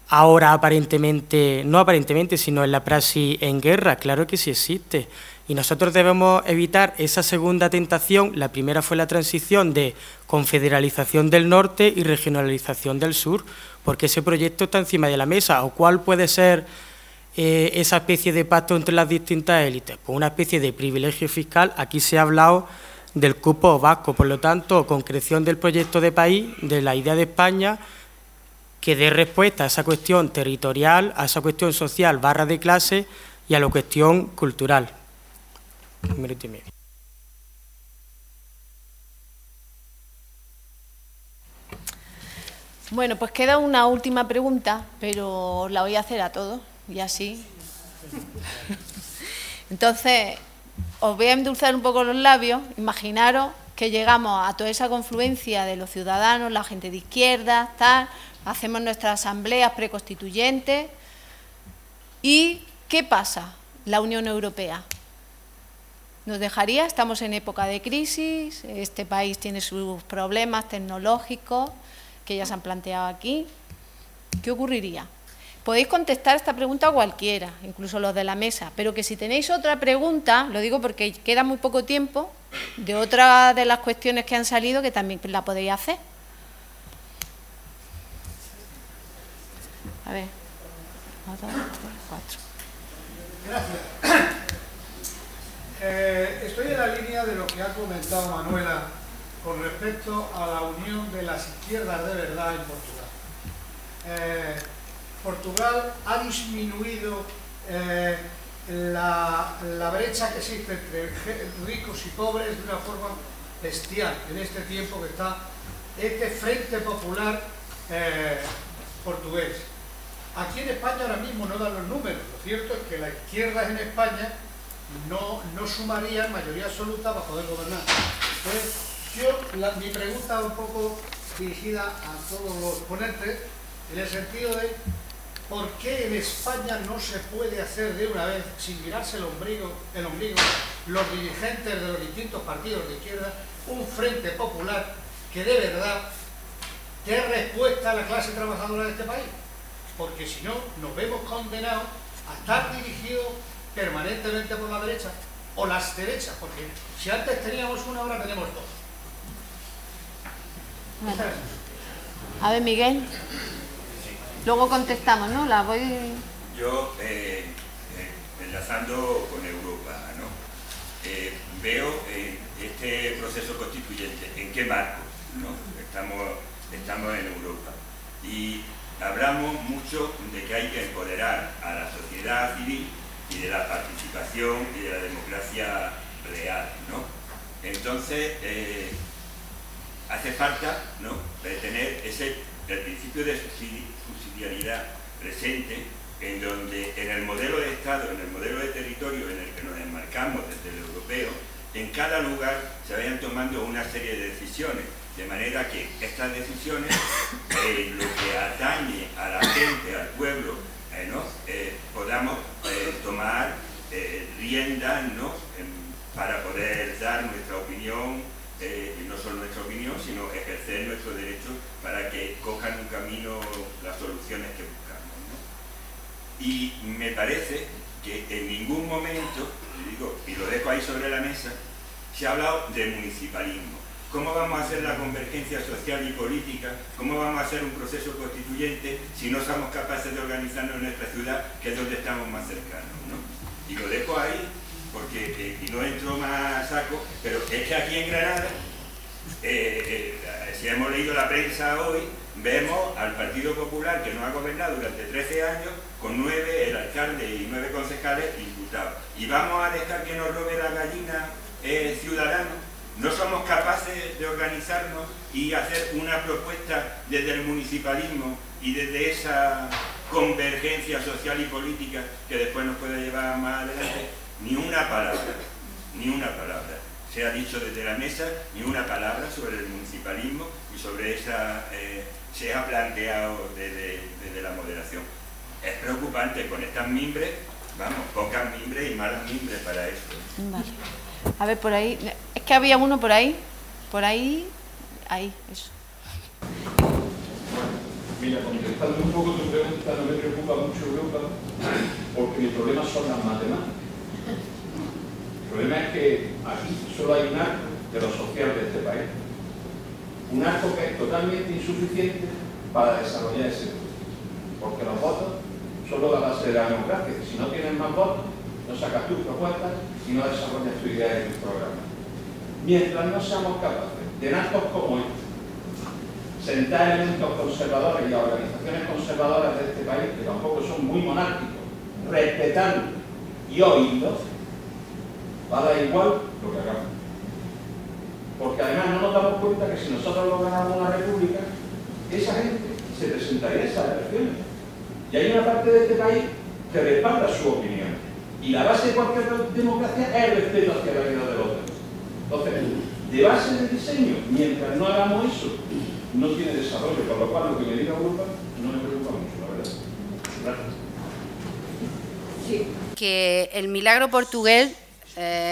ahora aparentemente, no aparentemente, sino en la praxis en guerra, claro que sí existe. Y nosotros debemos evitar esa segunda tentación. La primera fue la transición de confederalización del norte y regionalización del sur, porque ese proyecto está encima de la mesa. ¿O cuál puede ser esa especie de pacto entre las distintas élites? Pues una especie de privilegio fiscal. Aquí se ha hablado del cupo vasco, por lo tanto, concreción del proyecto de país, de la idea de España, que dé respuesta a esa cuestión territorial, a esa cuestión social / de clase y a la cuestión cultural. Un minuto y medio. Bueno, pues queda una última pregunta, pero os la voy a hacer a todos y así. Entonces, os voy a endulzar un poco los labios. Imaginaros que llegamos a toda esa confluencia de los ciudadanos, la gente de izquierda, tal. Hacemos nuestras asambleas preconstituyentes. ¿Y qué pasa? La Unión Europea. ¿Nos dejaría? Estamos en época de crisis, este país tiene sus problemas tecnológicos que ya se han planteado aquí. ¿Qué ocurriría? Podéis contestar esta pregunta a cualquiera, incluso los de la mesa, pero que si tenéis otra pregunta, lo digo porque queda muy poco tiempo, de otra de las cuestiones que han salido, que también la podéis hacer. A ver, 1, 2, 3, 4. Gracias. Estoy en la línea de lo que ha comentado Manuela con respecto a la unión de las izquierdas de verdad en Portugal. Portugal ha disminuido la brecha que existe entre ricos y pobres de una forma bestial en este tiempo que está este Frente Popular portugués. Aquí en España ahora mismo no dan los números. Lo cierto es que las izquierdas en España no sumarían mayoría absoluta para poder gobernar. Entonces, mi pregunta es un poco dirigida a todos los ponentes, en el sentido de ¿por qué en España no se puede hacer de una vez, sin mirarse el ombligo, los dirigentes de los distintos partidos de izquierda, un frente popular que de verdad dé respuesta a la clase trabajadora de este país? Porque si no, nos vemos condenados a estar dirigidos permanentemente por la derecha o las derechas, porque si antes teníamos una, ahora tenemos dos. Bueno. A ver, Miguel. Luego contestamos, ¿no? Yo, enlazando con Europa, ¿no? Veo este proceso constituyente, ¿en qué marco? ¿No? Estamos en Europa. Y hablamos mucho de que hay que empoderar a la sociedad civil y de la participación y de la democracia real, ¿no? Entonces, hace falta, ¿no?, de tener el principio de subsidiariedad presente, en donde en el modelo de Estado, en el modelo de territorio en el que nos enmarcamos desde el europeo, en cada lugar se vayan tomando una serie de decisiones, de manera que estas decisiones, lo que atañe a la gente, al pueblo, podamos tomar riendas, ¿no?, para poder dar nuestra opinión, y no solo nuestra opinión, sino ejercer nuestro derecho para que cojan un camino las soluciones que buscamos, ¿no? Y me parece que en ningún momento, digo, y lo dejo ahí sobre la mesa, se ha hablado de municipalismo. ¿Cómo vamos a hacer la convergencia social y política? ¿Cómo vamos a hacer un proceso constituyente si no somos capaces de organizarnos en nuestra ciudad, que es donde estamos más cercanos, ¿no? Y lo dejo ahí, porque y no entro más a saco, pero es que aquí en Granada, si hemos leído la prensa hoy, vemos al Partido Popular, que nos ha gobernado durante 13 años, con 9, el alcalde y 9 concejales imputados. ¿Y vamos a dejar que nos robe la gallina ciudadanos? ¿No somos capaces de organizarnos y hacer una propuesta desde el municipalismo y desde esa convergencia social y política que después nos puede llevar más adelante? Ni una palabra se ha dicho desde la mesa, ni una palabra sobre el municipalismo y sobre esa... se ha planteado desde la moderación. Es preocupante con estas mimbres, vamos, pocas mimbres y malas mimbres para eso. Vale. A ver, por ahí, es que había uno por ahí, ahí, eso. Mira, contestando un poco tu pregunta, no me preocupa mucho Europa, porque mi problema son las matemáticas. El problema es que aquí solo hay un arco de lo social de este país. Un arco que es totalmente insuficiente para desarrollar ese punto. Porque los votos son la base de la democracia. Si no tienes más votos, no sacas tus propuestas y no desarrollas tu idea y tus programas. Mientras no seamos capaces de en actos como este, sentar elementos conservadores y organizaciones conservadoras de este país, que tampoco son muy monárquicos, respetando y oírlos, va a dar igual lo que hagamos. Porque además no nos damos cuenta que si nosotros logramos una república, esa gente se presentaría a esas elecciones. Y hay una parte de este país que respalda su opinión. Y la base de cualquier democracia es el respeto hacia la vida de los demás. Entonces, de base del diseño, mientras no hagamos eso, no tiene desarrollo, por lo cual lo que me diga Europa no me preocupa mucho, la verdad. Gracias. Sí. Que el milagro portugués,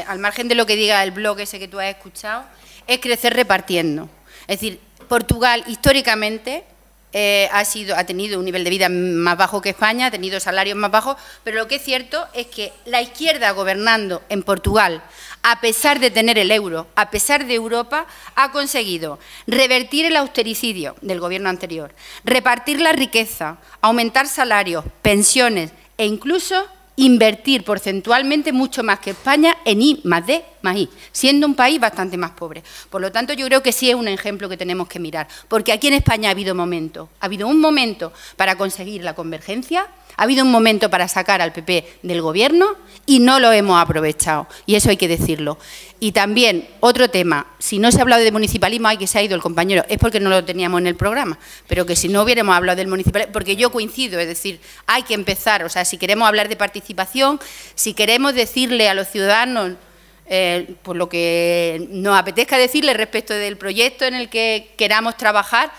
al margen de lo que diga el blog ese que tú has escuchado, es crecer repartiendo. Es decir, Portugal históricamente ha tenido un nivel de vida más bajo que España, ha tenido salarios más bajos, pero lo que es cierto es que la izquierda gobernando en Portugal, a pesar de tener el euro, a pesar de Europa, ha conseguido revertir el austericidio del gobierno anterior, repartir la riqueza, aumentar salarios, pensiones e incluso invertir porcentualmente mucho más que España en I+D+I, siendo un país bastante más pobre. Por lo tanto, yo creo que sí es un ejemplo que tenemos que mirar, porque aquí en España ha habido momentos, ha habido un momento para conseguir la convergencia, ha habido un momento para sacar al PP del gobierno y no lo hemos aprovechado, y eso hay que decirlo. Y también, otro tema, si no se ha hablado de municipalismo, hay que se ha ido el compañero, es porque no lo teníamos en el programa, pero que si no hubiéramos hablado del municipalismo, porque yo coincido, es decir, hay que empezar, o sea, si queremos hablar de participación, si queremos decirle a los ciudadanos pues lo que nos apetezca decirle respecto del proyecto en el que queramos trabajar,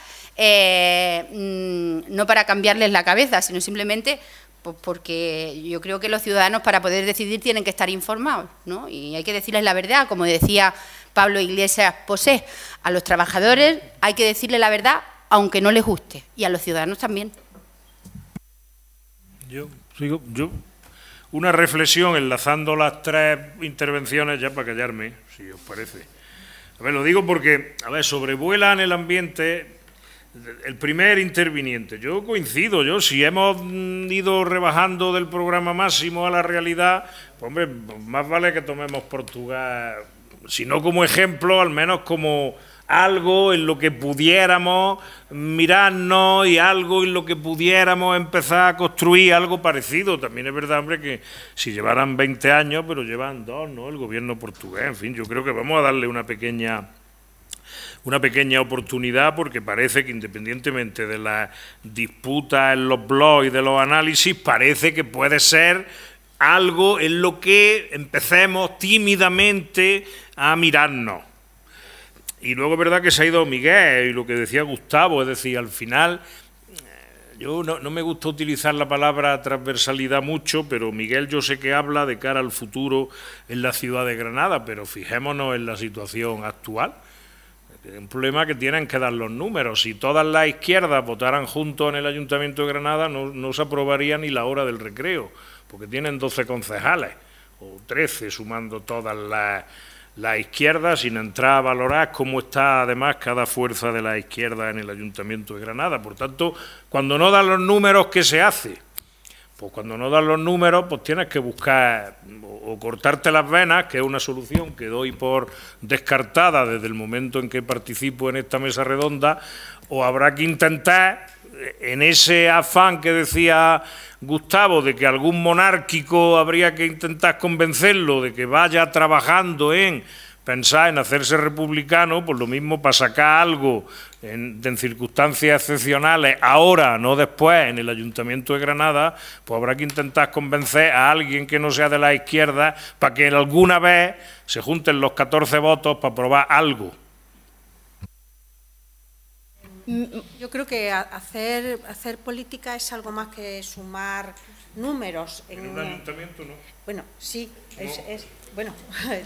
no para cambiarles la cabeza, sino simplemente pues porque yo creo que los ciudadanos para poder decidir tienen que estar informados, ¿no? Y hay que decirles la verdad, como decía Pablo Iglesias Posé, a los trabajadores hay que decirles la verdad aunque no les guste, y a los ciudadanos también. Una reflexión enlazando las tres intervenciones ya para callarme, si os parece. A ver, lo digo porque, a ver, sobrevuela en el ambiente el primer interviniente. Yo coincido, si hemos ido rebajando del programa máximo a la realidad, pues hombre, más vale que tomemos Portugal, si no como ejemplo, al menos como algo en lo que pudiéramos mirarnos y algo en lo que pudiéramos empezar a construir algo parecido. También es verdad, hombre, que si llevaran 20 años, pero llevan 2, ¿no?, el gobierno portugués. En fin, yo creo que vamos a darle una pequeña una pequeña oportunidad, porque parece que independientemente de las disputas en los blogs y de los análisis, parece que puede ser algo en lo que empecemos tímidamente a mirarnos. Y luego es verdad que se ha ido Miguel y lo que decía Gustavo, es decir, al final, yo no me gusta utilizar la palabra transversalidad mucho, pero Miguel yo sé que habla de cara al futuro en la ciudad de Granada, pero fijémonos en la situación actual. Es un problema que tienen que dar los números. Si todas las izquierdas votaran juntos en el Ayuntamiento de Granada, no se aprobaría ni la hora del recreo, porque tienen 12 concejales, o 13, sumando todas las izquierdas, sin entrar a valorar cómo está además cada fuerza de la izquierda en el Ayuntamiento de Granada. Por tanto, cuando no dan los números, ¿qué se hace? Pues cuando no dan los números, pues tienes que buscar o cortarte las venas, que es una solución que doy por descartada desde el momento en que participo en esta mesa redonda, o habrá que intentar, en ese afán que decía Gustavo, de que algún monárquico habría que intentar convencerlo de que vaya trabajando en pensar en hacerse republicano, pues lo mismo para sacar algo en circunstancias excepcionales, ahora, no después, en el Ayuntamiento de Granada, pues habrá que intentar convencer a alguien que no sea de la izquierda para que alguna vez se junten los 14 votos para aprobar algo. Yo creo que hacer política es algo más que sumar números. En un ayuntamiento no. Bueno, sí, bueno,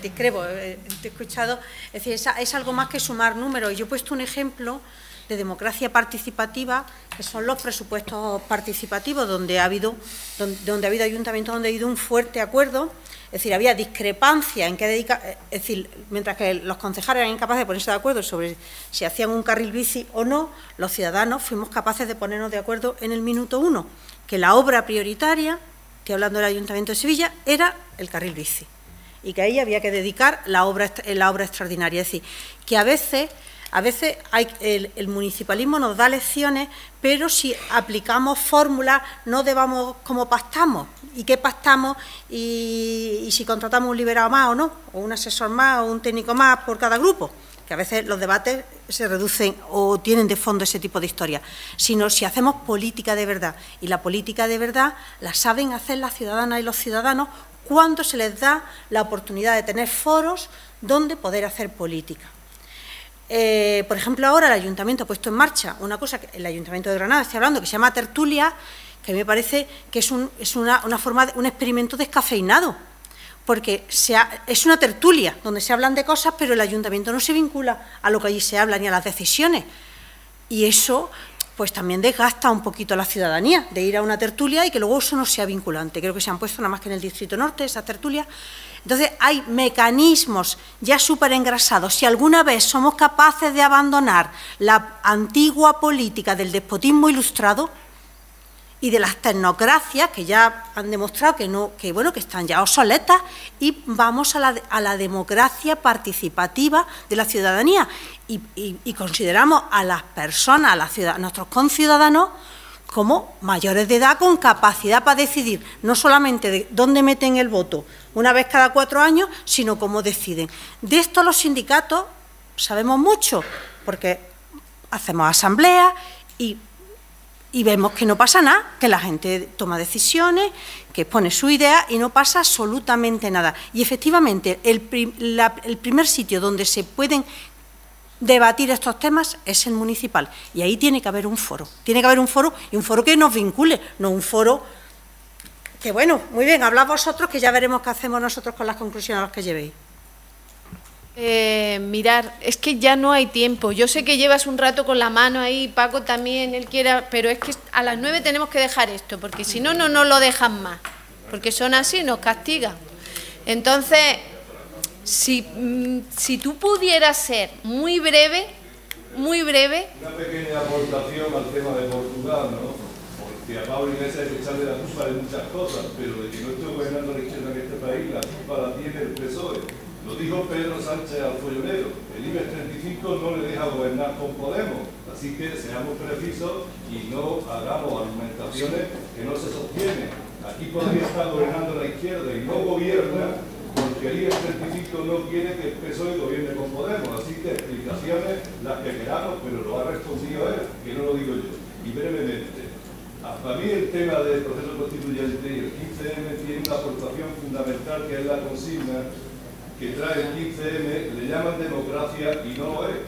discrepo, te he escuchado. Es decir, es algo más que sumar números. Yo he puesto un ejemplo de democracia participativa, que son los presupuestos participativos, donde ha habido ayuntamientos donde ha habido un fuerte acuerdo. Es decir, había discrepancia en qué dedicar, es decir, mientras que los concejales eran incapaces de ponerse de acuerdo sobre si hacían un carril bici o no, los ciudadanos fuimos capaces de ponernos de acuerdo en el minuto 1, que la obra prioritaria, estoy hablando del Ayuntamiento de Sevilla, era el carril bici, y que ahí había que dedicar la obra extraordinaria. Es decir, que a veces el municipalismo nos da lecciones, pero si aplicamos fórmulas no debamos cómo pactamos y qué pactamos y si contratamos un liberado más o no, o un asesor más o un técnico más por cada grupo, que a veces los debates se reducen o tienen de fondo ese tipo de historias, sino si hacemos política de verdad. Y la política de verdad la saben hacer las ciudadanas y los ciudadanos cuando se les da la oportunidad de tener foros donde poder hacer política. Por ejemplo, ahora el Ayuntamiento ha puesto en marcha una cosa, que el Ayuntamiento de Granada está hablando, que se llama tertulia, que me parece que es una forma, un experimento descafeinado, porque es una tertulia donde se hablan de cosas, pero el Ayuntamiento no se vincula a lo que allí se habla ni a las decisiones. Y eso pues también desgasta un poquito a la ciudadanía, de ir a una tertulia y que luego eso no sea vinculante. Creo que se han puesto nada más que en el Distrito Norte esas tertulias. Entonces, hay mecanismos ya súper engrasados. Si alguna vez somos capaces de abandonar la antigua política del despotismo ilustrado y de las tecnocracias, que ya han demostrado que están ya obsoletas, y vamos a la democracia participativa de la ciudadanía y consideramos a las personas, a nuestros conciudadanos, como mayores de edad con capacidad para decidir no solamente de dónde meten el voto una vez cada 4 años, sino cómo deciden. De esto los sindicatos sabemos mucho, porque hacemos asambleas y vemos que no pasa nada, que la gente toma decisiones, que expone su idea y no pasa absolutamente nada. Y efectivamente, el primer sitio donde se pueden debatir estos temas es el municipal, y ahí tiene que haber un foro. Tiene que haber un foro, y un foro que nos vincule, no un foro que, bueno, muy bien, hablad vosotros, que ya veremos qué hacemos nosotros con las conclusiones a las que llevéis. Mirar, es que ya no hay tiempo. Yo sé que llevas un rato con la mano ahí, Paco también, él quiera, pero es que a las 9 tenemos que dejar esto, porque si no, no nos lo dejan más, porque son así, nos castigan. Entonces, si tú pudieras ser muy breve. Una pequeña aportación al tema de Portugal, ¿no? Porque a Pablo Iglesias hay que echarle la culpa de muchas cosas, pero de que no esté gobernando la izquierda en este país, la culpa la tiene el PSOE. Lo dijo Pedro Sánchez al Follonero, el IBEX 35 no le deja gobernar con Podemos, así que seamos precisos y no hagamos argumentaciones que no se sostienen. Aquí podría estar gobernando la izquierda y no gobierna porque quería el 35 no quiere que el PSOE gobierne con Podemos, así que explicaciones las que queramos, pero lo ha respondido él, que no lo digo yo. Y brevemente, para mí el tema del proceso constituyente y el 15M tiene una aportación fundamental, que es la consigna que trae el 15M, le llaman democracia y no lo es.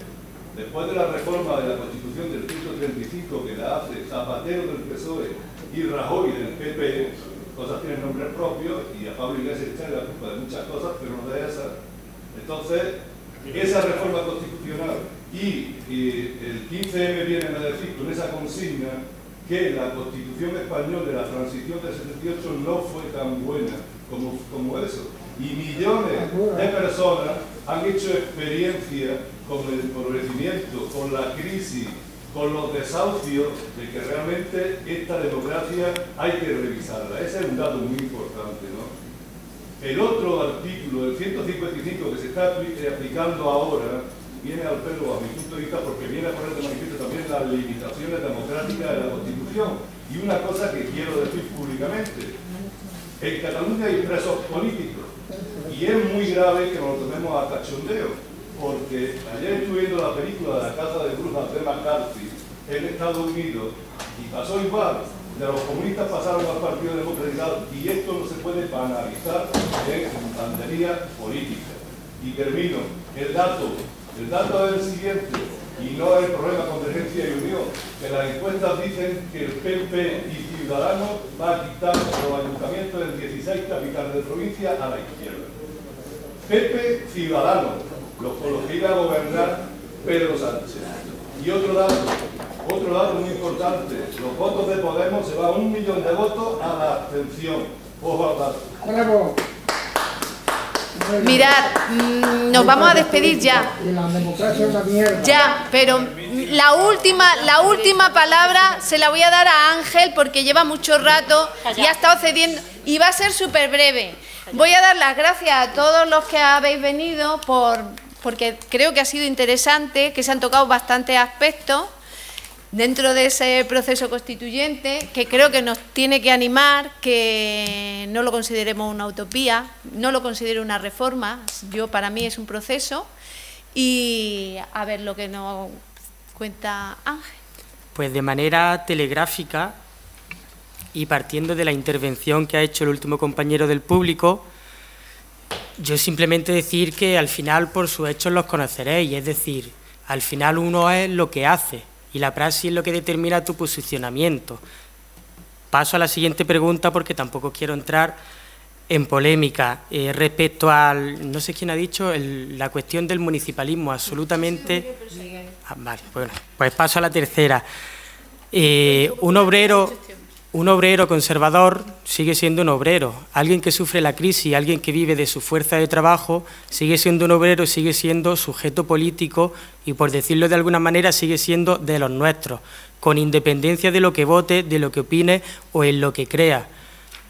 Después de la reforma de la Constitución del 135 que la hace Zapatero del PSOE y Rajoy del PP, cosas tienen nombres propios y a Pablo Iglesias echarle la culpa de muchas cosas, pero no de esas. Entonces, esa reforma constitucional y el 15M vienen a decir con esa consigna que la Constitución española de la transición del 78 no fue tan buena como eso. Y millones de personas han hecho experiencia con el empobrecimiento, con la crisis, con los desahucios, de que realmente esta democracia hay que revisarla. Ese es un dato muy importante, ¿no? El otro artículo, el 155, que se está aplicando ahora, viene al pelo a mi punto de vista porque viene a poner de manifiesto también las limitaciones democráticas de la Constitución. Y una cosa que quiero decir públicamente, en Cataluña hay presos políticos y es muy grave que nos lo tomemos a cachondeo, porque ayer estuve viendo la película de La Casa de Brujas de McCarthy en Estados Unidos y pasó igual. De los comunistas pasaron al Partido Democrático y esto no se puede banalizar en bandería política. Y termino. El dato es el siguiente, y no es el problema Convergencia y Unión, que las encuestas dicen que el PP y Ciudadanos va a quitar los ayuntamientos en 16 capitales de provincia a la izquierda. PP, Ciudadanos, con los que iba a gobernar Pedro Sánchez. Y otro dato muy importante, los votos de Podemos se van 1 millón de votos a la abstención. Ojo al dato. ¡Bravo! Mirad, nos vamos a despedir ya. Y la democracia es una mierda. Ya, pero la última palabra se la voy a dar a Ángel porque lleva mucho rato y ha estado cediendo y va a ser súper breve. Voy a dar las gracias a todos los que habéis venido porque creo que ha sido interesante, que se han tocado bastantes aspectos dentro de ese proceso constituyente, que creo que nos tiene que animar, que no lo consideremos una utopía, no lo considero una reforma, para mí es un proceso, y a ver lo que nos cuenta Ángel. Pues de manera telegráfica y partiendo de la intervención que ha hecho el último compañero del público, yo simplemente decir que al final por sus hechos los conoceréis, es decir, al final uno es lo que hace, y la praxis es lo que determina tu posicionamiento. Paso a la siguiente pregunta porque tampoco quiero entrar en polémica respecto al, no sé quién ha dicho, la cuestión del municipalismo, absolutamente... vale, bueno, pues paso a la tercera. Un obrero conservador sigue siendo un obrero. Alguien que sufre la crisis, alguien que vive de su fuerza de trabajo, sigue siendo un obrero, sigue siendo sujeto político y, por decirlo de alguna manera, sigue siendo de los nuestros, con independencia de lo que vote, de lo que opine o en lo que crea.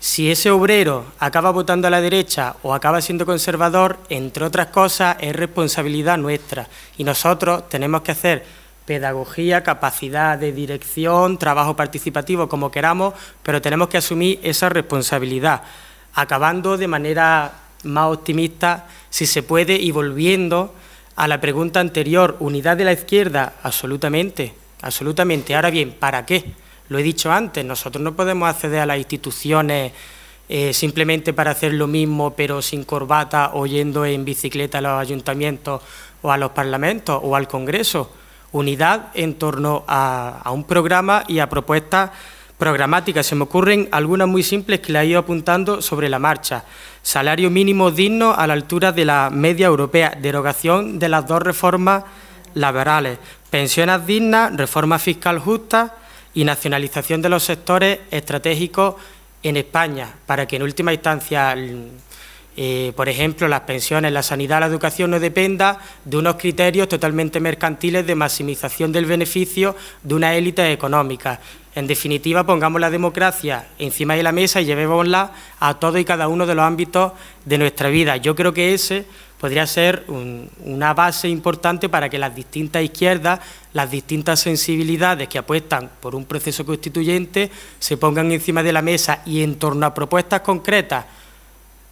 Si ese obrero acaba votando a la derecha o acaba siendo conservador, entre otras cosas, es responsabilidad nuestra y nosotros tenemos que hacer pedagogía, capacidad de dirección, trabajo participativo, como queramos, pero tenemos que asumir esa responsabilidad, acabando de manera más optimista, si se puede, y volviendo a la pregunta anterior, ¿unidad de la izquierda? Absolutamente, absolutamente. Ahora bien, ¿para qué? Lo he dicho antes, nosotros no podemos acceder a las instituciones simplemente para hacer lo mismo, pero sin corbata o yendo en bicicleta a los ayuntamientos o a los parlamentos o al Congreso. Unidad en torno a un programa y a propuestas programáticas. Se me ocurren algunas muy simples que las he ido apuntando sobre la marcha. Salario mínimo digno a la altura de la media europea, derogación de las 2 reformas laborales, pensiones dignas, reforma fiscal justa y nacionalización de los sectores estratégicos en España, para que en última instancia... por ejemplo, las pensiones, la sanidad, la educación no dependa de unos criterios totalmente mercantiles de maximización del beneficio de una élite económica. En definitiva, pongamos la democracia encima de la mesa y llevémosla a todo y cada uno de los ámbitos de nuestra vida. Yo creo que ese podría ser una base importante para que las distintas izquierdas, las distintas sensibilidades que apuestan por un proceso constituyente se pongan encima de la mesa y en torno a propuestas concretas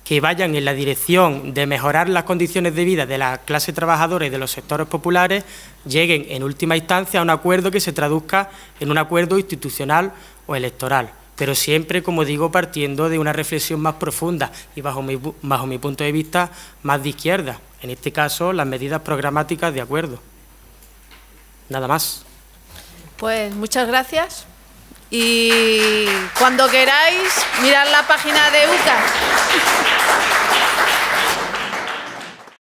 que vayan en la dirección de mejorar las condiciones de vida de la clase trabajadora y de los sectores populares, lleguen en última instancia a un acuerdo que se traduzca en un acuerdo institucional o electoral, pero siempre, como digo, partiendo de una reflexión más profunda y bajo mi punto de vista más de izquierda, en este caso las medidas programáticas de acuerdo. Nada más. Pues muchas gracias y cuando queráis mirad la página de UCAR.